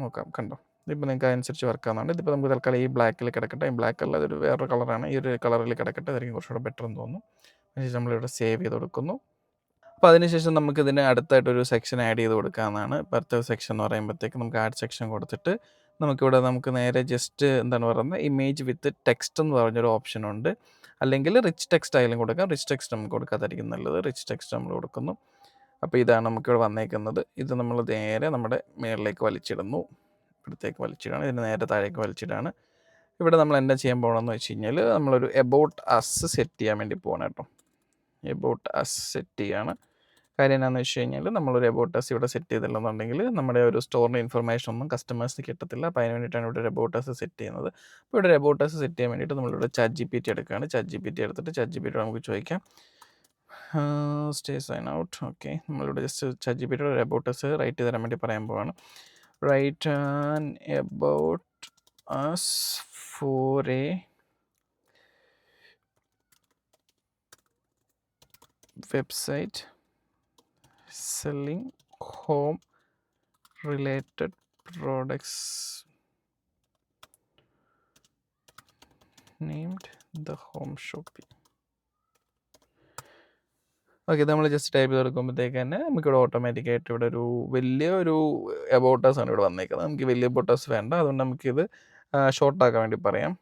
നോക്കാം കണ്ടോ ഇതിപ്പോൾ നിങ്ങൾക്ക് അതനുസരിച്ച് വർക്ക് ആവുന്നതാണ്. ഇതിപ്പോൾ നമുക്ക് തൽക്കാലം ഈ ബ്ലാക്കിൽ കിടക്കട്ടെ. ഈ ബ്ലാക്ക് അല്ല അതൊരു വേറൊരു കളറാണ്. ഈ ഒരു കളറിൽ കിടക്കട്ടെ. അതായിരിക്കും കുറച്ചുകൂടെ ബെറ്റർ എന്ന് തോന്നുന്നു. അതിനുശേഷം നമ്മളിവിടെ സേവ് ചെയ്ത് കൊടുക്കുന്നു. അപ്പോൾ അതിനുശേഷം നമുക്കിതിന് അടുത്തായിട്ടൊരു സെക്ഷൻ ആഡ് ചെയ്ത് കൊടുക്കാവുന്നതാണ്. ഇപ്പോൾ അടുത്ത സെക്ഷൻ എന്ന് പറയുമ്പോഴത്തേക്ക് നമുക്ക് ആഡ് സെക്ഷൻ കൊടുത്തിട്ട് നമുക്കിവിടെ നമുക്ക് നേരെ ജസ്റ്റ് എന്താണ് പറയുന്നത് ഇമേജ് വിത്ത് ടെക്സ്റ്റ് എന്ന് പറഞ്ഞൊരു ഓപ്ഷൻ ഉണ്ട്. അല്ലെങ്കിൽ റിച്ച് ടെക്സ്റ്റ് ആയാലും കൊടുക്കാം. റിച്ച് ടെക്സ്റ്റ് നമുക്ക് കൊടുക്കാതായിരിക്കും നല്ലത്. റിച്ച് ടെക്സ്റ്റ് നമ്മൾ കൊടുക്കുന്നു. അപ്പോൾ ഇതാണ് നമുക്കിവിടെ വന്നേക്കുന്നത്. ഇത് നമ്മൾ നേരെ നമ്മുടെ മുകളിലേക്ക് വലിച്ചിടുന്നു. ഇവിടത്തേക്ക് വലിച്ചിടാണ്. ഇതിന് നേരെ താഴേക്ക് വലിച്ചിടാണ്. ഇവിടെ നമ്മൾ എന്താ ചെയ്യാൻ പോകണമെന്ന് വെച്ച് കഴിഞ്ഞാൽ നമ്മളൊരു എബൌട്ട് അസ് സെറ്റ് ചെയ്യാൻ വേണ്ടി പോകണം കേട്ടോ. എബൌട്ട് അസ് സെറ്റ് ചെയ്യാണ്. കാര്യം എന്താണെന്ന് വെച്ച് കഴിഞ്ഞാൽ നമ്മളൊരു എബൌട്ട് അസ് ഇവിടെ സെറ്റ് ചെയ്തില്ലെന്നുണ്ടെങ്കിൽ നമ്മുടെ ഒരു സ്റ്റോറിൻ്റെ ഇൻഫർമേഷൻ ഒന്നും കസ്റ്റമേഴ്സിന് കിട്ടത്തില്ല. അപ്പോൾ അതിന് വേണ്ടിയിട്ടാണ് ഇവിടെ ഒരു എബൌട്ട് അസ് സെറ്റ് ചെയ്യുന്നത്. അപ്പോൾ ഇവിടെ ഒരു എബൌട്ട് അസ് സെറ്റ് ചെയ്യാൻ വേണ്ടിയിട്ട് നമ്മളിവിടെ ChatGPT എടുക്കുകയാണ്. ChatGPT എടുത്തിട്ട് ChatGPT നമുക്ക് ചോദിക്കാം സ്റ്റേ സൈൻ ഔട്ട്. ഓക്കെ നമ്മളിവിടെ ജസ്റ്റ് ChatGPT ഒരു എബൌട്ട് അസ് റൈറ്റ് ചെയ്ത് തരാൻ വേണ്ടി പറയാൻ പോവാണ്. Write an about us for a website selling home related products named the home shopping. Okay നമ്മൾ ജസ്റ്റ് ടൈപ്പ് ചെയ്ത് കൊടുക്കുമ്പോഴത്തേക്ക് തന്നെ നമുക്കിവിടെ ഓട്ടോമാറ്റിക്കായിട്ട് ഇവിടെ ഒരു വലിയൊരു എബൌട്ടസ് ആണ് ഇവിടെ വന്നേക്കുന്നത്. നമുക്ക് വലിയ എബൌട്ടസ് വേണ്ട. അതുകൊണ്ട് നമുക്കിത് ഷോർട്ടാക്കാൻ വേണ്ടി പറയാം.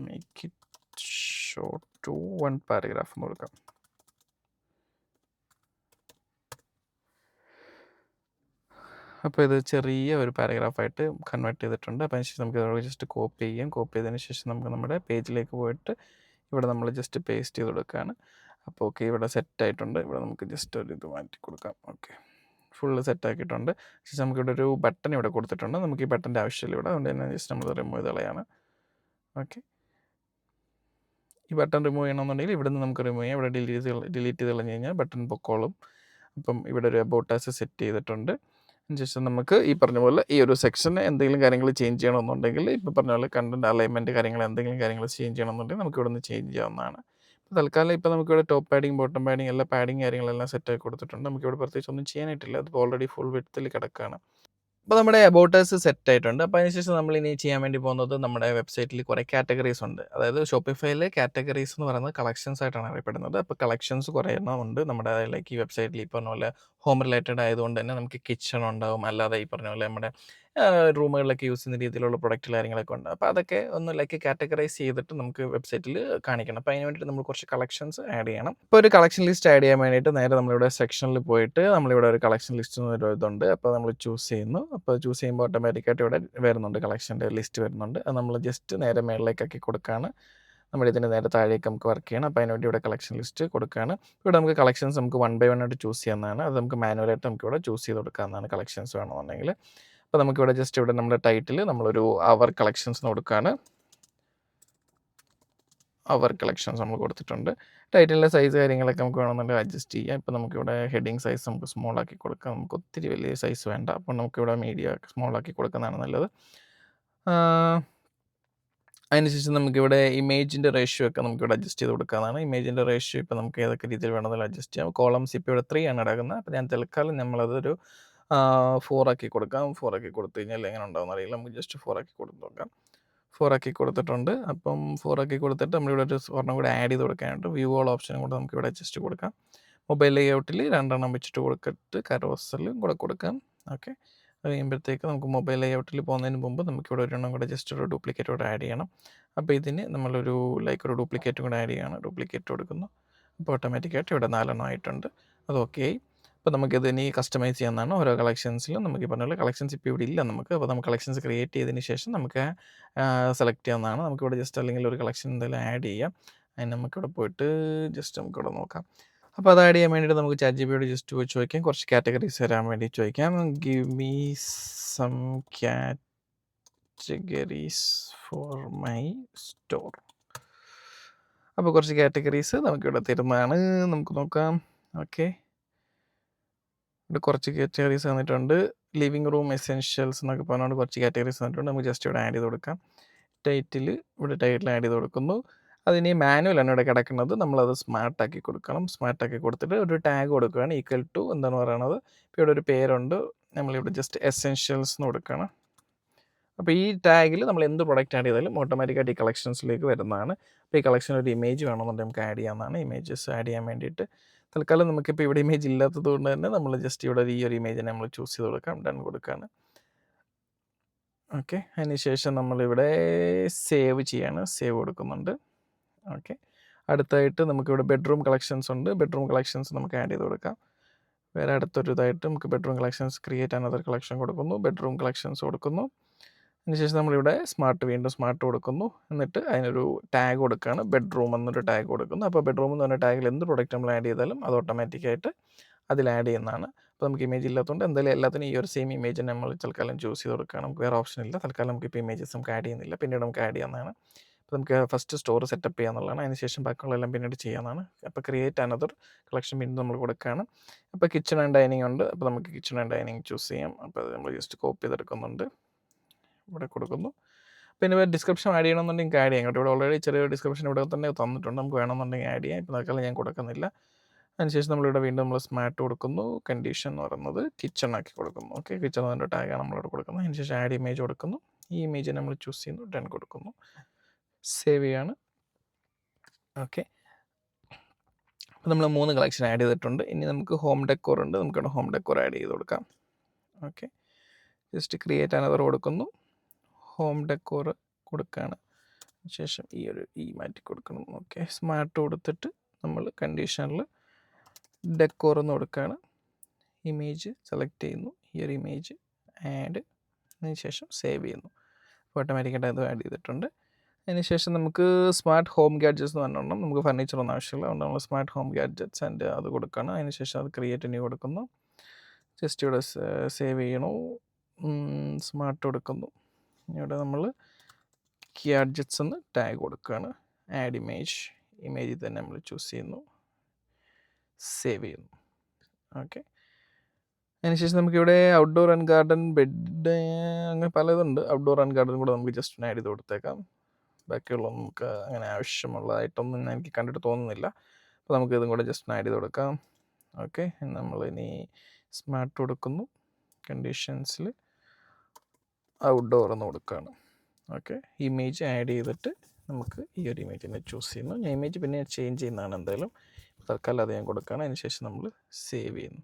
Make it short to 1 paragraph എന്ന് കൊടുക്കാം. അപ്പോൾ ഇത് ചെറിയ ഒരു പാരഗ്രാഫായിട്ട് കൺവേർട്ട് ചെയ്തിട്ടുണ്ട്. അപ്പോൾ അതിനുശേഷം നമുക്ക് ജസ്റ്റ് കോപ്പി ചെയ്യാം. കോപ്പി ചെയ്തതിന് ശേഷം നമുക്ക് നമ്മുടെ പേജിലേക്ക് പോയിട്ട് ഇവിടെ നമ്മൾ ജസ്റ്റ് പേസ്റ്റ് ചെയ്ത് കൊടുക്കുകയാണ്. അപ്പോൾ ഓക്കെ ഇവിടെ സെറ്റായിട്ടുണ്ട്. ഇവിടെ നമുക്ക് ജസ്റ്റ് ഒരു ഇത് മാറ്റി കൊടുക്കാം. ഓക്കെ ഫുള്ള് സെറ്റാക്കിയിട്ടുണ്ട്. ശേഷം നമുക്കിവിടെ ഒരു ബട്ടൺ ഇവിടെ കൊടുത്തിട്ടുണ്ട്. നമുക്ക് ഈ ബട്ടൻ്റെ ആവശ്യമില്ല ഇവിടെ. അതുകൊണ്ട് തന്നെ ജസ്റ്റ് നമ്മൾ റിമൂവ് ചെയ്ത് കളയാണ്. ഓക്കെ ഈ ബട്ടൺ റിമൂവ് ചെയ്യണമെന്നുണ്ടെങ്കിൽ ഇവിടെ നിന്ന് നമുക്ക് റിമൂവ് ചെയ്യാം. ഇവിടെ ഡിലീറ്റ് ചെയ്ത് കളഞ്ഞ് കഴിഞ്ഞാൽ ബട്ടൺ പൊക്കോളും. അപ്പം ഇവിടെ ഒരു എബൌട്ട് അസ് സെറ്റ് ചെയ്തിട്ടുണ്ട്. അതിനുശേഷം നമുക്ക് ഈ പറഞ്ഞ പോലെ ഈ ഒരു സെക്ഷന് എന്തെങ്കിലും കാര്യങ്ങൾ ചേഞ്ച് ചെയ്യണമെന്നുണ്ടെങ്കിൽ ഇപ്പോൾ പറഞ്ഞ പോലെ കണ്ടന്റ് അലൈൻമെൻറ്റ് കാര്യങ്ങൾ എന്തെങ്കിലും കാര്യങ്ങൾ ചേഞ്ച് ചെയ്യണമെന്നുണ്ടെങ്കിൽ നമുക്ക് ഇവിടെ നിന്ന് ചേഞ്ച് ചെയ്യാവുന്നതാണ്. ഇപ്പോൾ തൽക്കാലം ഇപ്പോൾ നമുക്കിവിടെ ടോപ്പ് പാഡിങ് ബോട്ടം പാഡിങ് എല്ലാ പാഡിങ് കാര്യങ്ങളെല്ലാം സെറ്റാക്കി കൊടുത്തിട്ടുണ്ട്. നമുക്കിവിടെ പ്രത്യേകിച്ച് ഒന്നും ചെയ്യാനായിട്ടില്ല. അതിപ്പോൾ ഓൾറെഡി ഫുൾ വിഡ്ത്തിൽ കിടക്കുകയാണ്. അപ്പോൾ നമ്മുടെ എബൌട്ട് അസ് സെറ്റ് ആയിട്ടുണ്ട്. അപ്പോൾ അതിനുശേഷം നമ്മൾ ഇനി ചെയ്യാൻ വേണ്ടി പോകുന്നത് നമ്മുടെ വെബ്സൈറ്റിൽ കുറേ കാറ്റഗറീസ് ഉണ്ട്. അതായത് ഷോപ്പിഫൈയിൽ കാറ്റഗറീസ് എന്ന് പറയുന്നത് കളക്ഷൻസ് ആയിട്ടാണ് അറിയപ്പെടുന്നത്. അപ്പോൾ കളക്ഷൻസ് കുറേ എണ്ണം ഉണ്ട് നമ്മുടെ ലൈക്ക് ഈ വെബ്സൈറ്റിൽ. ഈ പറഞ്ഞ പോലെ ഹോം റിലേറ്റഡ് ആയതുകൊണ്ട് തന്നെ നമുക്ക് കിച്ചൺ ഉണ്ടാവും. അല്ലാതെ ഈ പറഞ്ഞ പോലെ നമ്മുടെ റൂമുകളിലൊക്കെ യൂസ് ചെയ്യുന്ന രീതിയിലുള്ള പ്രൊഡക്റ്റ് കാര്യങ്ങളൊക്കെ ഉണ്ട്. അപ്പോൾ അതൊക്കെ ഒന്ന് ലൈക്ക് കാറ്റഗറൈസ് ചെയ്തിട്ട് നമുക്ക് വെബ്സൈറ്റിൽ കാണിക്കണം. അപ്പോൾ അതിന് വേണ്ടിയിട്ട് നമ്മൾ കുറച്ച് കളക്ഷൻസ് ആഡ് ചെയ്യണം. ഇപ്പോൾ ഒരു കളക്ഷൻ ലിസ്റ്റ് ആഡ് ചെയ്യാൻ വേണ്ടിയിട്ട് നേരെ നമ്മളിവിടെ സെക്ഷനിൽ പോയിട്ട് നമ്മളിവിടെ ഒരു കളക്ഷൻ ലിസ്റ്റ് എന്നൊരു ഇതുണ്ട്. അപ്പോൾ നമ്മൾ ചൂസ് ചെയ്യുന്നു. അപ്പോൾ ചൂസ് ചെയ്യുമ്പോൾ ഓട്ടോമാറ്റിക്കായിട്ട് ഇവിടെ വരുന്നുണ്ട് കളക്ഷൻ്റെ ലിസ്റ്റ് വരുന്നുണ്ട്. അത് നമ്മൾ ജസ്റ്റ് നേരെ മേളിലേക്കാക്കി കൊടുക്കുകയാണ്. നമ്മളിതിൻ്റെ നേരെ താഴേക്ക് നമുക്ക് വർക്ക് ചെയ്യണം. അപ്പോൾ അതിനുവേണ്ടി ഇവിടെ കളക്ഷൻ ലിസ്റ്റ് കൊടുക്കുകയാണ്. ഇവിടെ നമുക്ക് കളക്ഷൻസ് നമുക്ക് 1 by 1 ആയിട്ട് ചൂസ് ചെയ്യാവുന്നതാണ്. അത് നമുക്ക് മാനുവലായിട്ട് നമുക്കിവിടെ ചൂസ് ചെയ്ത് കൊടുക്കാവുന്നതാണ് കളക്ഷൻസ് വേണമെന്നുണ്ടെങ്കിൽ. അപ്പോൾ നമുക്കിവിടെ ജസ്റ്റ് ഇവിടെ നമ്മുടെ ടൈറ്റിൽ നമ്മളൊരു അവർ കളക്ഷൻസ് എന്ന് കൊടുക്കുകയാണ്. അവർ കളക്ഷൻസ് നമ്മൾ കൊടുത്തിട്ടുണ്ട്. ടൈറ്റിലിൻ്റെ സൈസ് കാര്യങ്ങളൊക്കെ നമുക്ക് വേണമെന്നുണ്ടെങ്കിൽ അഡ്ജസ്റ്റ് ചെയ്യാം. ഇപ്പോൾ നമുക്കിവിടെ ഹെഡിങ് സൈസ് നമുക്ക് സ്മോൾ ആക്കി കൊടുക്കാം. നമുക്ക് ഒത്തിരി വലിയ സൈസ് വേണ്ട. അപ്പോൾ നമുക്കിവിടെ മീഡിയം സ്മോൾ ആക്കി കൊടുക്കുന്നതാണ് നല്ലത്. അതിനുശേഷം നമുക്കിവിടെ ഇമേജിൻ്റെ റേഷ്യോ ഒക്കെ നമുക്കിവിടെ അഡ്ജസ്റ്റ് ചെയ്ത് കൊടുക്കാവുന്നതാണ്. ഇമേജിൻ്റെ റേഷ്യോ ഇപ്പോൾ നമുക്ക് ഏതൊക്കെ രീതിയിൽ വേണമെങ്കിലും അഡ്ജസ്റ്റ് ചെയ്യാം. കോളംസ് ഇപ്പോൾ ഇവിടെ 3 ആണ് കിടക്കുന്നത്. അപ്പോൾ ഞാൻ തൽക്കാലം നമ്മളതൊരു 4 ആക്കി കൊടുക്കാം. 4 ആക്കി കൊടുത്തു കഴിഞ്ഞാൽ എങ്ങനെ ഉണ്ടാവുമെന്ന് അറിയില്ല. നമുക്ക് ജസ്റ്റ് 4 ആക്കി കൊടുത്ത് നോക്കാം. 4 ആക്കി കൊടുത്തിട്ടുണ്ട്. അപ്പം 4 ആക്കി കൊടുത്തിട്ട് നമ്മളിവിടെ ഒരു ഒരെണ്ണം കൂടെ ആഡ് ചെയ്ത് കൊടുക്കാനായിട്ട് വ്യൂ ഓൾ ഓപ്ഷനും കൂടെ നമുക്കിവിടെ ജസ്റ്റ് കൊടുക്കാം. മൊബൈൽ ലേഔട്ടിൽ 2 എണ്ണം വെച്ചിട്ട് കൊടുത്തിട്ട് കരോസലും കൂടെ കൊടുക്കാം. ഓക്കെ അത് കഴിയുമ്പോഴത്തേക്ക് നമുക്ക് മൊബൈൽ ലേഔട്ടിൽ പോകുന്നതിന് മുമ്പ് നമുക്കിവിടെ ഒരെണ്ണം കൂടെ ജസ്റ്റ് ഒരു ഡ്യൂപ്ലിക്കേറ്റ് കൂടെ ആഡ് ചെയ്യണം. അപ്പോൾ ഇതിന് നമ്മളൊരു ലൈക്ക് ഒരു ഡ്യൂപ്ലിക്കേറ്റും കൂടെ ആഡ് ചെയ്യുകയാണ്. ഡ്യൂപ്ലിക്കേറ്റ് കൊടുക്കുന്നു. അപ്പോൾ ഓട്ടോമാറ്റിക്കായിട്ട് ഇവിടെ 4 എണ്ണം ആയിട്ടുണ്ട്. അത് ഓക്കെ ആയി. അപ്പോൾ നമുക്കിത് ഇനി കസ്റ്റമൈസ് ചെയ്യാവുന്നതാണ്. ഓരോ കളക്ഷൻസിലും നമുക്ക് ഈ പറഞ്ഞ പോലെ കളക്ഷൻസ് ഇപ്പോൾ ഇവിടെ ഇല്ല നമുക്ക്. അപ്പോൾ നമുക്ക് കളക്ഷൻസ് ക്രിയേറ്റ് ചെയ്തതിന് ശേഷം നമുക്ക് സെലക്ട് ചെയ്യാവുന്നതാണ്. നമുക്കിവിടെ ജസ്റ്റ് അല്ലെങ്കിൽ ഒരു കളക്ഷൻ എന്തെങ്കിലും ആഡ് ചെയ്യാം. അതിന് നമുക്കിവിടെ പോയിട്ട് ജസ്റ്റ് നമുക്കിവിടെ നോക്കാം. അപ്പോൾ അത് ആഡ് ചെയ്യാൻ വേണ്ടിയിട്ട് നമുക്ക് ChatGPTയോട് ജസ്റ്റ് പോയി ചോദിക്കാം. കുറച്ച് കാറ്റഗറീസ് തരാൻ വേണ്ടി ചോദിക്കാം. Give me some categories for my store. അപ്പോൾ കുറച്ച് കാറ്റഗറീസ് നമുക്കിവിടെ തരുന്നതാണ്. നമുക്ക് നോക്കാം. ഓക്കെ, ഇവിടെ കുറച്ച് കാറ്റഗറീസ് തന്നിട്ടുണ്ട്. ലിവിങ് റൂം എസെൻഷ്യൽസ് എന്നൊക്കെ പറഞ്ഞുകൊണ്ട് കുറച്ച് കാറ്റഗറീസ് തന്നിട്ടുണ്ട്. നമുക്ക് ജസ്റ്റ് ഇവിടെ ആഡ് ചെയ്ത് കൊടുക്കാം. ടൈറ്റിൽ ഇവിടെ ടൈറ്റിൽ ആഡ് ചെയ്ത് കൊടുക്കുന്നു. അതിന് മാനുവലാണ് ഇവിടെ കിടക്കുന്നത്. നമ്മളത് സ്മാർട്ടാക്കി കൊടുക്കണം. സ്മാർട്ടാക്കി കൊടുത്തിട്ട് ഒരു ടാഗ് കൊടുക്കുകയാണ്. ഈക്വൽ ടു എന്താണ് പറയണത്, ഇപ്പോൾ ഇവിടെ ഒരു പേരുണ്ട്. നമ്മളിവിടെ ജസ്റ്റ് എസെൻഷ്യൽസ് എന്ന് കൊടുക്കണം. അപ്പോൾ ഈ ടാഗിൽ നമ്മൾ എന്ത് പ്രൊഡക്റ്റ് ആഡ് ചെയ്താലും ഓട്ടോമാറ്റിക്കായിട്ട് ഈ കളക്ഷൻസിലേക്ക് വരുന്നതാണ്. അപ്പോൾ ഈ കളക്ഷൻ ഒരു ഇമേജ് വേണമെന്നുണ്ടെങ്കിൽ നമുക്ക് ആഡ് ചെയ്യാവുന്നതാണ്. ഇമേജസ് ആഡ് ചെയ്യാൻ വേണ്ടിയിട്ട് തൽക്കാലം നമുക്കിപ്പോൾ ഇവിടെ ഇമേജ് ഇല്ലാത്തത് കൊണ്ട് തന്നെ നമ്മൾ ജസ്റ്റ് ഇവിടെ ഈ ഒരു ഇമേജിനെ നമ്മൾ ചൂസ് ചെയ്ത് കൊടുക്കാം. ഡൺ കൊടുക്കുകയാണ്. ഓക്കെ, അതിനുശേഷം നമ്മളിവിടെ സേവ് ചെയ്യാണ്. സേവ് കൊടുക്കുന്നുണ്ട്. ഓക്കെ, അടുത്തായിട്ട് നമുക്കിവിടെ ബെഡ്റൂം കളക്ഷൻസ് ഉണ്ട്. ബെഡ്റൂം കളക്ഷൻസ് നമുക്ക് ആഡ് ചെയ്ത് കൊടുക്കാം. വേറെ അടുത്തൊരു ഇതായിട്ട് നമുക്ക് bedroom collections create another collection കൊടുക്കുന്നു. ബെഡ്റൂം കളക്ഷൻസ് കൊടുക്കുന്നു. അതിനുശേഷം നമ്മളിവിടെ വീണ്ടും സ്മാർട്ട് കൊടുക്കുന്നു. എന്നിട്ട് അതിനൊരു ടാഗ് കൊടുക്കുകയാണ്. ബെഡ്റൂം എന്നൊരു ടാഗ് കൊടുക്കുന്നു. അപ്പോൾ ബെഡ്റൂം എന്ന് പറഞ്ഞ ടാഗിൽ എന്ത് പ്രൊഡക്റ്റ് നമ്മൾ ആഡ് ചെയ്താലും അത് ഓട്ടോമാറ്റിക്കായിട്ട് അതിൽ ആഡ് ചെയ്യുന്നതാണ്. അപ്പോൾ നമുക്ക് ഇമേജ് ഇല്ലാത്തതുകൊണ്ട് എന്തായാലും എല്ലാത്തിനും ഈ ഒരു സെയിം ഇമേജ് നമ്മൾ തൽക്കാലം ചൂസ് ചെയ്ത് കൊടുക്കുകയാണ്. നമുക്ക് വേറെ ഓപ്ഷൻ ഇല്ല. തൽക്കാലം നമുക്ക് ഇപ്പോൾ ഇമേജസ് നമുക്ക് ആഡ് ചെയ്യുന്നില്ല. പിന്നീട് നമുക്ക് ആഡ് ചെയ്യാവുന്നതാണ്. അപ്പോൾ നമുക്ക് ഫസ്റ്റ് സ്റ്റോർ സെറ്റപ്പ് ചെയ്യാന്നുള്ളതാണ്. അതിനുശേഷം ബാക്കിയുള്ളതെല്ലാം പിന്നീട് ചെയ്യാവുന്നതാണ്. അപ്പോൾ ക്രിയേറ്റ് അനദർ കളക്ഷൻ വീണ്ടും നമ്മൾ കൊടുക്കുകയാണ്. അപ്പോൾ കിച്ചൺ ആൻഡ് ഡൈനിങ് ഉണ്ട്. അപ്പോൾ നമുക്ക് കിച്ചൺ ആൻഡ് ഡൈനിങ് ചൂസ് ചെയ്യാം. അപ്പോൾ അത് നമ്മൾ ജസ്റ്റ് കോപ്പി ചെയ്തെടുക്കുന്നുണ്ട്. ഇവിടെ കൊടുക്കുന്നു. പിന്നെ ഡിസ്ക്രിപ്ഷൻ ആഡ് ചെയ്യണമെന്നുണ്ടെങ്കിൽ ആഡ് ചെയ്യാം കേട്ടോ. ഇവിടെ ഓൾറെഡി ചെറിയൊരു ഡിസ്ക്രിപ്ഷൻ ഇവിടെ തന്നെ തന്നിട്ടുണ്ട്. നമുക്ക് വേണമെന്നുണ്ടെങ്കിൽ ആഡ് ചെയ്യാം. ഇപ്പോൾ തൽക്കാലം ഞാൻ കൊടുക്കുന്നില്ല. അതിനുശേഷം നമ്മളിവിടെ വീണ്ടും നമ്മൾ സ്മാർട്ട് കൊടുക്കുന്നു. കണ്ടീഷൻ എന്ന് പറയുന്നത് കിച്ചൺ ആക്കി കൊടുക്കുന്നു. ഓക്കെ, കിച്ചൺ എന്നതിൻ്റെ ടാഗാണ് നമ്മളിവിടെ കൊടുക്കുന്നത്. അതിനുശേഷം ആഡ് ഇമേജ് കൊടുക്കുന്നു. ഈ ഇമേജ് നമ്മൾ ചൂസ് ചെയ്യുന്നു. ഡൺ കൊടുക്കുന്നു. സേവ് ചെയ്യാണ്. ഓക്കെ, അപ്പോൾ നമ്മൾ 3 കളക്ഷൻ ആഡ് ചെയ്തിട്ടുണ്ട്. ഇനി നമുക്ക് ഹോം ഡെക്കോർ ഉണ്ട്. നമുക്കിവിടെ ഹോം ഡെക്കോർ ആഡ് ചെയ്ത് കൊടുക്കാം. ഓക്കെ, ജസ്റ്റ് ക്രിയേറ്റ് അനദർ കൊടുക്കുന്നു. ഹോം ഡെക്കോർ കൊടുക്കുകയാണ്. ശേഷം ഈ മാറ്റി കൊടുക്കണം. ഓക്കെ, സ്മാർട്ട് കൊടുത്തിട്ട് നമ്മൾ കണ്ടീഷനിൽ ഡെക്കോർ എന്ന് കൊടുക്കുകയാണ്. ഇമേജ് സെലക്ട് ചെയ്യുന്നു. ഈ ഒരു ഇമേജ് ആഡ്, അതിനുശേഷം സേവ് ചെയ്യുന്നു. ഓട്ടോമാറ്റിക്കായിട്ട് അത് ആഡ് ചെയ്തിട്ടുണ്ട്. അതിനുശേഷം നമുക്ക് സ്മാർട്ട് ഹോം ഗാഡ്ജറ്റ്സ് എന്ന് പറഞ്ഞിട്ടുണ്ടോ. നമുക്ക് ഫർണിച്ചറൊന്നും ആവശ്യമില്ല. അതുകൊണ്ട് നമ്മൾ സ്മാർട്ട് ഹോം ഗാഡ്ജറ്റ്സ് ആൻഡ് അത് കൊടുക്കുകയാണ്. അതിനുശേഷം അത് ക്രിയേറ്റ് ന്യൂ കൊടുക്കുന്നു. ജസ്റ്റ് ഇവിടെ സേവ് ചെയ്യണു. സ്മാർട്ട് കൊടുക്കുന്നു. ഇവിടെ നമ്മൾ ഗാഡ്ജറ്റ്സ് എന്ന് ടാഗ് കൊടുക്കുകയാണ്. ആഡ് ഇമേജിൽ തന്നെ നമ്മൾ ചൂസ് ചെയ്യുന്നു. സേവ് ചെയ്യുന്നു. ഓക്കെ, അതിനുശേഷം നമുക്കിവിടെ ഔട്ട്ഡോർ ആൻഡ് ഗാർഡൻ, ബെഡ്, അങ്ങനെ പലതുണ്ട്. ഔട്ട്ഡോർ ആൻഡ് ഗാർഡൻ കൂടെ നമുക്ക് ജസ്റ്റ് ആഡ് ചെയ്ത് കൊടുത്തേക്കാം. ബാക്കിയുള്ള നമുക്ക് അങ്ങനെ ആവശ്യമുള്ളതായിട്ടൊന്നും എനിക്ക് കണ്ടിട്ട് തോന്നുന്നില്ല. അപ്പോൾ നമുക്ക് ഇതും കൂടെ ജസ്റ്റ് ആഡ് ചെയ്ത് കൊടുക്കാം. ഓക്കെ, നമ്മളിനി സ്മാർട്ട് കൊടുക്കുന്നു. കണ്ടീഷൻസിൽ ഔട്ട്ഡോർ എന്ന് കൊടുക്കുകയാണ്. ഓക്കെ, ഇമേജ് ആഡ് ചെയ്തിട്ട് നമുക്ക് ഈ ഒരു ഇമേജിനെ ചൂസ് ചെയ്യുന്നു. ഞാൻ ഇമേജ് പിന്നെ ചേഞ്ച് ചെയ്യുന്നതാണ് എന്തായാലും. തൽക്കാലം അത് ഞാൻ കൊടുക്കുകയാണ്. അതിനുശേഷം നമ്മൾ സേവ് ചെയ്യുന്നു.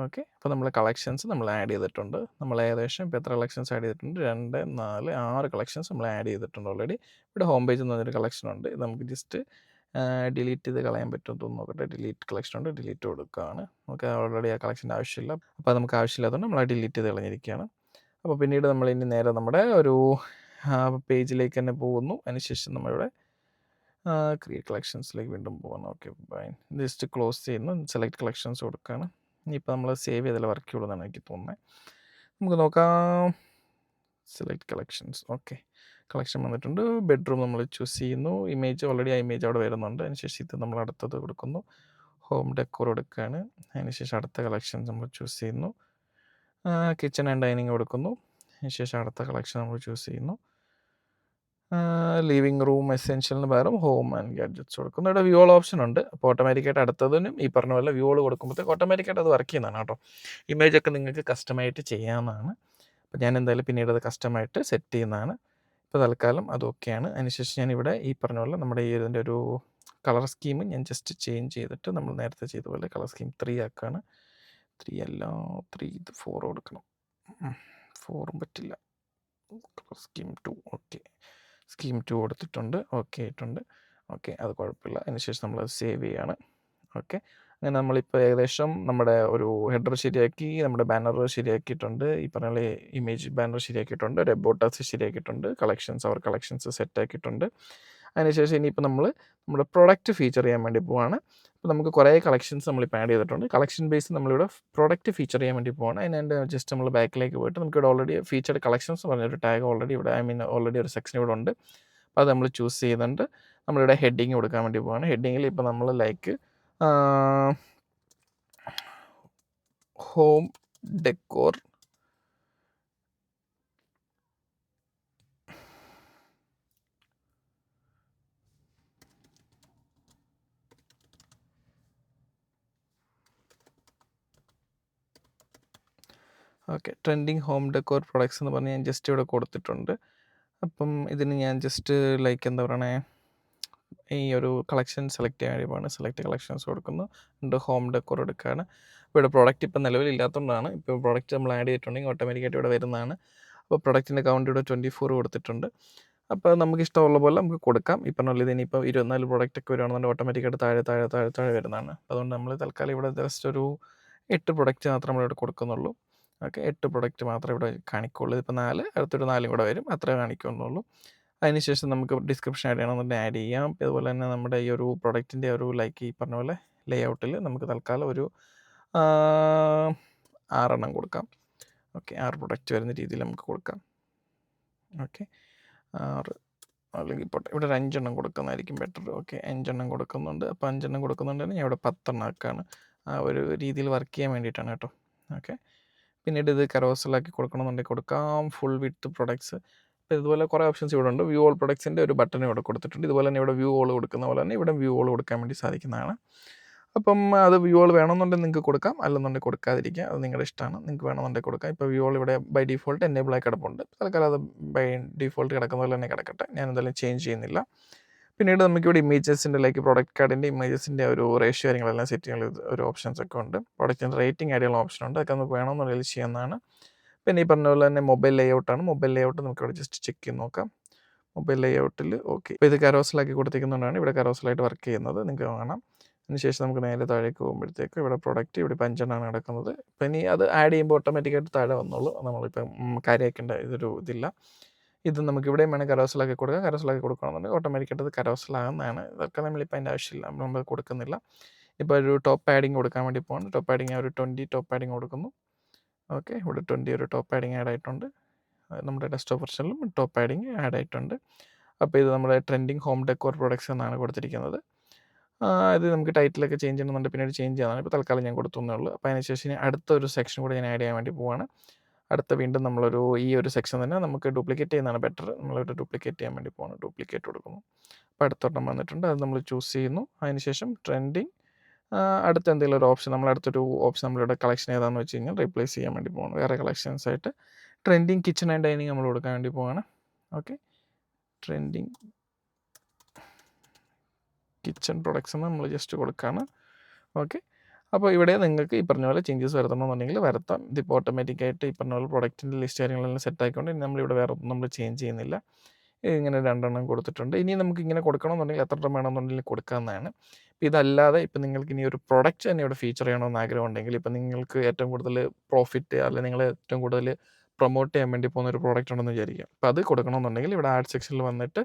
ഓക്കെ, അപ്പോൾ നമ്മൾ കളക്ഷൻസ് നമ്മൾ ആഡ് ചെയ്തിട്ടുണ്ട്. നമ്മൾ ഏകദേശം ഇപ്പോൾ എത്ര കളക്ഷൻസ് ആഡ് ചെയ്തിട്ടുണ്ട്? 2, 4, 6 കളക്ഷൻസ് നമ്മൾ ആഡ് ചെയ്തിട്ടുണ്ട് ഓൾറെഡി. ഇവിടെ ഹോം പേജ് എന്ന് പറഞ്ഞൊരു കളക്ഷൻ ഉണ്ട്. ഇത് നമുക്ക് ജസ്റ്റ് ഡിലീറ്റ് ചെയ്ത് കളയാൻ പറ്റുമെന്ന് തോന്നുന്നു. നോക്കട്ടെ, ഡിലീറ്റ് കളക്ഷൻ ഉണ്ട്. ഡിലീറ്റ് കൊടുക്കുകയാണ്. നമുക്ക് ഓൾറെഡി ആ കളക്ഷൻ്റെ ആവശ്യമില്ല. അപ്പോൾ അത് നമുക്ക് ആവശ്യമില്ലാത്തതുകൊണ്ട് നമ്മൾ ഡിലീറ്റ് ചെയ്ത് കളഞ്ഞിരിക്കുകയാണ്. അപ്പോൾ പിന്നീട് നമ്മൾ ഇനി നേരെ നമ്മുടെ ഒരു പേജിലേക്ക് തന്നെ പോകുന്നു. അതിനുശേഷം നമ്മളിവിടെ ക്രിയേറ്റ് കളക്ഷൻസിലേക്ക് വീണ്ടും പോകണം. Okay, fine. ജസ്റ്റ് ക്ലോസ് ചെയ്യുന്നു. സെലക്ട് കളക്ഷൻസ് കൊടുക്കുകയാണ്. ഇനിയിപ്പോൾ നമ്മൾ സേവ് ചെയ്തതിൽ വർക്ക് ചെയ്യുള്ളൂ എനിക്ക് തോന്നുന്നത്. നമുക്ക് നോക്കാം. Select collections. ഓക്കെ, കളക്ഷൻ വന്നിട്ടുണ്ട്. ബെഡ്റൂം നമ്മൾ ചൂസ് ചെയ്യുന്നു. ഇമേജ് ഓൾറെഡി ആ ഇമേജ് അവിടെ വരുന്നുണ്ട്. അതിനുശേഷം ഇത് നമ്മൾ അടുത്തത് കൊടുക്കുന്നു. ഹോം ഡെക്കോർ കൊടുക്കുകയാണ്. അതിനുശേഷം അടുത്ത കളക്ഷൻ നമ്മൾ ചൂസ് ചെയ്യുന്നു. കിച്ചൺ ആൻഡ് ഡൈനിങ് കൊടുക്കുന്നു. അതിനുശേഷം അടുത്ത കളക്ഷൻ നമ്മൾ ചൂസ് ചെയ്യുന്നു. ലിവിങ് റൂം എസെൻഷ്യലിന് പകരം ഹോം ആൻഡ് ഗാഡ്ജറ്റ്സ് കൊടുക്കുന്നു. ഇവിടെ വ്യൂൾ ഓപ്ഷൻ ഉണ്ട്. അപ്പോൾ ഓട്ടോമാറ്റിക്കായിട്ട് അടുത്തതിനും ഈ പറഞ്ഞ പോലെ വ്യൂൾ കൊടുക്കുമ്പോഴത്തേക്ക് ഓട്ടോമാറ്റിക്കായിട്ട് അത് വർക്ക് ചെയ്യുന്നതാണ് കേട്ടോ. ഇമേജൊക്കെ നിങ്ങൾക്ക് കസ്റ്റമായിട്ട് ചെയ്യാവുന്നതാണ്. അപ്പോൾ ഞാൻ എന്തായാലും പിന്നീട് അത് കസ്റ്റമായിട്ട് സെറ്റ് ചെയ്യുന്നതാണ്. ഇപ്പോൾ തൽക്കാലം അതൊക്കെയാണ്. അതിനുശേഷം ഞാനിവിടെ ഈ പറഞ്ഞ പോലെ നമ്മുടെ ഈ ഇതിൻ്റെ ഒരു കളർ സ്കീം ഞാൻ ജസ്റ്റ് ചേഞ്ച് ചെയ്തിട്ട് നമ്മൾ നേരത്തെ ചെയ്ത പോലെ കളർ സ്കീം 3 ആക്കുകയാണ്. 3 അല്ല, 3 ഇത് 4 കൊടുക്കണം. 4ഉം പറ്റില്ല. Colour scheme 2. ഓക്കെ, സ്കീം 2 കൊടുത്തിട്ടുണ്ട്. ഓക്കെ ആയിട്ടുണ്ട്. ഓക്കെ, അത് കുഴപ്പമില്ല. അതിനുശേഷം നമ്മൾ സേവ് ചെയ്യാണ്. ഓക്കെ, അങ്ങനെ നമ്മളിപ്പോൾ ഏകദേശം നമ്മുടെ ഒരു ഹെഡർ ശരിയാക്കി, നമ്മുടെ ബാനർ ശരിയാക്കിയിട്ടുണ്ട്. ഈ പറഞ്ഞ പോലെ ഇമേജ് ബാനർ ശരിയാക്കിയിട്ടുണ്ട്. ഒരു എബൌട്ട് അസ് ശരിയാക്കിയിട്ടുണ്ട്. കളക്ഷൻസ് സെറ്റ് ആക്കിയിട്ടുണ്ട്. അതിനുശേഷം ഇനിയിപ്പോൾ നമ്മുടെ പ്രൊഡക്റ്റ് ഫീച്ചർ ചെയ്യാൻ വേണ്ടി പോവാണ്. അപ്പോൾ നമുക്ക് കുറേ കളക്ഷൻസ് നമ്മളിപ്പോൾ ആഡ് ചെയ്തിട്ടുണ്ട്. കളക്ഷൻ ബേസ് നമ്മളിവിടെ പ്രൊഡക്റ്റ് ഫീച്ചർ ചെയ്യാൻ വേണ്ടി പോവാണ്. അതിൻ്റെ ജസ്റ്റ് നമ്മൾ ബാക്കിലേക്ക് പോയിട്ട് നമുക്കിവിടെ ഓൾറെഡി ഫീച്ചർഡ് കളക്ഷൻസ് പറഞ്ഞൊരു ടാഗ് ഓൾറെഡി ഇവിടെ ഓൾറെഡി ഒരു സെക്ഷൻ ഇവിടെ ഉണ്ട്. അപ്പോൾ അത് നമ്മൾ ചൂസ് ചെയ്യുന്നുണ്ട്. നമ്മളിവിടെ ഹെഡിങ് കൊടുക്കാൻ വേണ്ടി പോവാണ്. ഹെഡിങ്ങിൽ ഇപ്പോൾ നമ്മൾ like home decor okay, trending home decor products എന്ന് പറഞ്ഞ് ഞാൻ ജസ്റ്റ് ഇവിടെ കൊടുത്തിട്ടുണ്ട്. അപ്പം ഇതിന് ഞാൻ ജസ്റ്റ് ലൈക്ക് എന്താ പറയണേ, ഈ ഒരു കളക്ഷൻ സെലക്ട് ചെയ്യാൻ വേണ്ടി പോവാണ്. സെലക്ട് കളക്ഷൻസ് കൊടുക്കുന്നു, ഹോം ഡെക്കോർ എടുക്കുകയാണ്. അപ്പോൾ ഇവിടെ പ്രോഡക്റ്റ് ഇപ്പം നിലവിലില്ലാത്തതുകൊണ്ടാണ്. ഇപ്പോൾ പ്രോഡക്റ്റ് നമ്മൾ ആഡ് ചെയ്തിട്ടുണ്ടെങ്കിൽ ഓട്ടോമാറ്റിക്കായിട്ട് ഇവിടെ വരുന്നതാണ്. അപ്പോൾ പ്രൊഡക്റ്റിൻ്റെ കൗണ്ട് ഇവിടെ 24 കൊടുത്തിട്ടുണ്ട്. അപ്പോൾ നമുക്ക് ഇഷ്ടമുള്ള പോലെ നമുക്ക് കൊടുക്കാം. ഈ പറഞ്ഞ പോലെ ഇതിനിപ്പോൾ 24 പ്രൊഡക്റ്റൊക്കെ വരുവാണെന്നുണ്ടെങ്കിൽ ഓട്ടോമാറ്റിക്കായിട്ട് താഴെ വരുന്നതാണ്. അതുകൊണ്ട് നമ്മൾ തൽക്കാലം ഇവിടെ ജസ്റ്റ് ഒരു 8 പ്രൊഡക്റ്റ് മാത്രം നമ്മളിവിടെ കൊടുക്കുന്നുള്ളൂ. ഓക്കെ, 8 പ്രൊഡക്റ്റ് മാത്രമേ ഇവിടെ കാണിക്കുള്ളൂ. ഇപ്പോൾ 4, അടുത്തൊരു 4 കൂടെ വരും, അത്രേ കാണിക്കുന്നുള്ളൂ. അതിനുശേഷം നമുക്ക് ഡിസ്ക്രിപ്ഷൻ ആഡ് ചെയ്യണമെന്നുണ്ടെങ്കിൽ ആഡ് ചെയ്യാം. അതുപോലെ തന്നെ നമ്മുടെ ഈ ഒരു പ്രൊഡക്റ്റിൻ്റെ ഒരു ലൈക്ക് ഈ പറഞ്ഞ പോലെ ലേ ഔട്ടിൽ നമുക്ക് തൽക്കാലം ഒരു 6 എണ്ണം കൊടുക്കാം. ഓക്കെ, 6 പ്രൊഡക്റ്റ് വരുന്ന രീതിയിൽ നമുക്ക് കൊടുക്കാം. ഓക്കെ, 6 അല്ലെങ്കിൽ പോട്ടെ, ഇവിടെ ഒരു 5 എണ്ണം കൊടുക്കുന്നതായിരിക്കും ബെറ്റർ. ഓക്കെ, 5 എണ്ണം കൊടുക്കുന്നുണ്ട്. അപ്പോൾ 5 എണ്ണം കൊടുക്കുന്നുണ്ടെങ്കിൽ ഞാൻ ഇവിടെ 10 എണ്ണം ആക്കാണ്. ആ ഒരു രീതിയിൽ വർക്ക് ചെയ്യാൻ വേണ്ടിയിട്ടാണ് കേട്ടോ. ഓക്കെ, പിന്നീട് ഇത് കരോസലാക്കി കൊടുക്കണമെന്നുണ്ടെങ്കിൽ കൊടുക്കാം. ഫുൾ വിത്ത് പ്രൊഡക്ട്സ്. അപ്പോൾ ഇതുപോലെ കുറേ ഓപ്ഷൻസ് ഇവിടെ ഉണ്ട്. വ്യൂ ഓൾ പ്രൊഡക്ട്സിൻ്റെ ഒരു ബട്ടൺ ഇവിടെ കൊടുത്തിട്ടുണ്ട്. ഇതുപോലെ തന്നെ ഇവിടെ വ്യൂ ഓൾ കൊടുക്കുന്ന പോലെ തന്നെ ഇവിടെ വ്യൂ ഓൾ കൊടുക്കാൻ വേണ്ടി സാധിക്കുന്നതാണ്. അപ്പം അത് വ്യൂ ഓൾ വേണമെന്നുണ്ടെങ്കിൽ നിങ്ങൾക്ക് കൊടുക്കാം, അല്ലെന്നുണ്ടെങ്കിൽ കൊടുക്കാതിരിക്കുക. അത് നിങ്ങളുടെ ഇഷ്ടമാണ്. നിങ്ങൾക്ക് വേണമെന്നുണ്ടെങ്കിൽ കൊടുക്കാം. ഇപ്പോൾ വ്യൂ ഓൾ ഇവിടെ ബൈ ഡിഫോൾട്ട് എനേബിൾ ആയി കിടപ്പുണ്ട്. തൽക്കാലം അത് ബൈ ഡിഫോൾട്ട് കിടക്കുന്ന പോലെ തന്നെ കിടക്കട്ടെ. ഞാൻ എന്തായാലും ചേഞ്ച് ചെയ്യുന്നില്ല. പിന്നീട് നമുക്കിവിടെ ഇമേജസിൻ്റെ ലൈക്ക് പ്രൊഡക്റ്റ് കാർഡിൻ്റെ ഇമേജസിൻ്റെ ഒരു റേഷ്യോ കാര്യങ്ങളെല്ലാം സെറ്റ് ചെയ്യാനുള്ള ഒരു ഓപ്ഷൻസ് ഒക്കെ ഉണ്ട്. പ്രൊഡക്റ്റിൻ്റെ റേറ്റിംഗ് ആയിട്ടുള്ള ഓപ്ഷൻ ഉണ്ട്. അതൊക്കെ നമുക്ക് വേണമെന്നുണ്ടെങ്കിൽ ചെയ്യുന്നതാണ്. പിന്നെ ഈ പറഞ്ഞ പോലെ തന്നെ മൊബൈൽ ലേഔട്ടാണ്. മൊബൈൽ ലേഔട്ട് നമുക്കിവിടെ ജസ്റ്റ് ചെക്ക് ചെയ്ത് നോക്കാം. മൊബൈൽ ലേഔട്ടിൽ ഓക്കെ, ഇപ്പോൾ ഇത് കരോസലാക്കി കൊടുത്തിരിക്കുന്നതുകൊണ്ടാണ് ഇവിടെ കരോസലായിട്ട് വർക്ക് ചെയ്യുന്നത്, നിങ്ങൾക്ക് കാണാം. അതിനുശേഷം നമുക്ക് നേരെ താഴേക്ക് പോകുമ്പോഴത്തേക്ക് ഇവിടെ പ്രൊഡക്റ്റ് ഇവിടെ 5 എണ്ണമാണ് കിടക്കുന്നത്. ഇപ്പം ഇനി അത് ആഡ് ചെയ്യുമ്പോൾ ഓട്ടോമാറ്റിക്കായിട്ട് താഴെ വന്നോളൂ. നമ്മളിപ്പം കാര്യമാക്കേണ്ട ഇതില്ല. ഇത് നമുക്ക് ഇവിടെയും വേണമെങ്കിൽ കരോസലാക്കി കൊടുക്കാം. കരോസലാക്കി കൊടുക്കണമെന്നുണ്ടെങ്കിൽ ഓട്ടോമാറ്റിക്കായിട്ട് അത് കരോസലാകുന്നതാണ്. ഇതൊക്കെ നമ്മളിപ്പോൾ അതിൻ്റെ ആവശ്യമില്ല, നമ്മൾ കൊടുക്കുന്നില്ല. ഇപ്പോൾ ഒരു ടോപ്പ് പാഡിങ് കൊടുക്കാൻ വേണ്ടി പോകുന്നു. ടോപ്പ് പാഡിങ് ഒരു 20 ടോപ്പ് പാഡിങ് കൊടുക്കുന്നു. ഓക്കെ, ഇവിടെ 20 ഒരു ടോപ്പ് പാഡിങ് ആഡ് ആയിട്ടുണ്ട്. നമ്മുടെ ഡെസ്ക്ടോപ്പ് വെർഷനിലും ടോപ്പ് പാഡിങ് ആഡ് ആയിട്ടുണ്ട്. അപ്പോൾ ഇത് നമ്മുടെ ട്രെൻഡിങ് ഹോം ഡെക്കോർ പ്രൊഡക്ട്സ് എന്നാണ് കൊടുത്തിരിക്കുന്നത്. ഇത് നമുക്ക് ടൈറ്റിലൊക്കെ ചേഞ്ച് ചെയ്യണമെന്നുണ്ട്, പിന്നീട് ചേഞ്ച് ചെയ്യാനാണ്. ഇപ്പോൾ തൽക്കാലം ഞാൻ കൊടുത്തേ ഉള്ളൂ. അപ്പോൾ അതിനുശേഷം അടുത്തൊരു സെക്ഷൻ കൂടെ ഞാൻ ആഡ് ചെയ്യാൻ വേണ്ടി പോവാണ്. വീണ്ടും നമ്മളൊരു ഈ ഒരു സെക്ഷൻ തന്നെ നമുക്ക് ഡ്യൂപ്ലിക്കേറ്റ് ചെയ്യുന്നതാണ് ബെറ്റർ. നമ്മളിവിടെ ഡ്യൂപ്ലിക്കേറ്റ് ചെയ്യാൻ വേണ്ടി പോവാണ്. ഡ്യൂപ്ലിക്കേറ്റ് കൊടുക്കുന്നു. അപ്പോൾ അടുത്തൊരെണ്ണം വന്നിട്ടുണ്ട്, അത് നമ്മൾ ചൂസ് ചെയ്യുന്നു. അതിനുശേഷം ട്രെൻഡിങ് അടുത്ത എന്തെങ്കിലും ഒരു ഓപ്ഷൻ, അടുത്തൊരു ഓപ്ഷൻ നമ്മളിവിടെ കളക്ഷൻ ഏതാണെന്ന് വെച്ച് കഴിഞ്ഞാൽ റീപ്ലേസ് ചെയ്യാൻ വേണ്ടി പോവാണ്. വേറെ കളക്ഷൻസ് ആയിട്ട് ട്രെൻഡിങ് കിച്ചൺ ആൻഡ് ഡൈനിങ് നമ്മൾ കൊടുക്കാൻ വേണ്ടി പോവാണ്. ഓക്കെ, ട്രെൻഡിങ് കിച്ചൺ പ്രൊഡക്ട്സ് നമ്മൾ ജസ്റ്റ് കൊടുക്കുകയാണ്. ഓക്കെ, അപ്പോൾ ഇവിടെ നിങ്ങൾക്ക് ഈ പറഞ്ഞ പോലെ ചേഞ്ചസ് വരുത്തണമെന്നുണ്ടെങ്കിൽ വരുത്താം. ഇതിപ്പോൾ ഓട്ടോമാറ്റിക്കായിട്ട് ഈ പറഞ്ഞ പോലെ പ്രൊഡക്റ്റിൻ്റെ ലിസ്റ്റ് കാര്യങ്ങളെല്ലാം സെറ്റ് ആയിക്കൊണ്ട് നമ്മളിവിടെ വേറെ ഒന്നും നമ്മൾ ചേഞ്ച് ചെയ്യുന്നില്ല. ഇങ്ങനെ 2 എണ്ണം കൊടുത്തിട്ടുണ്ട്. ഇനി നമുക്ക് ഇങ്ങനെ കൊടുക്കണമെന്നുണ്ടെങ്കിൽ എത്ര എണ്ണം വേണമെന്നുണ്ടെങ്കിൽ കൊടുക്കാവുന്നതാണ്. ഇപ്പോൾ ഇതല്ലാതെ ഇപ്പോൾ നിങ്ങൾക്ക് ഇനി ഒരു പ്രൊഡക്റ്റ് തന്നെ ഇവിടെ ഫീച്ചർ ചെയ്യണമെന്ന് ആഗ്രഹമുണ്ടെങ്കിൽ, ഇപ്പോൾ നിങ്ങൾക്ക് ഏറ്റവും കൂടുതൽ പ്രോഫിറ്റ് അല്ലെങ്കിൽ നിങ്ങൾ ഏറ്റവും കൂടുതൽ പ്രൊമോട്ട് ചെയ്യാൻ വേണ്ടി പോകുന്ന ഒരു പ്രോഡക്റ്റ് ഉണ്ടെന്ന് വിചാരിക്കുക. അപ്പോൾ അത് കൊടുക്കണമെന്നുണ്ടെങ്കിൽ ഇവിടെ ആഡ് സെക്ഷനിൽ വന്നിട്ട്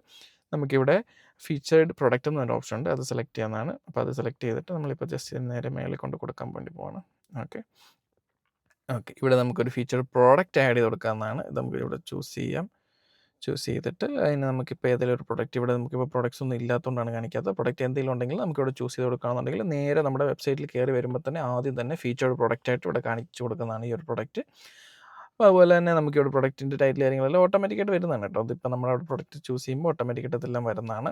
നമുക്കിവിടെ ഫീച്ചേർഡ് പ്രൊഡക്റ്റ് എന്നൊരു ഓപ്ഷൻ ഉണ്ട്, അത് സെലക്ട് ചെയ്യാവുന്നതാണ്. അപ്പോൾ അത് സെലക്ട് ചെയ്തിട്ട് നമ്മളിപ്പോൾ ജസ്റ്റ് നേരെ മേളിൽ കൊണ്ട് കൊടുക്കാൻ വേണ്ടി പോവാണ്. ഓക്കെ, ഇവിടെ നമുക്കൊരു ഫീച്ചേർഡ് പ്രോഡക്റ്റ് ആഡ് ചെയ്ത് കൊടുക്കാവുന്നതാണ്. ഇത് നമുക്ക് ഇവിടെ ചൂസ് ചെയ്തിട്ട് അതിന് നമുക്കിപ്പോൾ ഏതെങ്കിലും ഒരു പ്രൊഡക്റ്റ്, ഇവിടെ നമുക്കിപ്പോൾ പ്രൊഡക്ട്സ് ഒന്നും ഇല്ലാത്തതുകൊണ്ടാണ് കാണിക്കാത്തത്. പ്രൊഡക്റ്റ് എന്തെങ്കിലും ഉണ്ടെങ്കിൽ നമുക്കിവിടെ ചൂസ് ചെയ്ത് കൊടുക്കുകയാണെന്നുണ്ടെങ്കിൽ നേരെ നമ്മുടെ വെബ്സൈറ്റിൽ കയറി വരുമ്പോൾ തന്നെ ആദ്യം തന്നെ ഫീച്ചേർഡ് പ്രൊഡക്റ്റായിട്ട് ഇവിടെ കാണിച്ചു കൊടുക്കുന്നതാണ് ഈ ഒരു പ്രൊഡക്റ്റ്. അപ്പോൾ അതുപോലെ തന്നെ നമുക്കിവിടെ പ്രൊഡക്റ്റിൻ്റെ ടൈറ്റിൽ കാര്യങ്ങളെല്ലാം ഓട്ടോമാറ്റിക്കായിട്ട് വരുന്നതാണ് കേട്ടോ. അതിപ്പോൾ നമ്മളവിടെ പ്രൊഡക്റ്റ് ചൂസ് ചെയ്യുമ്പോൾ ഓട്ടോമാറ്റിക്കായിട്ട് ഇതെല്ലാം വരുന്നതാണ്.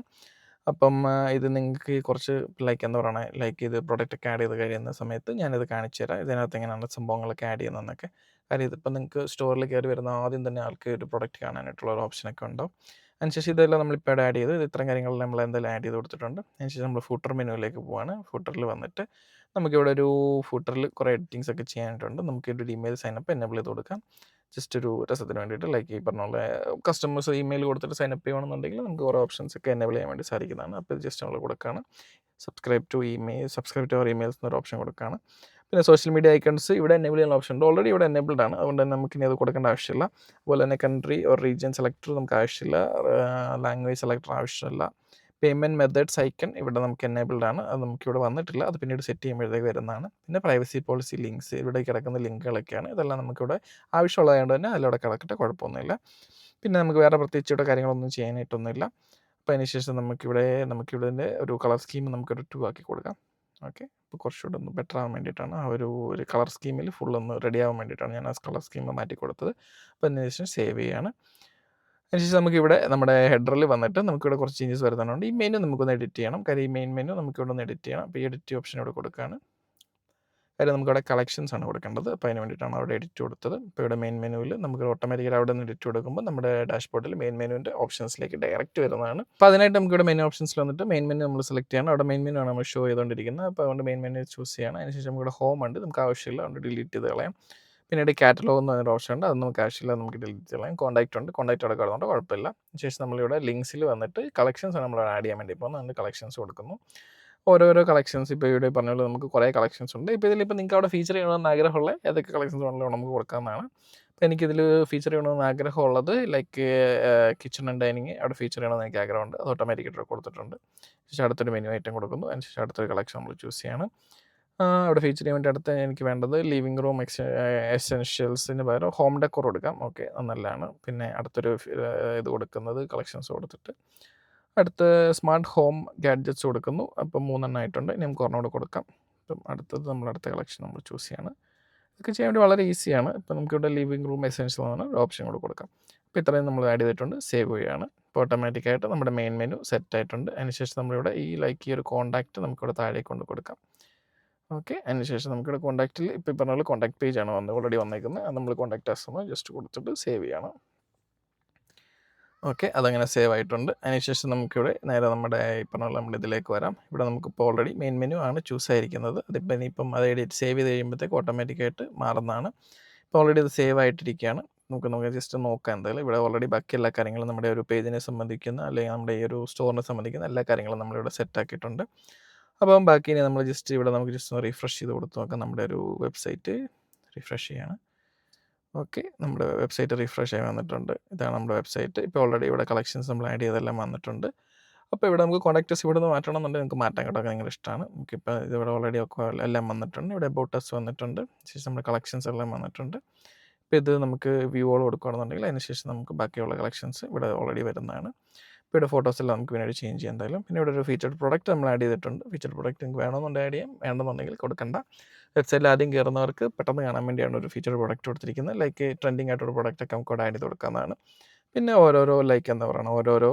അപ്പം ഇത് നിങ്ങൾക്ക് കുറച്ച് എന്താ പറയുക, ഇത് പ്രൊഡക്റ്റൊക്കെ ആഡ് ചെയ്ത് കഴിയുന്ന സമയത്ത് ഞാനിത് കാണിച്ചു തരാം. ഇതിനകത്ത് എങ്ങനെയാണ് സംഭവങ്ങളൊക്കെ ആഡ് ചെയ്യുന്നതെന്നൊക്കെ. കാര്യം ഇതിപ്പോൾ നിങ്ങൾക്ക് സ്റ്റോറിൽ കയറി വരുന്ന ആദ്യം തന്നെ ആൾക്ക് ഒരു പ്രൊഡക്റ്റ് കാണാനായിട്ടുള്ള ഒരു ഓപ്ഷനൊക്കെ ഉണ്ടാവും. അതിനുശേഷം ഇതെല്ലാം നമ്മളിപ്പോൾ ഇവിടെ ആഡ് ചെയ്ത് ഇത്രയും കാര്യങ്ങളെല്ലാം നമ്മൾ എന്തായാലും ആഡ് ചെയ്ത് കൊടുത്തിട്ടുണ്ട്. അതിനുശേഷം നമ്മൾ ഫൂട്ടർ മെനുവിലേക്ക് പോവാണ്. ഫൂട്ടറിൽ വന്നിട്ട് നമുക്കിവിടെ ഒരു ഫൂട്ടറിൽ കുറേ എഡിറ്റിങ്സ് ഒക്കെ ചെയ്യാനായിട്ടുണ്ട്. നമുക്കിവിടെ ഇമെയിൽ സൈനപ്പ് എനേബിൾ ചെയ്ത് കൊടുക്കാം. ജസ്റ്റ് ഒരു രസത്തിന് വേണ്ടിയിട്ട് ഈ പറഞ്ഞ പോലെ കസ്റ്റമേഴ്സ് ഇമെയിൽ കൊടുത്തിട്ട് സൈനപ്പ് ചെയ്യണമെന്നുണ്ടെങ്കിൽ നമുക്ക് കുറേ ഓപ്ഷൻസ് ഒക്കെ എനേബിൾ ചെയ്യാൻ വേണ്ടി സാധിക്കുന്നതാണ്. അപ്പോൾ ഇത് ജസ്റ്റ് നമ്മൾ കൊടുക്കുകയാണ്. സബ്സ്ക്രൈബ് ടു അവർ ഇമെയിൽസ് എന്നൊരു ഓപ്ഷൻ കൊടുക്കുകയാണ്. പിന്നെ സോഷ്യൽ മീഡിയ ഐക്കൺസ് ഇവിടെ എനേബിൾ ചെയ്യുന്ന ഓപ്ഷൻ ഉണ്ട്. ഓൾറെഡി ഇവിടെ എനേബിൾഡ് ആണ്, അതുകൊണ്ട് തന്നെ നമുക്കിനി അത് കൊടുക്കേണ്ട ആവശ്യമില്ല. അതുപോലെ തന്നെ കൺട്രി ഓർ റീജിയൻ സെലക്ടർ നമുക്ക് ആവശ്യമില്ല. ലാംഗ്വേജ് സെലക്ടർ ആവശ്യമില്ല. പേയ്മെൻറ്റ് മെത്തേഡ്സ് ഐക്കൺ ഇവിടെ നമുക്ക് എനേബിൾഡ് ആണ്. അത് നമുക്കിവിടെ വന്നിട്ടില്ല. അത് പിന്നീട് സെറ്റ് ചെയ്യുമ്പോഴത്തേക്ക് വരുന്നതാണ്. പിന്നെ പ്രൈവസി പോളിസി ലിങ്ക്സ് ഇവിടെ കിടക്കുന്ന ലിങ്കുകളൊക്കെയാണ്. ഇതെല്ലാം നമുക്കിവിടെ ആവശ്യമുള്ളതായതുകൊണ്ട് തന്നെ അതിലൂടെ കിടക്കട്ടെ, കുഴപ്പമൊന്നുമില്ല. പിന്നെ നമുക്ക് വേറെ പ്രത്യേകിച്ച് ഇവിടെ കാര്യങ്ങളൊന്നും ചെയ്യാനായിട്ടൊന്നുമില്ല. അപ്പോൾ അതിന് ശേഷം നമുക്കിവിടെ ഒരു കളർ സ്കീം നമുക്കൊരു 2 ആക്കി കൊടുക്കാം. ഓക്കെ, അപ്പോൾ കുറച്ചുകൂടെ ഒന്ന് ബെറ്റർ ആവാൻ വേണ്ടിയിട്ടാണ് ആ ഒരു കളർ സ്കീമിൽ ഫുള്ളൊന്ന് റെഡി ആവാൻ വേണ്ടിയിട്ടാണ് ഞാൻ ആ കളർ സ്കീം മാറ്റി കൊടുത്തത്. അപ്പോൾ അതിന് ശേഷം സേവ് ചെയ്യുകയാണ്. അതിനുശേഷം നമുക്കിവിടെ നമ്മുടെ ഹെഡറിൽ വന്നിട്ട് നമുക്കിവിടെ കുറച്ച് ചേഞ്ചസ് വരുത്താനുണ്ട്. ഈ മെനു നമുക്കൊന്ന് എഡിറ്റ് ചെയ്യണം. കാര്യം ഈ മെയിൻ മെനു നമുക്കിവിടെ ഒന്ന് എഡിറ്റ് ചെയ്യണം. അപ്പോൾ ഈ എഡിറ്റ് ഓപ്ഷൻ ഇവിടെ കൊടുക്കുകയാണ്. കാര്യം നമുക്കിവിടെ കളക്ഷൻസ് ആണ് കൊടുക്കേണ്ടത്. അപ്പോൾ അതിന് വേണ്ടിയിട്ടാണ് അവിടെ എഡിറ്റ് കൊടുത്തത്. ഇപ്പോൾ ഇവിടെ മെയിൻ മെനുവിൽ നമുക്ക് ഓട്ടോമാറ്റിക്കലി അവിടെ നിന്ന് എഡിറ്റ് കൊടുക്കുമ്പോൾ നമ്മുടെ ഡാഷ്ബോർഡിൽ മെയിൻ മെനുവിൻ്റെ ഓപ്ഷൻസിലേക്ക് ഡയറക്റ്റ് വരുന്നതാണ്. അപ്പോൾ അതിനായിട്ട് നമുക്കിവിടെ മെനു ഓപ്ഷൻസിൽ വന്നിട്ട് മെയിൻ മെനു നമ്മൾ സെലക്ട് ചെയ്യണം. അവിടെ മെയിൻ മെനു ആണ് നമ്മൾ ഷോ ചെയ്തുകൊണ്ടിരിക്കുന്നത്. അപ്പോൾ അതുകൊണ്ട് മെയിൻ മെനു ചൂസ് ചെയ്യണം. അതിനുശേഷം നമുക്കിവിടെ ഹോം ഉണ്ട്, നമുക്ക് ആവശ്യമില്ല, അതുകൊണ്ട് ഡിലീറ്റ് ചെയ്ത് കളയാം. പിന്നീട് കാറ്റലോഗ് എന്ന് പറഞ്ഞൊരു ഓപ്ഷൻ ഉണ്ട്, അത് നമുക്ക് ആവശ്യമില്ല, നമുക്ക് ഡിലീറ്റ് ചെയ്യാം. കോൺടാക്റ്റ് ഉണ്ട്, കോൺടാക്റ്റ് അവിടെ കിടന്നുകൊണ്ട് കുഴപ്പമില്ല. ശേഷം നമ്മളിവിടെ ലിങ്ക്സിൽ വന്നിട്ട് കളക്ഷൻസ് ആണ് നമ്മൾ ആഡ് ചെയ്യാൻ വേണ്ടി പോകുന്നത്. അതുകൊണ്ട് കളക്ഷൻസ് കൊടുക്കുന്നു. ഓരോരോ കളക്ഷൻസ് ഇപ്പോൾ ഇവിടെ പറഞ്ഞ പോലെ നമുക്ക് കുറേ കളക്ഷൻസ് ഉണ്ട്. ഇപ്പോൾ ഇതിലിപ്പോൾ നിങ്ങൾക്ക് അവിടെ ഫീച്ചർ ചെയ്യണമെന്ന് ആഗ്രഹമുള്ള ഏതൊക്കെ കളക്ഷൻസ് വേണമെങ്കിലും നമുക്ക് കൊടുക്കാവുന്നതാണ്. അപ്പോൾ എനിക്കിതിൽ ഫീച്ചർ ചെയ്യണമെന്ന് ആഗ്രഹമുള്ളത് ലൈക്ക് കിച്ചൺ ആൻഡ് ഡൈനിങ് അവിടെ ഫീച്ചർ ചെയ്യണമെന്ന് എനിക്ക് ആഗ്രഹമുണ്ട്. അത് ഓട്ടോമാറ്റിക്കായിട്ട് കൊടുത്തിട്ടുണ്ട്. ശേഷം അടുത്തൊരു മെനു ഐറ്റം കൊടുക്കുന്നു. അതിനുശേഷം അടുത്തൊരു കളക്ഷൻ നമ്മൾ ചൂസ് ചെയ്യാണ്. അവിടെ ഫീച്ചർ ചെയ്യാൻ വേണ്ടി അടുത്ത് എനിക്ക് വേണ്ടത് ലിവിങ് റൂം എസെൻഷ്യൽസിന് പകരം ഹോം ഡെക്കോർ കൊടുക്കാം. ഓക്കെ, അത് നല്ലതാണ്. പിന്നെ അടുത്തൊരു ഇത് കൊടുക്കുന്നത് കളക്ഷൻസ് കൊടുത്തിട്ട് അടുത്ത് സ്മാർട്ട് ഹോം ഗാഡ്ജറ്റ്സ് കൊടുക്കുന്നു. അപ്പം 3 ആയിട്ടുണ്ട്. ഇനി നമുക്ക് ഒരെണ്ണം കൂടെ കൊടുക്കാം. അപ്പം അടുത്തത് അടുത്ത കളക്ഷൻ നമ്മൾ ചൂസ് ചെയ്യാണ്. ഇതൊക്കെ ചെയ്യാൻ വേണ്ടി വളരെ ഈസിയാണ്. ഇപ്പം നമുക്കിവിടെ ലിവിങ് റൂം എസെൻഷ്യൽ എന്ന് പറഞ്ഞ ഓപ്ഷൻ കൂടെ കൊടുക്കാം. അപ്പോൾ ഇത്രയും നമ്മൾ ആഡ് ചെയ്തിട്ടുണ്ട്. സേവ് ചെയ്യുകയാണ്. ഇപ്പോൾ ഓട്ടോമാറ്റിക്കായിട്ട് നമ്മുടെ മെയിൻ മെനു സെറ്റ് ആയിട്ടുണ്ട്. അതിനുശേഷം നമ്മളിവിടെ ഈ ഒരു കോൺടാക്റ്റ് നമുക്കിവിടെ താഴേക്ക് കൊണ്ട് കൊടുക്കാം. ഓക്കെ, അതിനുശേഷം നമുക്കിവിടെ കോൺടാക്റ്റിൽ ഇപ്പോൾ പറഞ്ഞ പോലെ കോൺടാക്ട് പേജാണ് ഓൾറെഡി വന്നേക്കുന്നത്. അത് നമ്മൾ കോൺടാക്ട് ആസ് ജസ്റ്റ് കൊടുത്തിട്ട് സേവ് ചെയ്യണം. ഓക്കെ, അതങ്ങനെ സേവ് ആയിട്ടുണ്ട്. അതിനുശേഷം നമുക്കിവിടെ നേരെ നമ്മുടെ ഈ പറഞ്ഞ പോലെ നമ്മുടെ ഇതിലേക്ക് വരാം. ഇവിടെ നമുക്കിപ്പോൾ ഓൾറെഡി മെയിൻ മെനു ആണ് ചൂസ് ആയിരിക്കുന്നത്. അതിപ്പോൾ ഇനിയിപ്പം അത് എഡിറ്റ് സേവ് ചെയ്ത് കഴിയുമ്പോഴത്തേക്ക് ഓട്ടോമാറ്റിക്കായിട്ട് മാറുന്നതാണ്. ഇപ്പോൾ ഓൾറെഡി ഇത് സേവ് ആയിട്ടിരിക്കുകയാണ്. നമുക്ക് ജസ്റ്റ് നോക്കാം. എന്തായാലും ഇവിടെ ഓൾറെഡി ബാക്കി എല്ലാ കാര്യങ്ങളും നമ്മുടെ ഒരു പേജിനെ സംബന്ധിക്കുന്ന അല്ലെങ്കിൽ നമ്മുടെ ഈ ഒരു സ്റ്റോറിനെ സംബന്ധിക്കുന്ന എല്ലാ കാര്യങ്ങളും നമ്മളിവിടെ സെറ്റ് ആക്കിയിട്ടുണ്ട്. അപ്പം ബാക്കി ഇനി നമ്മൾ ജസ്റ്റ് ഇവിടെ നമുക്ക് ജസ്റ്റ് ഒന്ന് റീഫ്രഷ് ചെയ്ത് കൊടുത്ത് നോക്കാം. നമ്മുടെ ഒരു വെബ്സൈറ്റ് റീഫ്രഷ് ചെയ്യാണ്. ഓക്കെ, നമ്മുടെ വെബ്സൈറ്റ് റിഫ്രഷ് ആയി വന്നിട്ടുണ്ട്. ഇതാണ് നമ്മുടെ വെബ്സൈറ്റ്. ഇപ്പോൾ ഓൾറെഡി ഇവിടെ കളക്ഷൻസ് നമ്മൾ ആഡ് ചെയ്തെല്ലാം വന്നിട്ടുണ്ട്. അപ്പോൾ ഇവിടെ നമുക്ക് കോൺടാക്റ്റസ് ഇവിടെ നിന്ന് മാറ്റണം എന്നുണ്ടെങ്കിൽ നിങ്ങൾക്ക് മാറ്റാൻ കേട്ടോ, ഭയങ്കര ഇഷ്ടമാണ്. നമുക്കിപ്പോൾ ഇതിവിടെ ഓൾറെഡി ഒക്കെ എല്ലാം വന്നിട്ടുണ്ട്. ഇവിടെ അബൌട്ട് വന്നിട്ടുണ്ട്. ശേഷം നമ്മുടെ കളക്ഷൻസ് എല്ലാം വന്നിട്ടുണ്ട്. ഇപ്പോൾ ഇത് നമുക്ക് വ്യൂകൾ കൊടുക്കുകയാണെന്നുണ്ടെങ്കിൽ അതിനുശേഷം നമുക്ക് ബാക്കിയുള്ള കളക്ഷൻസ് ഇവിടെ ഓൾറെഡി വരുന്നതാണ്. ഇപ്പോൾ ഇവിടെ ഫോട്ടോസെല്ലാം നമുക്ക് പിന്നീട് ചേഞ്ച് ചെയ്യാം എന്തായാലും. പിന്നെ ഇവിടെ ഒരു ഫീച്ചർഡ് പ്രോഡക്റ്റ് നമ്മൾ ആഡ് ചെയ്തിട്ടുണ്ട്. ഫീച്ചർഡ് പ്രോഡക്റ്റ് നിങ്ങൾക്ക് വേണമെന്നുണ്ടെങ്കിൽ ആഡ് ചെയ്യാം, വേണമെന്നുണ്ടെങ്കിൽ കൊടുക്കണ്ട. വെബ്സൈറ്റിൽ ആദ്യം കയറുന്നവർക്ക് പെട്ടെന്ന് കാണാൻ വേണ്ടിയാണ് ഒരു ഫീച്ചർ പ്രോഡക്റ്റ് കൊടുത്തിരിക്കുന്നത്. ലൈക്ക് ട്രെൻഡിങ് ആയിട്ടൊരു പ്രോഡക്റ്റൊക്കെ നമുക്ക് അവിടെ ആഡ് ചെയ്ത് കൊടുക്കാവുന്നതാണ്. പിന്നെ ഓരോരോ ലൈക്ക് എന്താ പറയുക, ഓരോരോ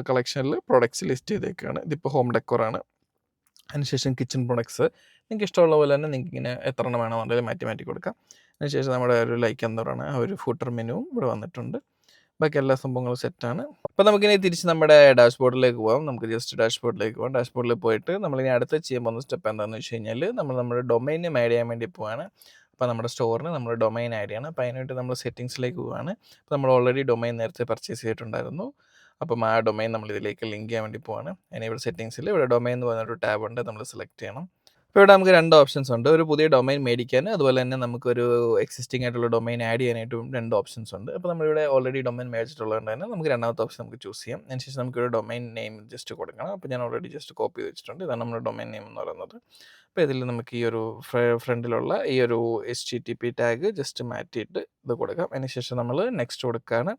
കളക്ഷനിൽ പ്രോഡക്റ്റ്സ് ലിസ്റ്റ് ചെയ്തേക്കാണ്. ഇതിപ്പോൾ ഹോം ഡെക്കോറാണ്. അതിനുശേഷം കിച്ചൺ പ്രൊഡക്ട്സ് നിങ്ങൾക്ക് ഇഷ്ടമുള്ള പോലെ തന്നെ നിങ്ങൾക്ക് ഇങ്ങനെ എത്ര എണ്ണം വേണമെന്നുണ്ടെങ്കിൽ മാറ്റി കൊടുക്കാം. അതിനുശേഷം നമ്മുടെ ഒരു ലൈക്ക് എന്താ പറയുക ഒരു ഫൂട്ടർ മെനുവും ഇവിടെ വന്നിട്ടുണ്ട്. ബാക്കി എല്ലാ സംഭവങ്ങളും സെറ്റാണ്. അപ്പോൾ നമുക്കിനി തിരിച്ച് നമ്മുടെ ഡാഷ്ബോർഡിലേക്ക് പോകാം. നമുക്ക് ജസ്റ്റ് ഡാഷ്ബോർഡിലേക്ക് പോകാം. ഡാഷ്ബോർഡിൽ പോയിട്ട് നമ്മളിനി അടുത്ത് ചെയ്യാൻ പോകുന്ന സ്റ്റെപ്പ് എന്താണെന്ന് വെച്ച് കഴിഞ്ഞാൽ നമ്മുടെ ഡൊമൈൻ ആഡ് ചെയ്യാൻ വേണ്ടി പോവാണ്. അപ്പോൾ നമ്മുടെ സ്റ്റോറിന് നമ്മൾ ഡൊമൈൻ ആഡ് ചെയ്യണം. അപ്പോൾ അതിനായിട്ട് നമ്മൾ സെറ്റിങ്സിലേക്ക് പോവുകയാണ്. അപ്പോൾ നമ്മൾ ഓൾറെഡി ഡൊമൈൻ നേരത്തെ പർച്ചേസ് ചെയ്തിട്ടുണ്ടായിരുന്നു. അപ്പം ആ ഡൊമൈൻ നമ്മൾ ഇതിലേക്ക് ലിങ്ക് ചെയ്യാൻ വേണ്ടി പോവാണ്. അതിന് ഇവിടെ സെറ്റിങ്സിൽ ഇവിടെ ഡൊമൈൻ എന്ന് പറഞ്ഞൊരു ടാബ് ഉണ്ട്, നമ്മൾ സെലക്ട് ചെയ്യണം. ഇപ്പോൾ ഇവിടെ നമുക്ക് 2 ഓപ്ഷൻസ് ഉണ്ട്. ഒരു പുതിയ ഡൊമൈൻ മേടിക്കാൻ, അതുപോലെ തന്നെ നമുക്കൊരു എക്സിസ്റ്റിംഗ് ആയിട്ടുള്ള ഡൊമൈൻ ആഡ് ചെയ്യാനായിട്ടും 2 ഓപ്ഷൻസ് ഉണ്ട്. അപ്പോൾ നമ്മളിവിടെ ഓൾറെഡി ഡൊമൈൻ മേടിച്ചിട്ടുള്ളത് തന്നെ നമുക്ക് രണ്ടാമത്തെ ഓപ്ഷൻ നമുക്ക് ചൂസ് ചെയ്യാം. അതിനുശേഷം നമുക്കൊരു ഡൊമൈൻ നെയിം ജസ്റ്റ് കൊടുക്കണം. അപ്പോൾ ഞാൻ ഓൾറെഡി ജസ്റ്റ് കോപ്പി ചെയ്ത് വെച്ചിട്ടുണ്ട്. ഇതാണ് നമ്മുടെ ഡൊമൈൻ നെയിം എന്ന് പറയുന്നത്. അപ്പോൾ ഇതിൽ നമുക്ക് ഈ ഒരു ഫ്രണ്ടിലുള്ള ഈ ഒരു HTTP ടാഗ് ജസ്റ്റ് മാറ്റിയിട്ട് ഇത് കൊടുക്കാം. അതിനുശേഷം നമ്മൾ നെക്സ്റ്റ് കൊടുക്കുകയാണ്.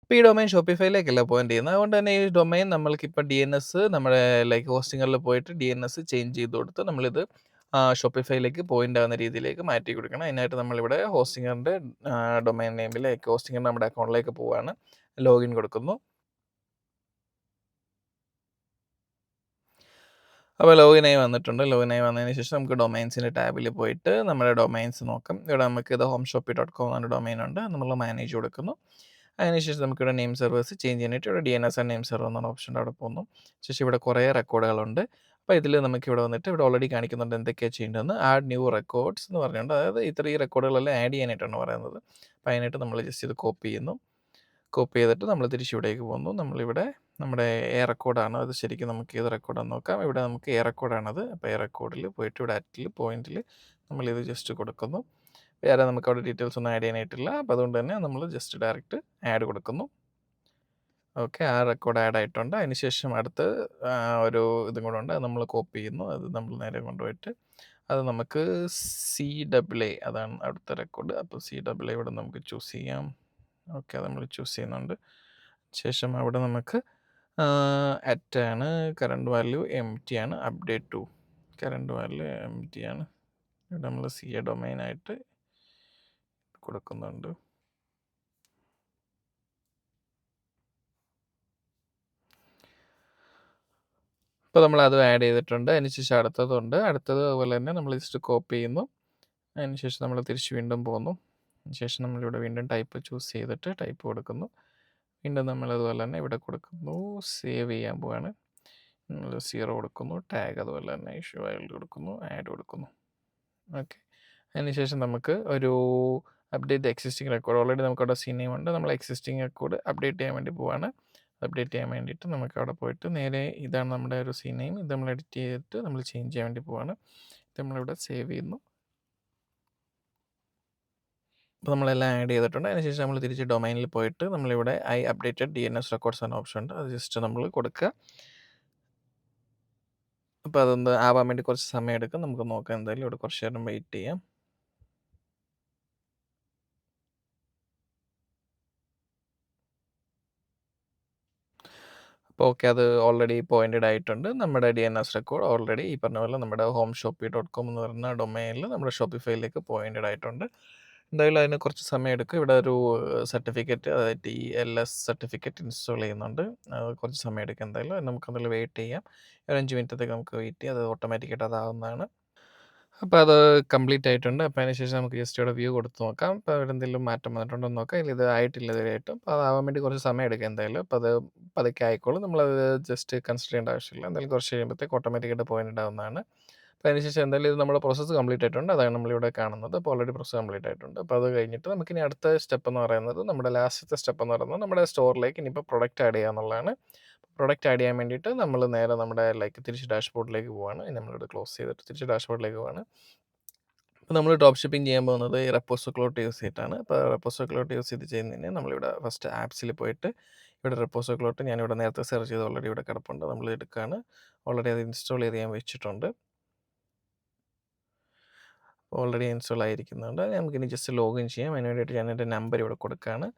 ഇപ്പോൾ ഈ ഡൊമൈൻ ഷോപ്പിഫൈയിലേക്കല്ല പോയിന്റ് ചെയ്യുന്നത്. അതുകൊണ്ട് തന്നെ ഈ ഡൊമൈൻ നമ്മൾക്കിപ്പോൾ DNS നമ്മുടെ ലൈക്ക് ഹോസ്റ്റിങ്ങറിൽ പോയിട്ട് DNS ചേഞ്ച് ചെയ്ത് കൊടുത്ത് നമ്മളിത് ഷോപ്പിഫൈയിലേക്ക് പോയിന്റ് ആകുന്ന രീതിയിലേക്ക് മാറ്റി കൊടുക്കണം. അതിനായിട്ട് നമ്മളിവിടെ ഹോസ്റ്റിങ്ങറിൻ്റെ ഡൊമൈൻ നെയിമിലേക്ക് ഹോസ്റ്റിങ്ങർ നമ്മുടെ അക്കൗണ്ടിലേക്ക് പോവുകയാണ്. ലോഗിൻ കൊടുക്കുന്നു. അപ്പോൾ ലോഗിനായി വന്നിട്ടുണ്ട്. ലോഗിനായി വന്നതിന് ശേഷം നമുക്ക് ഡൊമൈൻസിൻ്റെ ടാബിൽ പോയിട്ട് നമ്മുടെ ഡൊമൈൻസ് നോക്കാം. ഇവിടെ നമുക്ക് ഇത് homeshopee.com എന്ന ഡൊമൈൻ ഉണ്ട്, നമ്മൾ മാനേജ് കൊടുക്കുന്നു. അതിനുശേഷം നമുക്കിവിടെ നെയിം സെർവേഴ്സ് ചേഞ്ച് ചെയ്യാനായിട്ട് ഇവിടെ DNS ആൻഡ് നെയിം സെർവർ എന്നാണ് ഓപ്ഷൻ അവിടെ പോകുന്നു. ശേഷം ഇവിടെ കുറേ റെക്കോർഡുകളുണ്ട്. അപ്പോൾ ഇതിൽ നമുക്കിവിടെ വന്നിട്ട് ഇവിടെ ഓൾറെഡി കാണിക്കുന്നുണ്ട് എന്തൊക്കെയാണ് ചെയ്യേണ്ടതെന്ന്. ആഡ് ന്യൂ റെക്കോർഡ്സ് എന്ന് പറഞ്ഞുകൊണ്ട്, അതായത് ഈ റെക്കോർഡുകളെല്ലാം ആഡ് ചെയ്യാനായിട്ടാണ് പറയുന്നത്. അപ്പോൾ അതിനായിട്ട് നമ്മൾ ജസ്റ്റ് ഇത് കോപ്പി ചെയ്യുന്നു. കോപ്പി ചെയ്തിട്ട് നമ്മൾ തിരിച്ചിവിടേക്ക് പോകുന്നു. നമ്മളിവിടെ നമ്മുടെ എ റെക്കോർഡാണ് അത്. ശരിക്കും നമുക്ക് ഏത് റെക്കോർഡാണെന്ന് നോക്കാം. ഇവിടെ നമുക്ക് എ റെക്കോർഡാണത്. അപ്പോൾ എ റെക്കോർഡിൽ പോയിട്ട് ഇവിടെ അറ്റിൽ പോയിന്റിൽ നമ്മളിത് ജസ്റ്റ് കൊടുക്കുന്നു. വേറെ നമുക്ക് അവിടെ ഡീറ്റെയിൽസ് ഒന്നും ആഡ് ചെയ്യാനായിട്ടില്ല. അപ്പോൾ അതുകൊണ്ട് തന്നെ നമ്മൾ ജസ്റ്റ് ഡയറക്റ്റ് ആഡ് കൊടുക്കുന്നു. ഓക്കെ, ആ റെക്കോർഡ് ആഡ് ആയിട്ടുണ്ട്. അതിനുശേഷം അടുത്ത് ഒരു ഇതും കൂടെ ഉണ്ട്, അത് നമ്മൾ കോപ്പി ചെയ്യുന്നു. അത് നമ്മൾ നേരെ കൊണ്ടുപോയിട്ട് അത് നമുക്ക് CAA അതാണ് അടുത്ത റെക്കോർഡ്. അപ്പോൾ CAA ഇവിടെ നമുക്ക് ചൂസ് ചെയ്യാം. ഓക്കെ, അത് നമ്മൾ ചൂസ് ചെയ്യുന്നുണ്ട്. ശേഷം അവിടെ നമുക്ക് അറ്റ് ആണ്, കറണ്ട് വാല്യൂ empty ആണ്, update to current value empty ആണ്. ഇവിടെ നമ്മൾ CA ഡൊമൈനായിട്ട് കൊടുക്കുന്നുണ്ട്. ഇപ്പോൾ നമ്മൾ അത് ആഡ് ചെയ്തിട്ടുണ്ട്. അതിനുശേഷം അടുത്തതുണ്ട്. അടുത്തത് അതുപോലെ തന്നെ നമ്മൾ ജസ്റ്റ് കോപ്പി ചെയ്യുന്നു. അതിനുശേഷം നമ്മൾ തിരിച്ച് വീണ്ടും പോകുന്നു. അതിനുശേഷം നമ്മളിവിടെ വീണ്ടും ടൈപ്പ് ചൂസ് ചെയ്തിട്ട് ടൈപ്പ് കൊടുക്കുന്നു. വീണ്ടും നമ്മൾ അതുപോലെ തന്നെ ഇവിടെ കൊടുക്കുന്നു, സേവ് ചെയ്യാൻ പോവാണ്. നമ്മൾ 0 കൊടുക്കുന്നു, ടാഗ് അതുപോലെ തന്നെ ഇഷ്യൂ ആയിട്ട് കൊടുക്കുന്നു, ആഡ് കൊടുക്കുന്നു. ഓക്കെ, അതിനുശേഷം നമുക്ക് ഒരു അപ്ഡേറ്റ് എക്സിസ്റ്റിംഗ് റെക്കോർഡ്, ഓൾറെഡി നമുക്കവിടെ നെയിം ഉണ്ട്. നമ്മൾ എക്സിസ്റ്റിംഗ് റെക്കോർഡ് അപ്ഡേറ്റ് ചെയ്യാൻ വേണ്ടി പോവാണ്. അപ്ഡേറ്റ് ചെയ്യാൻ വേണ്ടിയിട്ട് നമുക്ക് അവിടെ പോയിട്ട് നേരെ ഇതാണ് നമ്മുടെ ഒരു നെയിം, ഇത് നമ്മൾ എഡിറ്റ് ചെയ്തിട്ട് നമ്മൾ ചേഞ്ച് ചെയ്യാൻ വേണ്ടി പോവാണ്. ഇത് നമ്മളിവിടെ സേവ് ചെയ്യുന്നു. അപ്പോൾ നമ്മളെല്ലാം ആഡ് ചെയ്തിട്ടുണ്ട്. അതിനുശേഷം നമ്മൾ തിരിച്ച് ഡൊമൈനിൽ പോയിട്ട് നമ്മളിവിടെ അപ്ഡേറ്റഡ് DNS റെക്കോർഡ്സ് എന്ന ഓപ്ഷൻ ഉണ്ട്, അത് ജസ്റ്റ് നമ്മൾ കൊടുക്കുക. അപ്പോൾ അതൊന്ന് ആവാൻ വേണ്ടി കുറച്ച് സമയം എടുക്കും. നമുക്ക് നോക്കാം, എന്തായാലും ഇവിടെ കുറച്ച് നേരം വെയിറ്റ് ചെയ്യാം. അപ്പോൾ ഓക്കെ, അത് ഓൾറെഡി പോയിൻറ്റഡ് ആയിട്ടുണ്ട്. നമ്മുടെ DNS റെക്കോർഡ് ഓൾറെഡി ഈ പറഞ്ഞ പോലെ നമ്മുടെ homeshopee.com എന്ന് പറയുന്ന ഡൊമൈനിൽ നമ്മുടെ ഷോപ്പിഫൈയിലേക്ക് പോയിൻറ്റഡ് ആയിട്ടുണ്ട്. എന്തായാലും അതിന് കുറച്ച് സമയം എടുക്കും. ഇവിടെ ഒരു സർട്ടിഫിക്കറ്റ്, അതായത് TLS സർട്ടിഫിക്കറ്റ് ഇൻസ്റ്റാൾ ചെയ്യുന്നുണ്ട്. അത് കുറച്ച് സമയം എടുക്കും. എന്തായാലും നമുക്കെന്തായാലും വെയിറ്റ് ചെയ്യാം. ഒരു 5 മിനിറ്റത്തേക്ക് നമുക്ക് വെയിറ്റ് ചെയ്യാം. അത് ഓട്ടോമാറ്റിക്കായിട്ട് അതാവുന്നതാണ്. അപ്പോൾ അത് കംപ്ലീറ്റ് ആയിട്ടുണ്ട്. അപ്പോൾ അതിനുശേഷം നമുക്ക് ജസ്റ്റ് ഇവിടെ വ്യൂ കൊടുത്ത് നോക്കാം. അപ്പോൾ അവിടെ എന്തെങ്കിലും മാറ്റം വന്നിട്ടുണ്ടോ എന്ന് നോക്കാം. ഇത് ആയിട്ടില്ല ഇതുവരെയായിട്ടും. അപ്പോൾ അതാവാൻ വേണ്ടി കുറച്ച് സമയം എടുക്കും എന്തായാലും. അപ്പോൾ അത് പതുക്കെ ആയിക്കോളും. നമ്മളത് ജസ്റ്റ് കൺസിഡർ ചെയ്യേണ്ട ആവശ്യമില്ല. എന്തായാലും കുറച്ച് കഴിയുമ്പോഴത്തേക്ക് ഓട്ടോമാറ്റിക്കായിട്ട് പോയിന്റ് ഉണ്ടാവുന്നതാണ്. അപ്പോൾ അതിനുശേഷം എന്തായാലും ഇത് നമ്മുടെ പ്രോസസ്സ് കംപ്ലീറ്റ് ആയിട്ടുണ്ട്. അതാണ് നമ്മളിവിടെ കാണുന്നത്. അപ്പോൾ ഓൾറെഡി പ്രോസസ്സ് കംപ്ലീറ്റ് ആയിട്ടുണ്ട്. അപ്പോൾ അത് കഴിഞ്ഞിട്ട് നമുക്കിനി അടുത്ത സ്റ്റെപ്പ് എന്ന് പറയുന്നത്, നമ്മുടെ ലാസ്റ്റത്തെ സ്റ്റെപ്പ് എന്ന് പറയുന്നത് നമ്മുടെ സ്റ്റോറിലേക്ക് ഇനിയിപ്പോൾ പ്രൊഡക്റ്റ് ആഡ് ചെയ്യുക എന്നുള്ളതാണ്. പ്രൊഡക്റ്റ് ആഡ് ചെയ്യാൻ വേണ്ടിയിട്ട് നമ്മൾ നേരെ നമ്മുടെ തിരിച്ച് ഡാഷ്ബോർഡിലേക്ക് പോവാണ്. നമ്മളിവിടെ ക്ലോസ് ചെയ്തിട്ട് തിരിച്ച് ഡാഷ്ബോർഡിലേക്ക് പോവാണ്. അപ്പോൾ നമ്മൾ ഡ്രോപ്പ് ഷിപ്പിംഗ് ചെയ്യാൻ പോകുന്നത് ഈ റെപ്പോസോ ക്ലോട്ട് യൂസ് ചെയ്തിട്ടാണ്. അപ്പോൾ റെപ്പോസോ ക്ലോട്ട് യൂസ് ചെയ്ത് ചെയ്യുന്നതിന് നമ്മളിവിടെ ഫസ്റ്റ് ആപ്സിൽ പോയിട്ട് ഇവിടെ റെപ്പോസോ ക്ലോട്ട് ഞാനിവിടെ നേരത്തെ സെർച്ച് ചെയ്ത് ഓൾറെഡി ഇവിടെ കിടപ്പുണ്ട്, നമ്മൾ എടുക്കുകയാണ്. ഓൾറെഡി അത് ഇൻസ്റ്റാൾ ചെയ്ത് ഞാൻ വെച്ചിട്ടുണ്ട്. ഓൾറെഡി ഇൻസ്റ്റാൾ ആയിരിക്കുന്നുണ്ട്. നമുക്കിനി ജസ്റ്റ് ലോഗിൻ ചെയ്യാം. അതിന് വേണ്ടിയിട്ട് ഞാൻ എൻ്റെ നമ്പർ ഇവിടെ കൊടുക്കുകയാണ്.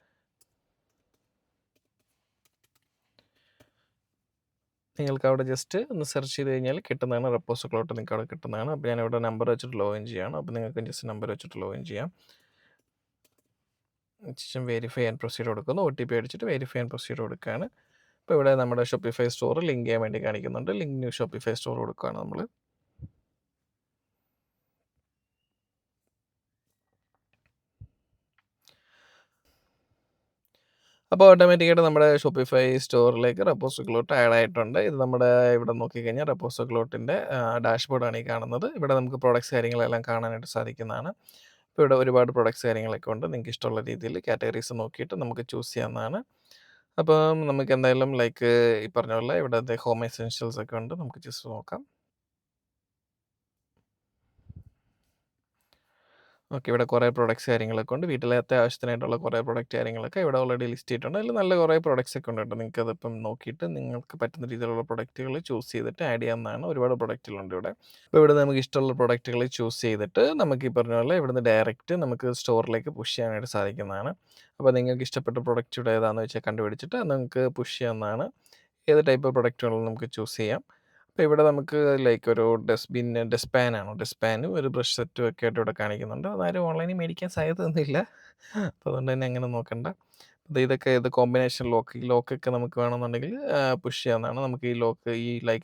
നിങ്ങൾക്ക് അവിടെ ജസ്റ്റ് ഒന്ന് സെർച്ച് ചെയ്ത് കഴിഞ്ഞാൽ കിട്ടുന്നതാണ്, റെപ്പോസോ ക്ലോട്ട് നിങ്ങൾക്ക് അവിടെ കിട്ടുന്നതാണ്. അപ്പോൾ ഞാനിവിടെ നമ്പർ വെച്ചിട്ട് ലോഗിൻ ചെയ്യുകയാണ്. അപ്പോൾ നിങ്ങൾക്ക് ജസ്റ്റ് നമ്പർ വെച്ചിട്ട് ലോഗിൻ ചെയ്യാം. ശേഷം വെരിഫൈ ആൻഡ് പ്രൊസീഡ് കൊടുക്കുന്നു. OTP അടിച്ചിട്ട് വെരിഫൈ ആൻഡ് പ്രൊസീഡ് കൊടുക്കുകയാണ്. അപ്പോൾ ഇവിടെ നമ്മുടെ ഷോപ്പിഫൈ സ്റ്റോർ ലിങ്ക് ചെയ്യാൻ വേണ്ടി കാണിക്കുന്നുണ്ട്. ലിങ്ക് ന്യൂ ഷോപ്പിഫൈ സ്റ്റോർ കൊടുക്കുകയാണ് നമ്മൾ. അപ്പോൾ ഓട്ടോമാറ്റിക്കായിട്ട് നമ്മുടെ ഷോപ്പിഫൈ സ്റ്റോറിലേക്ക് റെപ്പോസോ ക്ലോട്ട് ആഡ് ആയിട്ടുണ്ട്. ഇത് നമ്മുടെ ഇവിടെ നോക്കിക്കഴിഞ്ഞാൽ റെപ്പോസോ ക്ലോട്ടിൻ്റെ ഡാഷ്ബോർഡാണ് ഈ കാണുന്നത്. ഇവിടെ നമുക്ക് പ്രോഡക്ട്സ് കാര്യങ്ങളെല്ലാം കാണാനായിട്ട് സാധിക്കുന്നതാണ്. ഇപ്പോൾ ഇവിടെ ഒരുപാട് പ്രോഡക്ട്സ് കാര്യങ്ങളൊക്കെ ഉണ്ട്. നിങ്ങൾക്ക് ഇഷ്ടമുള്ള രീതിയിൽ കാറ്റഗറീസ് നോക്കിയിട്ട് നമുക്ക് ചൂസ് ചെയ്യാവുന്നതാണ്. അപ്പം നമുക്ക് എന്തായാലും ഈ പറഞ്ഞ പോലെ ഇവിടെ ഹോം എസെൻഷ്യൽസ് ഒക്കെ ഉണ്ട്. നമുക്ക് ജസ്റ്റ് നോക്കാം. ഓക്കെ, ഇവിടെ കുറേ പ്രൊഡക്ട്സ് കാര്യങ്ങളൊക്കെ ഉണ്ട്. വീട്ടിലെ അത്യാവശ്യത്തിനായിട്ടുള്ള കുറേ പ്രൊഡക്റ്റ് കാര്യങ്ങളൊക്കെ ഇവിടെ ഓൾറെഡി ലിസ്റ്റ് ചെയ്തിട്ടുണ്ട്. അതിൽ നല്ല കുറേ പ്രൊഡക്ട്സ് ഒക്കെ ഉണ്ട് കേട്ടോ. നിങ്ങൾക്കതിപ്പം നോക്കിയിട്ട് നിങ്ങൾക്ക് പറ്റുന്ന രീതിയിലുള്ള പ്രൊഡക്റ്റുകൾ ചൂസ് ചെയ്തിട്ട് ആഡ് ചെയ്യാവുന്നതാണ്. ഒരുപാട് പ്രൊഡക്റ്റുകളുണ്ട് ഇവിടെ. അപ്പോൾ ഇവിടെ നമുക്ക് ഇഷ്ടമുള്ള പ്രൊഡക്റ്റുകൾ ചൂസ് ചെയ്തിട്ട് നമുക്ക് ഈ പറഞ്ഞ പോലെ ഇവിടുന്ന് ഡയറക്റ്റ് നമുക്ക് സ്റ്റോറിലേക്ക് പുഷ് ചെയ്യാനായിട്ട് സാധിക്കുന്നതാണ്. അപ്പോൾ നിങ്ങൾക്ക് ഇഷ്ടപ്പെട്ട പ്രൊഡക്റ്റ് ഇവിടെ ഏതാണെന്ന് വെച്ചാൽ കണ്ടുപിടിച്ചിട്ട് നിങ്ങൾക്ക് പുഷ് ചെയ്യാവുന്നതാണ്. ഏത് ടൈപ്പ് പ്രൊഡക്റ്റുകളും നമുക്ക് ചൂസ് ചെയ്യാം. അപ്പോൾ ഇവിടെ നമുക്ക് ഒരു ഡസ്റ്റ്പാനും ഒരു ബ്രഷ് സെറ്റും ഒക്കെ ആയിട്ട് ഇവിടെ കാണിക്കുന്നുണ്ട്. അതാരും ഓൺലൈനിൽ മേടിക്കാൻ സാധ്യതയൊന്നുമില്ല. അപ്പോൾ അതുകൊണ്ട് തന്നെ അങ്ങനെ നോക്കണ്ട. ഇത് കോമ്പിനേഷൻ ലോക്കൊക്കെ നമുക്ക് വേണമെന്നുണ്ടെങ്കിൽ പുഷ് ചെയ്യാവുന്നതാണ്. നമുക്ക്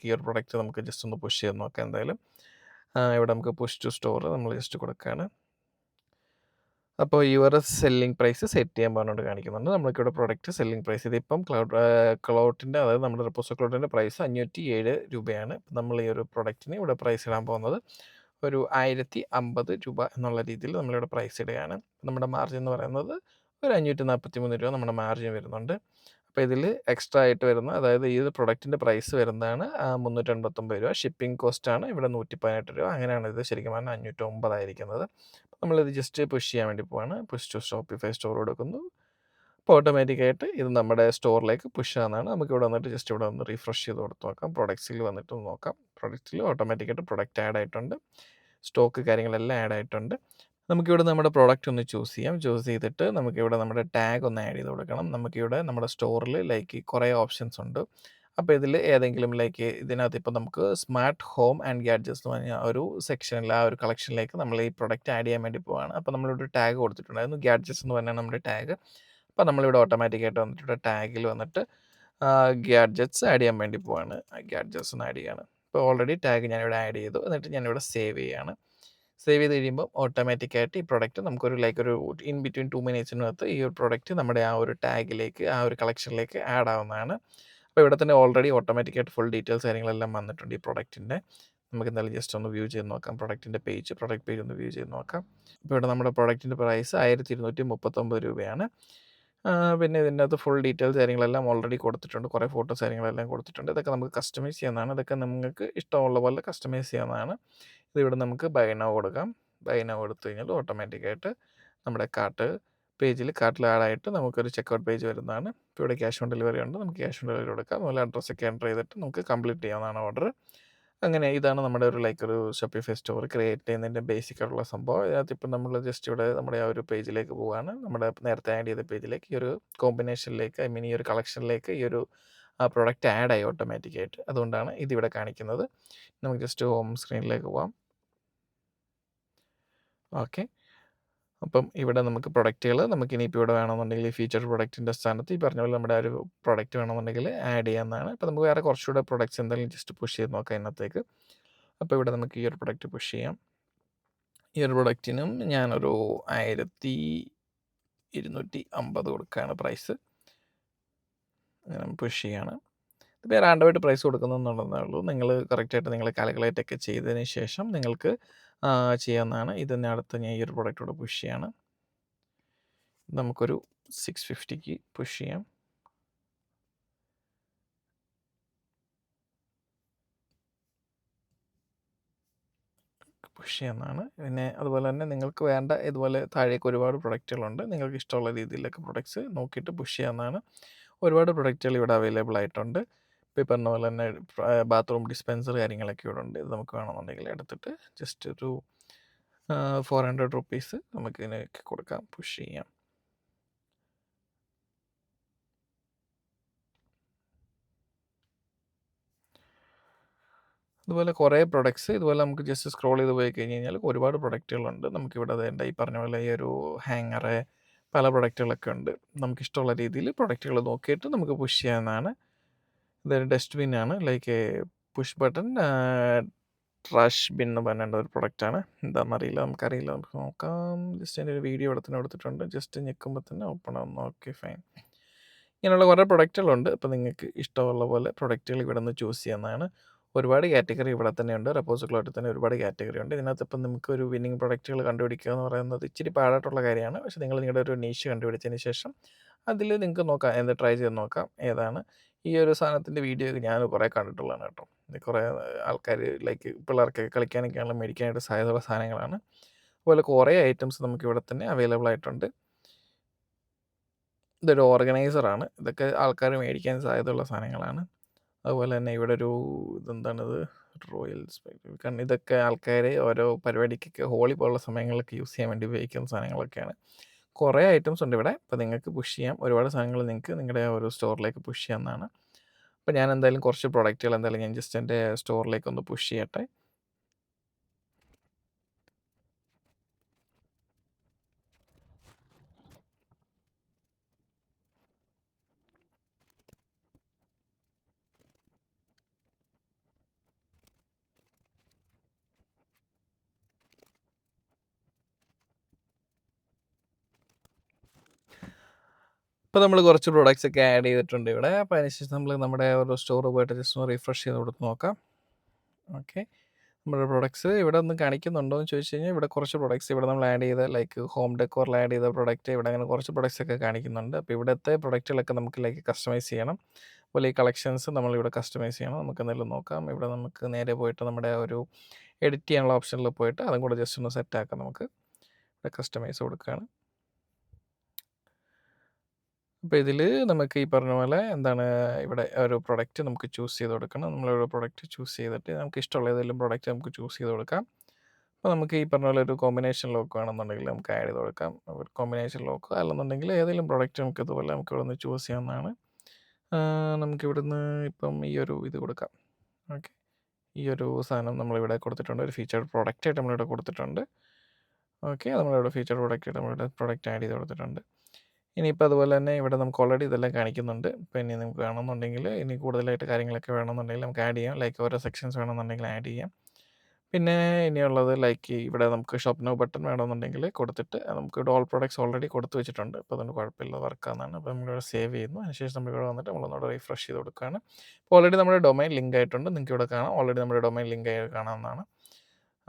ഈ ഒരു പ്രൊഡക്റ്റ് നമുക്ക് ജസ്റ്റ് ഒന്ന് പുഷ് ചെയ്ത് നോക്കാം എന്തായാലും. ഇവിടെ നമുക്ക് പുഷ് ടു സ്റ്റോർ നമ്മൾ ജസ്റ്റ് കൊടുക്കുകയാണ്. അപ്പോൾ യുവർ സെല്ലിംഗ് പ്രൈസ് സെറ്റ് ചെയ്യാൻ പറഞ്ഞുകൊണ്ട് കാണിക്കുന്നുണ്ട്. നമുക്കിവിടെ പ്രൊഡക്റ്റ് സെല്ലിംഗ് പ്രൈസ് ഇതിപ്പം ക്ലൗട്ടിൻ്റെ, അതായത് നമ്മുടെ റെപ്പോസോ ക്ലൗട്ടിൻ്റെ പ്രൈസ് 507 രൂപയാണ്. നമ്മൾ ഈ ഒരു പ്രൊഡക്റ്റിന് ഇവിടെ പ്രൈസ് ഇടാൻ പോകുന്നത് ഒരു 1050 രൂപ എന്നുള്ള രീതിയിൽ നമ്മളിവിടെ പ്രൈസ് ഇടുകയാണ്. നമ്മുടെ മാർജിൻ എന്ന് പറയുന്നത് ഒരു 543 രൂപ നമ്മുടെ മാർജിൻ വരുന്നുണ്ട്. അപ്പോൾ ഇതിൽ എക്സ്ട്രാ ആയിട്ട് വരുന്ന, അതായത് ഈ പ്രൊഡക്റ്റിൻ്റെ പ്രൈസ് വരുന്നതാണ് 389 രൂപ. ഷിപ്പിംഗ് കോസ്റ്റാണ് ഇവിടെ 118 രൂപ. അങ്ങനെയാണ് ഇത് ശരിക്കും പറഞ്ഞാൽ 509 ആയിരിക്കുന്നത്. നമ്മളിത് ജസ്റ്റ് പുഷ് ചെയ്യാൻ വേണ്ടി പോവാണ്. പുഷ് ടു ഷോപ്പിഫൈ സ്റ്റോർ കൊടുക്കുന്നു. അപ്പോൾ ഓട്ടോമാറ്റിക്കായിട്ട് ഇത് നമ്മുടെ സ്റ്റോറിലേക്ക് പുഷ് ആവുന്നതാണ്. നമുക്കിവിടെ വന്നിട്ട് ജസ്റ്റ് ഇവിടെ ഒന്ന് റീഫ്രഷ് ചെയ്ത് കൊടുത്ത് നോക്കാം. പ്രൊഡക്ട്സിൽ വന്നിട്ട് നോക്കാം. പ്രൊഡക്ട്സിൽ ഓട്ടോമാറ്റിക്കായിട്ട് പ്രൊഡക്റ്റ് ആഡ് ആയിട്ടുണ്ട്. സ്റ്റോക്ക് കാര്യങ്ങളെല്ലാം ആഡ് ആയിട്ടുണ്ട്. നമുക്കിവിടെ നമ്മുടെ പ്രൊഡക്റ്റ് ഒന്ന് ചൂസ് ചെയ്യാം. ചൂസ് ചെയ്തിട്ട് നമുക്കിവിടെ നമ്മുടെ ടാഗ് ഒന്ന് ആഡ് ചെയ്ത് കൊടുക്കണം. നമുക്കിവിടെ നമ്മുടെ സ്റ്റോറിൽ ലൈക്ക് കുറേ ഓപ്ഷൻസ് ഉണ്ട്. അപ്പോൾ ഇതിൽ ഏതെങ്കിലും ലൈക്ക് ഇതിനകത്ത് ഇപ്പോൾ നമുക്ക് സ്മാർട്ട് ഹോം ആൻഡ് ഗാഡ്ജറ്റ്സ് എന്ന് പറഞ്ഞ ഒരു സെക്ഷനിൽ ആ ഒരു കളക്ഷനിലേക്ക് നമ്മൾ ഈ പ്രൊഡക്റ്റ് ആഡ് ചെയ്യാൻ വേണ്ടി പോവാണ്. അപ്പോൾ നമ്മളിവിടെ ടാഗ് കൊടുത്തിട്ടുണ്ടായിരുന്നു. ഗാഡ്ജറ്റ്സ് എന്ന് പറഞ്ഞാൽ നമ്മുടെ ടാഗ്. അപ്പോൾ നമ്മളിവിടെ ഓട്ടോമാറ്റിക്കായിട്ട് വന്നിട്ട് ടാഗിൽ വന്നിട്ട് ഗാഡ്ജറ്റ്സ് ആഡ് ചെയ്യാൻ വേണ്ടി പോവാണ്. ഗാഡ്ജറ്റ്സ് ഒന്ന് ആഡ് ചെയ്യാണ്. ഇപ്പോൾ ഓൾറെഡി ടാഗ് ഞാനിവിടെ ആഡ് ചെയ്തു. എന്നിട്ട് ഞാനിവിടെ സേവ് ചെയ്യാണ്. സേവ് ചെയ്ത് കഴിയുമ്പോൾ ഓട്ടോമാറ്റിക്കായിട്ട് ഈ പ്രൊഡക്റ്റ് നമുക്കൊരു ലൈക്ക് ഒരു ഇൻ ബിറ്റ്വീൻ 2 മിനിറ്റ്സിനകത്ത് ഈ ഒരു പ്രൊഡക്റ്റ് നമ്മുടെ ആ ഒരു ടാഗിലേക്ക് ആ ഒരു കളക്ഷനിലേക്ക് ആഡ് ആവുന്നതാണ്. അപ്പോൾ ഇവിടെ തന്നെ ഓൾറെഡി ഓട്ടോമാറ്റിക്കായിട്ട് ഫുൾ ഡീറ്റെയിൽസ് കാര്യങ്ങളെല്ലാം വന്നിട്ടുണ്ട് ഈ പ്രൊഡക്റ്റിൻ്റെ. നമുക്ക് എന്തായാലും ജസ്റ്റ് ഒന്ന് വ്യൂ ചെയ്ത് നോക്കാം. പ്രൊഡക്റ്റിൻ്റെ പേജ് പ്രൊഡക്റ്റ് പേജ് ഒന്ന് വ്യൂ ചെയ്ത് നോക്കാം. ഇപ്പോൾ ഇവിടെ നമ്മുടെ പ്രൊഡക്റ്റിൻ്റെ പ്രൈസ് 1239 രൂപയാണ്. പിന്നെ ഇതിൻ്റെ അകത്ത് ഫുൾ ഡീറ്റെയിൽസ് കാര്യങ്ങളെല്ലാം ഓൾറെഡി കൊടുത്തിട്ടുണ്ട്. കുറേ ഫോട്ടോസ് കാര്യങ്ങളെല്ലാം കൊടുത്തിട്ടുണ്ട്. ഇതൊക്കെ നമുക്ക് കസ്റ്റമൈസ് ചെയ്യാവുന്നതാണ്. ഇതൊക്കെ നിങ്ങൾക്ക് ഇഷ്ടമുള്ള പോലെ കസ്റ്റമൈസ് ചെയ്യാവുന്നതാണ്. ഇതിവിടെ നമുക്ക് ബൈ നൗ കൊടുക്കാം. ബൈ നൗ കൊടുത്തു കഴിഞ്ഞാൽ ഓട്ടോമാറ്റിക്കായിട്ട് നമ്മുടെ കാർട്ടിൽ ആഡ് ആയിട്ട് നമുക്കൊരു ചെക്കൗട്ട് പേജ് വരുന്നതാണ്. ഇപ്പോൾ ഇവിടെ ക്യാഷ് ഓൺ ഡെലിവറി ഉണ്ട്. നമുക്ക് ക്യാഷ് ഓൺ ഡെലിവറി കൊടുക്കാം. അതുപോലെ അഡ്രസ്സൊക്കെ എൻ്റർ ചെയ്തിട്ട് നമുക്ക് കംപ്ലീറ്റ് ചെയ്യാവുന്നതാണ് ഓർഡർ. അങ്ങനെ ഇതാണ് നമ്മുടെ ഒരു ലൈക്ക് ഒരു ഷോപ്പിഫൈ സ്റ്റോർ ക്രിയേറ്റ് ചെയ്യുന്നതിൻ്റെ ബേസിക് ആയിട്ടുള്ള സംഭവം. ഇതിനകത്ത് ഇപ്പം നമ്മൾ ജസ്റ്റ് ഇവിടെ നമ്മുടെ ആ ഒരു പേജിലേക്ക് പോവുകയാണ്. നമ്മുടെ നേരത്തെ ആഡ് ചെയ്ത പേജിലേക്ക് ഈ ഒരു കോമ്പിനേഷനിലേക്ക് ഈ ഒരു കളക്ഷനിലേക്ക് ഈ ഒരു പ്രൊഡക്റ്റ് ആഡ് ആയി ഓട്ടോമാറ്റിക്കായിട്ട്. അതുകൊണ്ടാണ് ഇതിവിടെ കാണിക്കുന്നത്. നമുക്ക് ജസ്റ്റ് ഹോം സ്ക്രീനിലേക്ക് പോവാം. ഓക്കെ. അപ്പം ഇവിടെ നമുക്ക് പ്രൊഡക്റ്റുകൾ നമുക്കിനിയിപ്പോൾ ഇവിടെ വേണമെന്നുണ്ടെങ്കിൽ ഈ ഫീച്ചർ പ്രൊഡക്റ്റിൻ്റെ സ്ഥാനത്ത് ഈ പറഞ്ഞ പോലെ നമ്മുടെ ഒരു പ്രൊഡക്റ്റ് വേണമെന്നുണ്ടെങ്കിൽ ആഡ് ചെയ്യാവുന്നതാണ്. അപ്പോൾ നമുക്ക് വേറെ കുറച്ചുകൂടെ പ്രൊഡക്ട്സ് എന്തെങ്കിലും ജസ്റ്റ് പുഷ് ചെയ്ത് നോക്കാം ഇതിനകത്തേക്ക്. അപ്പോൾ ഇവിടെ നമുക്ക് ഈ ഒരു പ്രൊഡക്റ്റ് പുഷ് ചെയ്യാം. ഈ ഒരു പ്രൊഡക്റ്റിനും ഞാനൊരു 1250 കൊടുക്കുകയാണ് പ്രൈസ്. പുഷ് ചെയ്യാണ്. ഇതിപ്പോൾ റാൻഡമായിട്ട് പ്രൈസ് കൊടുക്കുന്നുണ്ടെന്നേ ഉള്ളൂ. നിങ്ങൾ കറക്റ്റായിട്ട് നിങ്ങൾ കാൽക്കുലേറ്റ് ഒക്കെ ചെയ്തതിന് ശേഷം നിങ്ങൾക്ക് ചെയ്യാവുന്നതാണ്. ഇതിന് അടുത്ത് ഞാൻ ഈ ഒരു പ്രൊഡക്റ്റ് കൂടെ പുഷ് ചെയ്യാണ്. നമുക്കൊരു 650ക്ക് പുഷ് ചെയ്യാം. പുഷ് ചെയ്യുന്നതാണ്. പിന്നെ അതുപോലെ തന്നെ നിങ്ങൾക്ക് വേണ്ട ഇതുപോലെ താഴേക്ക് ഒരുപാട് പ്രൊഡക്റ്റുകളുണ്ട്. നിങ്ങൾക്ക് ഇഷ്ടമുള്ള രീതിയിലൊക്കെ പ്രൊഡക്ട്സ് നോക്കിയിട്ട് പുഷ് ചെയ്യാവുന്നതാണ്. ഒരുപാട് പ്രൊഡക്റ്റുകൾ ഇവിടെ അവൈലബിൾ ആയിട്ടുണ്ട്. ഇപ്പോൾ ഈ പറഞ്ഞ പോലെ തന്നെ ബാത്റൂം ഡിസ്പെൻസർ കാര്യങ്ങളൊക്കെ ഇവിടെ ഉണ്ട്. ഇത് നമുക്ക് വേണമെന്നുണ്ടെങ്കിൽ എടുത്തിട്ട് ജസ്റ്റ് ഒരു 400 റുപ്പീസ് നമുക്ക് ഇതിനൊക്കെ കൊടുക്കാം, പുഷ് ചെയ്യാം. അതുപോലെ കുറേ പ്രൊഡക്ട്സ് ഇതുപോലെ നമുക്ക് ജസ്റ്റ് സ്ക്രോൾ ചെയ്ത് പോയി കഴിഞ്ഞ് കഴിഞ്ഞാൽ ഒരുപാട് പ്രൊഡക്റ്റുകളുണ്ട്. നമുക്കിവിടെ വേണ്ട ഈ പറഞ്ഞ പോലെ ഈ ഒരു ഹാങ്ങറ് പല പ്രൊഡക്റ്റുകളൊക്കെ ഉണ്ട്. നമുക്കിഷ്ടമുള്ള രീതിയിൽ പ്രൊഡക്റ്റുകൾ നോക്കിയിട്ട് നമുക്ക് പുഷ് ചെയ്യാവുന്നതാണ്. ഇതൊരു ഡസ്റ്റ്ബിന്നാണ് like push button trash bin എന്ന് പറഞ്ഞേണ്ട ഒരു പ്രൊഡക്റ്റാണ്. എന്താണെന്നറിയില്ല, നമുക്കറിയില്ല. നമുക്ക് നോക്കാം. ജസ്റ്റ് അതിൻ്റെ ഒരു വീഡിയോ ഇവിടെ തന്നെ എടുത്തിട്ടുണ്ട്. ജസ്റ്റ് ഞെക്കുമ്പോൾ തന്നെ ഓപ്പൺ ആവുന്നു. Okay, fine. ഇങ്ങനെയുള്ള കുറേ പ്രൊഡക്റ്റുകളുണ്ട്. അപ്പോൾ നിങ്ങൾക്ക് ഇഷ്ടമുള്ള പോലെ പ്രൊഡക്റ്റുകൾ ഇവിടെ നിന്ന് ചൂസ് ചെയ്യാവുന്നതാണ്. ഒരുപാട് കാറ്റഗറി ഇവിടെ തന്നെയുണ്ട്. റെപ്പോസിക്ലോട്ടിൽ തന്നെ ഒരുപാട് കാറ്റഗറി ഉണ്ട്. ഇതിനകത്ത് ഇപ്പം നമുക്ക് ഒരു വിന്നിംഗ് പ്രൊഡക്റ്റുകൾ കണ്ടുപിടിക്കുക എന്ന് പറയുന്നത് ഇച്ചിരി പാടായിട്ടുള്ള കാര്യമാണ്. പക്ഷേ നിങ്ങൾ നിങ്ങളുടെ ഒരു നീഷ് കണ്ടുപിടിച്ചതിന് ശേഷം അതിൽ നിങ്ങൾക്ക് നോക്കാം, എന്ത് ട്രൈ ചെയ്ത് നോക്കാം ഏതാണ്. ഈ ഒരു സാധനത്തിൻ്റെ വീഡിയോ ഒക്കെ ഞാൻ കുറേ കണ്ടിട്ടുള്ളതാണ് കേട്ടോ. ഇത് കുറേ ആൾക്കാർ ലൈക്ക് പിള്ളേർക്കൊക്കെ കളിക്കാനൊക്കെയാണല്ലോ മേടിക്കാനായിട്ട് സാധ്യതയുള്ള സാധനങ്ങളാണ്. അതുപോലെ കുറേ ഐറ്റംസ് നമുക്ക് ഇവിടെ തന്നെ അവൈലബിൾ ആയിട്ടുണ്ട്. ഇതൊരു ഓർഗനൈസറാണ്. ഇതൊക്കെ ആൾക്കാർ മേടിക്കാൻ സാധ്യതയുള്ള സാധനങ്ങളാണ്. അതുപോലെ തന്നെ ഇവിടെ ഒരു ഇതെന്താണിത്, റോയൽ സ്പെക്ട്, കാരണം ഇതൊക്കെ ആൾക്കാർ ഓരോ പരിപാടിക്കൊക്കെ ഹോളി പോലുള്ള സമയങ്ങളിലൊക്കെ യൂസ് ചെയ്യാൻ വേണ്ടി ഉപയോഗിക്കുന്ന സാധനങ്ങളൊക്കെയാണ്. കുറേ ഐറ്റംസ് ഉണ്ട് ഇവിടെ. അപ്പോൾ നിങ്ങൾക്ക് പുഷ് ചെയ്യാം. ഒരുപാട് സാധനങ്ങൾ നിങ്ങൾക്ക് നിങ്ങളുടെ ഓരോ സ്റ്റോറിലേക്ക് പുഷ് ചെയ്യാവുന്നതാണ്. അപ്പോൾ ഞാൻ എന്തായാലും കുറച്ച് പ്രൊഡക്റ്റുകൾ എന്തായാലും ഞാൻ ജസ്റ്റ് എൻ്റെ സ്റ്റോറിലേക്ക് ഒന്ന് പുഷ് ചെയ്യട്ടെ. ഇപ്പോൾ നമ്മൾ കുറച്ച് പ്രൊഡക്ട്സ് ഒക്കെ ആഡ് ചെയ്തിട്ടുണ്ട് ഇവിടെ. അപ്പോൾ അതിനുശേഷം നമ്മൾ നമ്മുടെ ഒരു സ്റ്റോർ പോയിട്ട് ജസ്റ്റ് ഒന്ന് റിഫ്രഷ് ചെയ്ത് കൊടുത്ത് നോക്കാം. ഓക്കെ, നമ്മുടെ പ്രൊഡക്ട്സ് ഇവിടെ ഒന്ന് കാണിക്കുന്നുണ്ടോ എന്ന് ചോദിച്ചു കഴിഞ്ഞാൽ ഇവിടെ കുറച്ച് പ്രൊഡക്ട്സ് ഇവിടെ നമ്മൾ ആഡ് ചെയ്ത ലൈക്ക് ഹോം ഡെക്കോറിൽ ആഡ് ചെയ്ത പ്രൊഡക്റ്റ് ഇവിടെ അങ്ങനെ കുറച്ച് പ്രൊഡക്ട്സ് ഒക്കെ കാണിക്കുന്നുണ്ട്. അപ്പോൾ ഇവിടുത്തെ പ്രൊഡക്റ്റുകളൊക്കെ നമുക്ക് ലൈക്ക് കസ്റ്റമൈസ് ചെയ്യണം. അതുപോലെ ഈ കളക്ഷൻസ് നമ്മളിവിടെ കസ്റ്റമൈസ് ചെയ്യണം. നമുക്ക് എന്തെങ്കിലും നോക്കാം. ഇവിടെ നമുക്ക് നേരെ പോയിട്ട് നമ്മുടെ ഒരു എഡിറ്റ് ചെയ്യാനുള്ള ഓപ്ഷനിൽ പോയിട്ട് അതും കൂടെ ജസ്റ്റ് ഒന്ന് സെറ്റ് ആക്കാം. നമുക്ക് ഇവിടെ കസ്റ്റമൈസ് കൊടുക്കുകയാണ്. അപ്പോൾ ഇതിൽ നമുക്ക് ഈ പറഞ്ഞ പോലെ എന്താണ് ഇവിടെ ഒരു പ്രൊഡക്റ്റ് നമുക്ക് ചൂസ് ചെയ്ത് കൊടുക്കണം. നമ്മളൊരു പ്രൊഡക്റ്റ് ചൂസ് ചെയ്തിട്ട് നമുക്ക് ഇഷ്ടമുള്ള ഏതെങ്കിലും പ്രൊഡക്റ്റ് നമുക്ക് ചൂസ് ചെയ്ത് കൊടുക്കാം. അപ്പോൾ നമുക്ക് ഈ പറഞ്ഞ പോലെ ഒരു കോമ്പിനേഷൻ ലോക്ക് വേണമെന്നുണ്ടെങ്കിൽ നമുക്ക് ആഡ് ചെയ്ത് കൊടുക്കാം. ഒരു കോമ്പിനേഷൻ ലോക്ക് അല്ലെന്നുണ്ടെങ്കിൽ ഏതെങ്കിലും പ്രൊഡക്റ്റ് നമുക്ക് ഇതുപോലെ നമുക്ക് ഇവിടെ നിന്ന് ചൂസ് ചെയ്യാവുന്നതാണ്. നമുക്കിവിടുന്ന് ഇപ്പം ഈ ഒരു ഇത് കൊടുക്കാം. ഓക്കെ, ഈ ഒരു സാധനം നമ്മളിവിടെ കൊടുത്തിട്ടുണ്ട്. ഒരു ഫീച്ചർഡ് പ്രൊഡക്റ്റായിട്ട് നമ്മളിവിടെ കൊടുത്തിട്ടുണ്ട്. ഓക്കെ, നമ്മളിവിടെ ഫീച്ചർഡ് പ്രൊഡക്റ്റായിട്ട് നമ്മളിവിടെ പ്രൊഡക്റ്റ് ആഡ് ചെയ്ത് കൊടുത്തിട്ടുണ്ട്. ഇനിയിപ്പോൾ അതുപോലെ തന്നെ ഇവിടെ നമുക്ക് ഓൾറെഡി ഇതെല്ലാം കാണിക്കുന്നുണ്ട്. ഇപ്പോൾ ഇനി നമുക്ക് വേണമെന്നുണ്ടെങ്കിൽ ഇനി കൂടുതലായിട്ട് കാര്യങ്ങളൊക്കെ വേണമെന്നുണ്ടെങ്കിൽ നമുക്ക് ആഡ് ചെയ്യാം. ലൈക്ക് ഓരോ സെക്ഷൻസ് വേണമെന്നുണ്ടെങ്കിൽ ആഡ് ചെയ്യാം. പിന്നെ ഇനിയുള്ളത് ലൈക്ക് ഇവിടെ നമുക്ക് ഷോപ്പ് നൗ ബട്ടൺ വേണമെന്നുണ്ടെങ്കിൽ കൊടുത്തിട്ട് നമുക്ക് ഇവിടെ ഓൾ പ്രൊഡക്ട്സ് ഓൾറെഡി കൊടുത്തു വെച്ചിട്ടുണ്ട്. അപ്പോൾ അതുകൊണ്ട് കുഴപ്പമില്ല, വർക്കാവുന്നതാണ്. അപ്പോൾ നമ്മളിവിടെ സേവ് ചെയ്യുന്നു. അതിനുശേഷം നമ്മളിവിടെ വന്നിട്ട് നമ്മളൊന്നുകൂടെ റിഫ്രഷ് ചെയ്ത് കൊടുക്കുകയാണ്. അപ്പോൾ ഓൾറെഡി നമ്മുടെ ഡൊമൈൻ ലിങ്ക് ആയിട്ടുണ്ട്. നിങ്ങൾക്ക് ഇവിടെ കാണാം, ഓൾറെഡി നമ്മുടെ ഡൊമൈൻ ലിങ്ക് ആയി കാണാവുന്നതാണ്.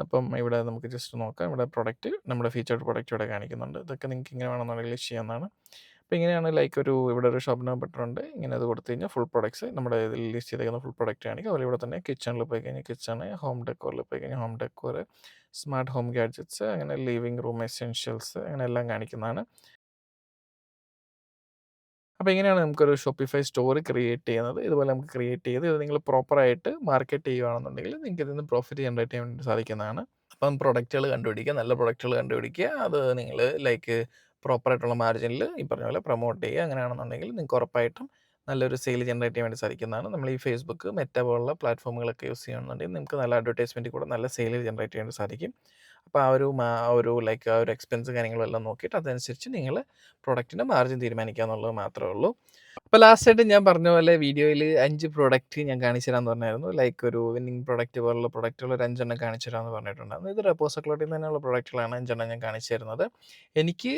അപ്പം ഇവിടെ നമുക്ക് ജസ്റ്റ് നോക്കാം. ഇവിടെ പ്രൊഡക്റ്റ് നമ്മുടെ ഫീച്ചർഡ് പ്രൊഡക്റ്റ് ഇവിടെ കാണിക്കുന്നുണ്ട്. ഇതൊക്കെ നിങ്ങൾക്ക് ഇങ്ങനെ വേണമെന്നുണ്ടെങ്കിൽ ചെയ്യാവുന്നതാണ്. അപ്പോൾ ഇങ്ങനെയാണ് ലൈക്ക് ഇവിടെ ഒരു ഷോപ്പ് നൗ ബട്ടൺ ഉണ്ട്. ഇങ്ങനെ അത് കൊടുത്തു കഴിഞ്ഞാൽ ഫുൾ പ്രൊഡക്ട്സ് നമ്മുടെ ഇതിൽ ലിസ്റ്റ് ചെയ്തേക്കുന്ന ഫുൾ പ്രൊഡക്റ്റ് കാണിക്കും. അതുപോലെ ഇവിടെ തന്നെ കിച്ചണിൽ പോയി കഴിഞ്ഞാൽ കിച്ചൺ, ഹോം ഡെക്കോറിൽ പോയി കഴിഞ്ഞാൽ home decor, smart home gadgets, അങ്ങനെ ലിവിംഗ് റൂം എസെൻഷ്യൽസ്, അങ്ങനെ എല്ലാം കാണിക്കുന്നതാണ്. അപ്പോൾ ഇങ്ങനെയാണ് നമുക്കൊരു ഷോപ്പിഫൈ സ്റ്റോർ ക്രിയേറ്റ് ചെയ്യുന്നത്. ഇതുപോലെ നമുക്ക് ക്രിയേറ്റ് ചെയ്ത് ഇത് നിങ്ങൾ പ്രോപ്പറായിട്ട് മാർക്കറ്റ് ചെയ്യുകയാണെന്നുണ്ടെങ്കിൽ നിങ്ങൾക്ക് ഇതിൽ നിന്ന് പ്രോഫിറ്റ് ജനറേറ്റ് ചെയ്യാൻ വേണ്ടി സാധിക്കുന്നതാണ്. അപ്പം പ്രൊഡക്റ്റുകൾ കണ്ടുപിടിക്കുക, നല്ല പ്രൊഡക്റ്റുകൾ കണ്ടുപിടിക്കുക. അത് നിങ്ങൾ ലൈക്ക് പ്രോപ്പറായിട്ടുള്ള മാർജിനിൽ ഈ പറഞ്ഞ പോലെ പ്രൊമോട്ട് ചെയ്യുക. അങ്ങനെയാണെന്നുണ്ടെങ്കിൽ നിങ്ങൾക്ക് ഉറപ്പായിട്ടും നല്ലൊരു സെയിൽ ജനറേറ്റ് ചെയ്യാൻ വേണ്ടി സാധിക്കുന്നതാണ്. നമ്മൾ ഈ ഫേസ്ബുക്ക്, മെറ്റ പോലുള്ള പ്ലാറ്റ്ഫോമുകളൊക്കെ യൂസ് ചെയ്യുകയാണെന്നുണ്ടെങ്കിൽ നിങ്ങൾക്ക് നല്ല അഡ്വർടൈസ്മെൻറ്റിൽ കൂടെ നല്ല സെയിൽ ജനറേറ്റ് ചെയ്യാൻ സാധിക്കും. അപ്പോൾ ആ ഒരു ലൈക്ക് ആ ഒരു എക്സ്പെൻസ് കാര്യങ്ങളും എല്ലാം നോക്കിയിട്ട് അതനുസരിച്ച് നിങ്ങൾ പ്രൊഡക്റ്റിൻ്റെ മാർജിൻ തീരുമാനിക്കുക എന്നുള്ളത് മാത്രമേ ഉള്ളൂ. അപ്പോൾ ലാസ്റ്റായിട്ട് ഞാൻ പറഞ്ഞ പോലെ വീഡിയോയിൽ 5 പ്രൊഡക്റ്റ് ഞാൻ കാണിച്ചു തരാമെന്ന് പറഞ്ഞായിരുന്നു. ലൈക്ക് ഒരു വിന്നിംഗ് പ്രൊഡക്റ്റ് പോലുള്ള പ്രൊഡക്റ്റുകൾ ഒരു 5 എണ്ണം കാണിച്ചു തരാമെന്ന് പറഞ്ഞിട്ടുണ്ടായിരുന്നു. ഇത് റെപ്പോസക്ലോട്ടിൽ നിന്ന് തന്നെയുള്ള പ്രൊഡക്റ്റുകളാണ് 5 എണ്ണം ഞാൻ കാണിച്ചു തരുന്നത്. എനിക്ക്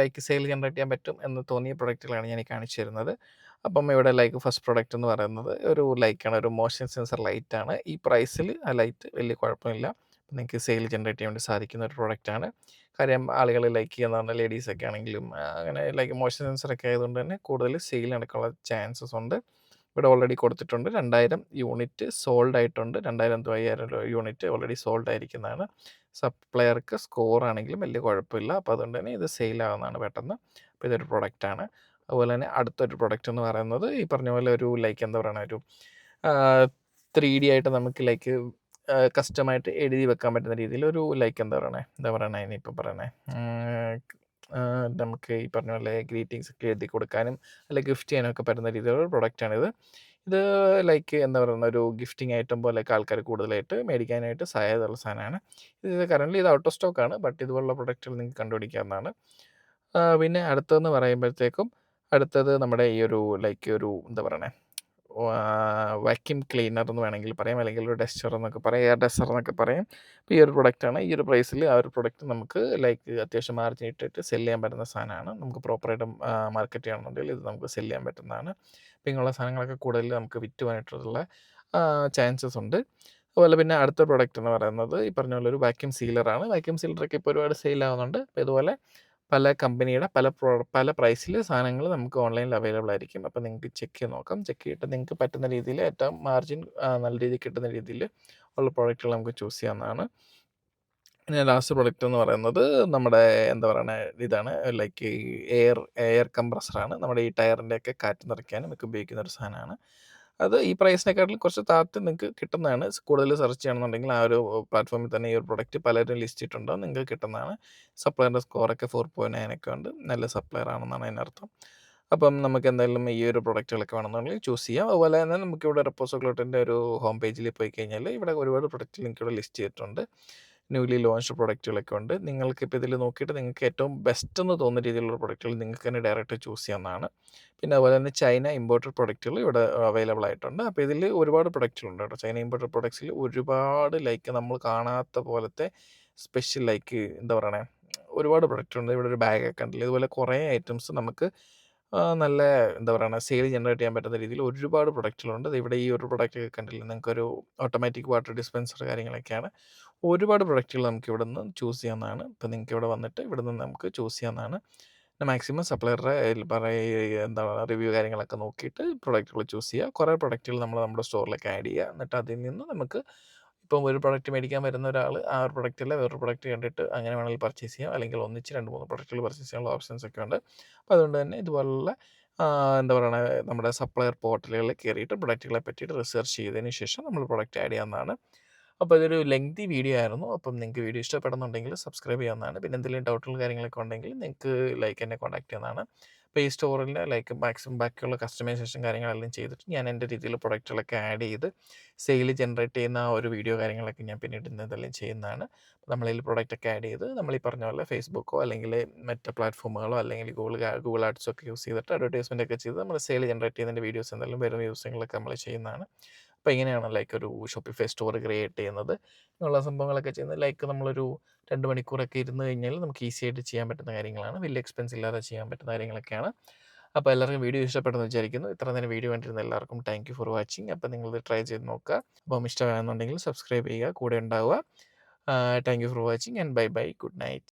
ലൈക്ക് സെയിൽ ജനറേറ്റ് ചെയ്യാൻ പറ്റും എന്ന് തോന്നിയ പ്രൊഡക്റ്റുകളാണ് ഞാൻ ഈ കാണിച്ചു തരുന്നത്. അപ്പം ഇവിടെ ലൈക്ക് ഫസ്റ്റ് പ്രൊഡക്റ്റ് എന്ന് പറയുന്നത് ഒരു ലൈക്കാണ്, ഒരു മോഷൻ സെൻസർ ലൈറ്റാണ്. ഈ പ്രൈസിൽ ആ ലൈറ്റ് വലിയ കുഴപ്പമില്ല. നിങ്ങൾക്ക് സെയിൽ ജനറേറ്റ് ചെയ്യാൻ വേണ്ടി സാധിക്കുന്ന ഒരു പ്രൊഡക്റ്റാണ്. കാര്യം ആളുകൾ ലൈക്ക് ചെയ്യുന്നതാണ്, ലേഡീസൊക്കെ ആണെങ്കിലും അങ്ങനെ ലൈക്ക് മോഷൻ സെൻസറൊക്കെ ആയതുകൊണ്ട് തന്നെ കൂടുതൽ സെയിൽ നടക്കാനുള്ള ചാൻസസ് ഉണ്ട്. ഇവിടെ ഓൾറെഡി കൊടുത്തിട്ടുണ്ട്. 2000 യൂണിറ്റ് സോൾഡ് ആയിട്ടുണ്ട്. 2000 to 5000 യൂണിറ്റ് ഓൾറെഡി സോൾഡ് ആയിരിക്കുന്നതാണ്. സപ്ലയർക്ക് സ്കോർ ആണെങ്കിലും വലിയ കുഴപ്പമില്ല. അപ്പോൾ അതുകൊണ്ട് തന്നെ ഇത് സെയിലാവുന്നതാണ് പെട്ടെന്ന്. അപ്പോൾ ഇതൊരു പ്രൊഡക്റ്റാണ്. അതുപോലെ തന്നെ അടുത്തൊരു പ്രൊഡക്റ്റ് എന്ന് പറയുന്നത് ഈ പറഞ്ഞ പോലെ ഒരു ലൈക്ക് എന്താ പറയുക, ഒരു 3D ആയിട്ട് നമുക്ക് ലൈക്ക് കസ്റ്റമായിട്ട് എഴുതി വെക്കാൻ പറ്റുന്ന രീതിയിൽ ഒരു ലൈക്ക് എന്താ പറയണേ ഇനിയിപ്പോൾ പറയണേ നമുക്ക് ഈ പറഞ്ഞ പോലെ ഗ്രീറ്റിങ്സ് ഒക്കെ എഴുതി കൊടുക്കാനും അല്ലെങ്കിൽ ഗിഫ്റ്റ് ചെയ്യാനൊക്കെ പറ്റുന്ന രീതിയിലുള്ള ഒരു പ്രൊഡക്റ്റാണിത്. ഇത് ലൈക്ക് എന്താ പറയുന്ന ഒരു ഗിഫ്റ്റിംഗ് ഐറ്റം പോലെയൊക്കെ ആൾക്കാർ കൂടുതലായിട്ട് മേടിക്കാനായിട്ട് സാധ്യതയുള്ള സാധനമാണ്. ഇത് കറൻ്റ്ലി ഇത് ഔട്ട് ഓഫ് സ്റ്റോക്കാണ്. ബട്ട് ഇതുപോലുള്ള പ്രൊഡക്റ്റുകൾ നിങ്ങൾക്ക് കണ്ടുപിടിക്കാവുന്നതാണ്. പിന്നെ അടുത്തതെന്ന് പറയുമ്പോഴത്തേക്കും അടുത്തത് നമ്മുടെ ഈ ഒരു ലൈക്ക് ഒരു എന്താ പറയണേ വാക്യൂം ക്ലീനർ എന്ന് വേണമെങ്കിൽ പറയാം, അല്ലെങ്കിൽ ഒരു ഡസ്റ്റർ എന്നൊക്കെ പറയാം, എയർ ഡസ്റ്റർ എന്നൊക്കെ പറയും. അപ്പോൾ ഈ ഒരു പ്രൊഡക്റ്റാണ്. ഈ ഒരു പ്രൈസിൽ ആ ഒരു പ്രൊഡക്റ്റ് നമുക്ക് ലൈക്ക് അത്യാവശ്യം മാർജിൻ ഇട്ടിട്ട് സെല് ചെയ്യാൻ പറ്റുന്ന സാധനമാണ്. നമുക്ക് പ്രോപ്പറായിട്ട് മാർക്കറ്റ് ചെയ്യണമെന്നുണ്ടെങ്കിൽ ഇത് നമുക്ക് സെല് ചെയ്യാൻ പറ്റുന്നതാണ്. അപ്പോൾ ഇങ്ങനെയുള്ള സാധനങ്ങളൊക്കെ കൂടുതൽ നമുക്ക് വിറ്റ് പോകാനായിട്ടുള്ള ചാൻസസ് ഉണ്ട്. അതുപോലെ പിന്നെ അടുത്ത പ്രൊഡക്റ്റ് എന്ന് പറയുന്നത് ഈ പറഞ്ഞ പോലെ ഒരു വാക്യൂം സീലറാണ്. വാക്യൂം സീലറൊക്കെ ഇപ്പോൾ ഒരുപാട് സെയിലാവുന്നുണ്ട്. അപ്പോൾ ഇതുപോലെ പല കമ്പനിയുടെ പല പ്രൈസിൽ സാധനങ്ങൾ നമുക്ക് ഓൺലൈനിൽ അവൈലബിൾ ആയിരിക്കും. അപ്പോൾ നിങ്ങൾക്ക് ചെക്ക് ചെയ്ത് നോക്കാം. ചെക്ക് ചെയ്തിട്ട് നിങ്ങൾക്ക് പറ്റുന്ന രീതിയിൽ ഏറ്റവും മാർജിൻ നല്ല രീതിയിൽ കിട്ടുന്ന രീതിയിൽ ഉള്ള പ്രോഡക്റ്റുകൾ നമുക്ക് ചൂസ് ചെയ്യാവുന്നതാണ്. പിന്നെ ലാസ്റ്റ് പ്രൊഡക്റ്റ് എന്ന് പറയുന്നത് നമ്മുടെ എന്താ പറയുക ഇതാണ്, ലൈക്ക് എയർ കംപ്രസറാണ്. നമ്മുടെ ഈ ടയറിൻ്റെയൊക്കെ കാറ്റ് നിറയ്ക്കാനും ഒക്കെ ഉപയോഗിക്കുന്ന ഒരു സാധനമാണ്. അത് ഈ പ്രൈസിനെക്കാട്ടിലും കുറച്ച് താഴ്ത്തി നിങ്ങൾക്ക് കിട്ടുന്നതാണ്. കൂടുതൽ സെർച്ച് ചെയ്യണമെന്നുണ്ടെങ്കിൽ ആ ഒരു പ്ലാറ്റ്ഫോമിൽ തന്നെ ഈ ഒരു പ്രൊഡക്റ്റ് പലരും ലിസ്റ്റ് ചെയ്തിട്ടുണ്ടാവും, നിങ്ങൾക്ക് കിട്ടുന്നതാണ്. സപ്ലയറിൻ്റെ സ്കോറൊക്കെ 4.9 ഒക്കെ ഉണ്ട്. നല്ല സപ്ലയർ ആണെന്നാണ് അതിനർത്ഥം. അപ്പം നമുക്ക് എന്തായാലും ഈ ഒരു പ്രൊഡക്റ്റുകളൊക്കെ വേണമെന്നുണ്ടെങ്കിൽ ചൂസ് ചെയ്യാം. അതുപോലെ തന്നെ നമുക്കിവിടെ റെപ്പോസോക്ലോട്ടിൻ്റെ ഒരു ഹോം പേജിൽ പോയി കഴിഞ്ഞാൽ ഇവിടെ ഒരുപാട് പ്രൊഡക്റ്റ് ലിങ്കുകൾ ലിസ്റ്റ് ചെയ്തിട്ടുണ്ട്. ന്യൂലി ലോഞ്ച്ഡ് പ്രൊഡക്റ്റുകളൊക്കെ ഉണ്ട്. നിങ്ങൾക്കിപ്പോൾ ഇതിൽ നോക്കിയിട്ട് നിങ്ങൾക്ക് ഏറ്റവും ബെസ്റ്റ് എന്ന് തോന്നുന്ന രീതിയിലുള്ള പ്രൊഡക്റ്റുകൾ നിങ്ങൾക്ക് തന്നെ ഡയറക്റ്റ് ചൂസ് ചെയ്യാവുന്നതാണ്. പിന്നെ അതുപോലെ തന്നെ ചൈന ഇമ്പോർട്ടഡ് പ്രൊഡക്റ്റുകൾ ഇവിടെ അവൈലബിൾ ആയിട്ടുണ്ട്. അപ്പോൾ ഇതിൽ ഒരുപാട് പ്രൊഡക്റ്റുകളുണ്ട് കേട്ടോ. ചൈന ഇമ്പോർട്ടഡ് പ്രൊഡക്ട്സിൽ ഒരുപാട് ലൈക്ക് നമ്മൾ കാണാത്ത പോലത്തെ സ്പെഷ്യൽ ലൈക്ക് എന്താ പറയണേ ഒരുപാട് പ്രൊഡക്റ്റുണ്ട്. ഇവിടെ ഒരു ബാഗൊക്കെ ഉണ്ടല്ലോ, ഇതുപോലെ കുറേ ഐറ്റംസ് നമുക്ക് നല്ല എന്താ പറയുക സെയിൽ ജനറേറ്റ് ചെയ്യാൻ പറ്റുന്ന രീതിയിൽ ഒരുപാട് പ്രൊഡക്റ്റുകളുണ്ട്. ഇവിടെ ഈ ഒരു പ്രൊഡക്റ്റ് കണ്ടില്ലേ, നിങ്ങൾക്കൊരു ഓട്ടോമാറ്റിക് വാട്ടർ ഡിസ്പെൻസർ കാര്യങ്ങളൊക്കെയാണ്. ഒരുപാട് പ്രൊഡക്റ്റുകൾ നമുക്ക് ഇവിടെ നിന്ന് ചൂസ് ചെയ്യാവുന്നതാണ്. ഇപ്പോൾ നിങ്ങൾക്ക് ഇവിടെ വന്നിട്ട് ഇവിടെ നിന്ന് നമുക്ക് ചൂസ് ചെയ്യാവുന്നതാണ്. പിന്നെ മാക്സിമം സപ്ലയറുടെ എന്താ റിവ്യൂ കാര്യങ്ങളൊക്കെ നോക്കിയിട്ട് പ്രൊഡക്റ്റുകൾ ചൂസ് ചെയ്യുക. കുറേ പ്രൊഡക്റ്റുകൾ നമ്മൾ നമ്മുടെ സ്റ്റോറിലേക്ക് ആഡ് ചെയ്യുക. എന്നിട്ട് അതിൽ നിന്ന് നമുക്ക് ഇപ്പം ഒരു പ്രൊഡക്റ്റ് മേടിക്കാൻ വരുന്ന ഒരാൾ ആ ഒരു പ്രൊഡക്റ്റല്ല വേറൊരു പ്രൊഡക്റ്റ് കണ്ടിട്ട് അങ്ങനെ വേണമെങ്കിൽ പർച്ചേസ് ചെയ്യാം. അല്ലെങ്കിൽ ഒന്നിച്ച് 2, 3 പ്രൊഡക്റ്റുകൾ പർച്ചേസ് ചെയ്യാനുള്ള ഓപ്ഷൻസ് ഒക്കെ ഉണ്ട്. അപ്പോൾ അതുകൊണ്ട് തന്നെ ഇതുപോലുള്ള എന്താ പറയണ നമ്മുടെ സപ്ലയർ പോർട്ടലുകളിൽ കയറിയിട്ട് പ്രൊഡക്റ്റുകളെ പറ്റിയിട്ട് റിസർച്ച് ചെയ്തതിന് ശേഷം നമ്മൾ പ്രൊഡക്റ്റ് ആഡ് ചെയ്യാവുന്നതാണ്. അപ്പോൾ ഇതൊരു ലെങ്തി വീഡിയോ ആയിരുന്നു. അപ്പം നിങ്ങൾക്ക് വീഡിയോ ഇഷ്ടപ്പെടുന്നുണ്ടെങ്കിൽ സബ്സ്ക്രൈബ് ചെയ്യാവുന്നതാണ്. പിന്നെ എന്തെങ്കിലും ഡൗട്ടുകൾ കാര്യങ്ങളൊക്കെ ഉണ്ടെങ്കിൽ നിങ്ങൾക്ക് എന്നെ കോൺടാക്ട് ചെയ്യാവുന്നതാണ്. അപ്പോൾ ഈ സ്റ്റോറിൽ മാക്സിമം ബാക്കിയുള്ള കസ്റ്റമൈസേഷൻ കാര്യങ്ങളെല്ലാം ചെയ്തിട്ട് ഞാൻ എൻ്റെ രീതിയിൽ പ്രൊഡക്റ്റുകളൊക്കെ ആഡ് ചെയ്ത് സെയിൽ ജനറേറ്റ് ചെയ്യുന്ന ആ ഒരു വീഡിയോ കാര്യങ്ങളൊക്കെ ഞാൻ പിന്നീട് ഇതെല്ലാം ചെയ്യുന്നതാണ്. നമ്മളതിൽ പ്രൊഡക്റ്റൊക്കെ ആഡ് ചെയ്ത് നമ്മൾ ഈ പറഞ്ഞ പോലെ ഫേസ്ബുക്കോ അല്ലെങ്കിൽ മറ്റ് പ്ലാറ്റ്ഫോമുകളോ അല്ലെങ്കിൽ ഗൂഗിൾ ആഡ്സോ ഒക്കെ യൂസ് ചെയ്തിട്ട് അഡ്വർടൈസ്മെൻ്റ് ഒക്കെ ചെയ്ത് നമ്മൾ സെയിൽ ജനറേറ്റ് ചെയ്യുന്നതിൻ്റെ വീഡിയോസ് എന്തെങ്കിലും വരുന്ന ദിവസങ്ങളിലൊക്കെ നമ്മൾ ചെയ്യുന്നതാണ്. അപ്പോൾ ഇങ്ങനെയാണ് ഒരു ഷോപ്പിഫൈ സ്റ്റോർ ക്രിയേറ്റ് ചെയ്യുന്നത്. ഇങ്ങനെയുള്ള സംഭവങ്ങളൊക്കെ ചെയ്യുന്നത് നമ്മളൊരു 2 മണിക്കൂറൊക്കെ ഇരുന്ന് കഴിഞ്ഞാൽ നമുക്ക് ഈസി ആയിട്ട് ചെയ്യാൻ പറ്റുന്ന കാര്യങ്ങളാണ്. വലിയ എക്സ്പെൻസ് ഇല്ലാതെ ചെയ്യാൻ പറ്റുന്ന കാര്യങ്ങളൊക്കെയാണ്. അപ്പോൾ എല്ലാവർക്കും വീഡിയോ ഇഷ്ടപ്പെട്ടെന്ന് വിചാരിക്കുന്നു. ഇത്ര നേരം വീഡിയോ കണ്ടിരുന്ന എല്ലാവർക്കും താങ്ക് യു ഫോർ വാച്ചിങ്. അപ്പോൾ നിങ്ങളിത് ട്രൈ ചെയ്ത് നോക്കുക. അപ്പം ഇഷ്ടമാണെന്നുണ്ടെങ്കിൽ സബ്സ്ക്രൈബ് ചെയ്യുക, കൂടെ ഉണ്ടാവുക. Thank you for watching and bye bye. Good night.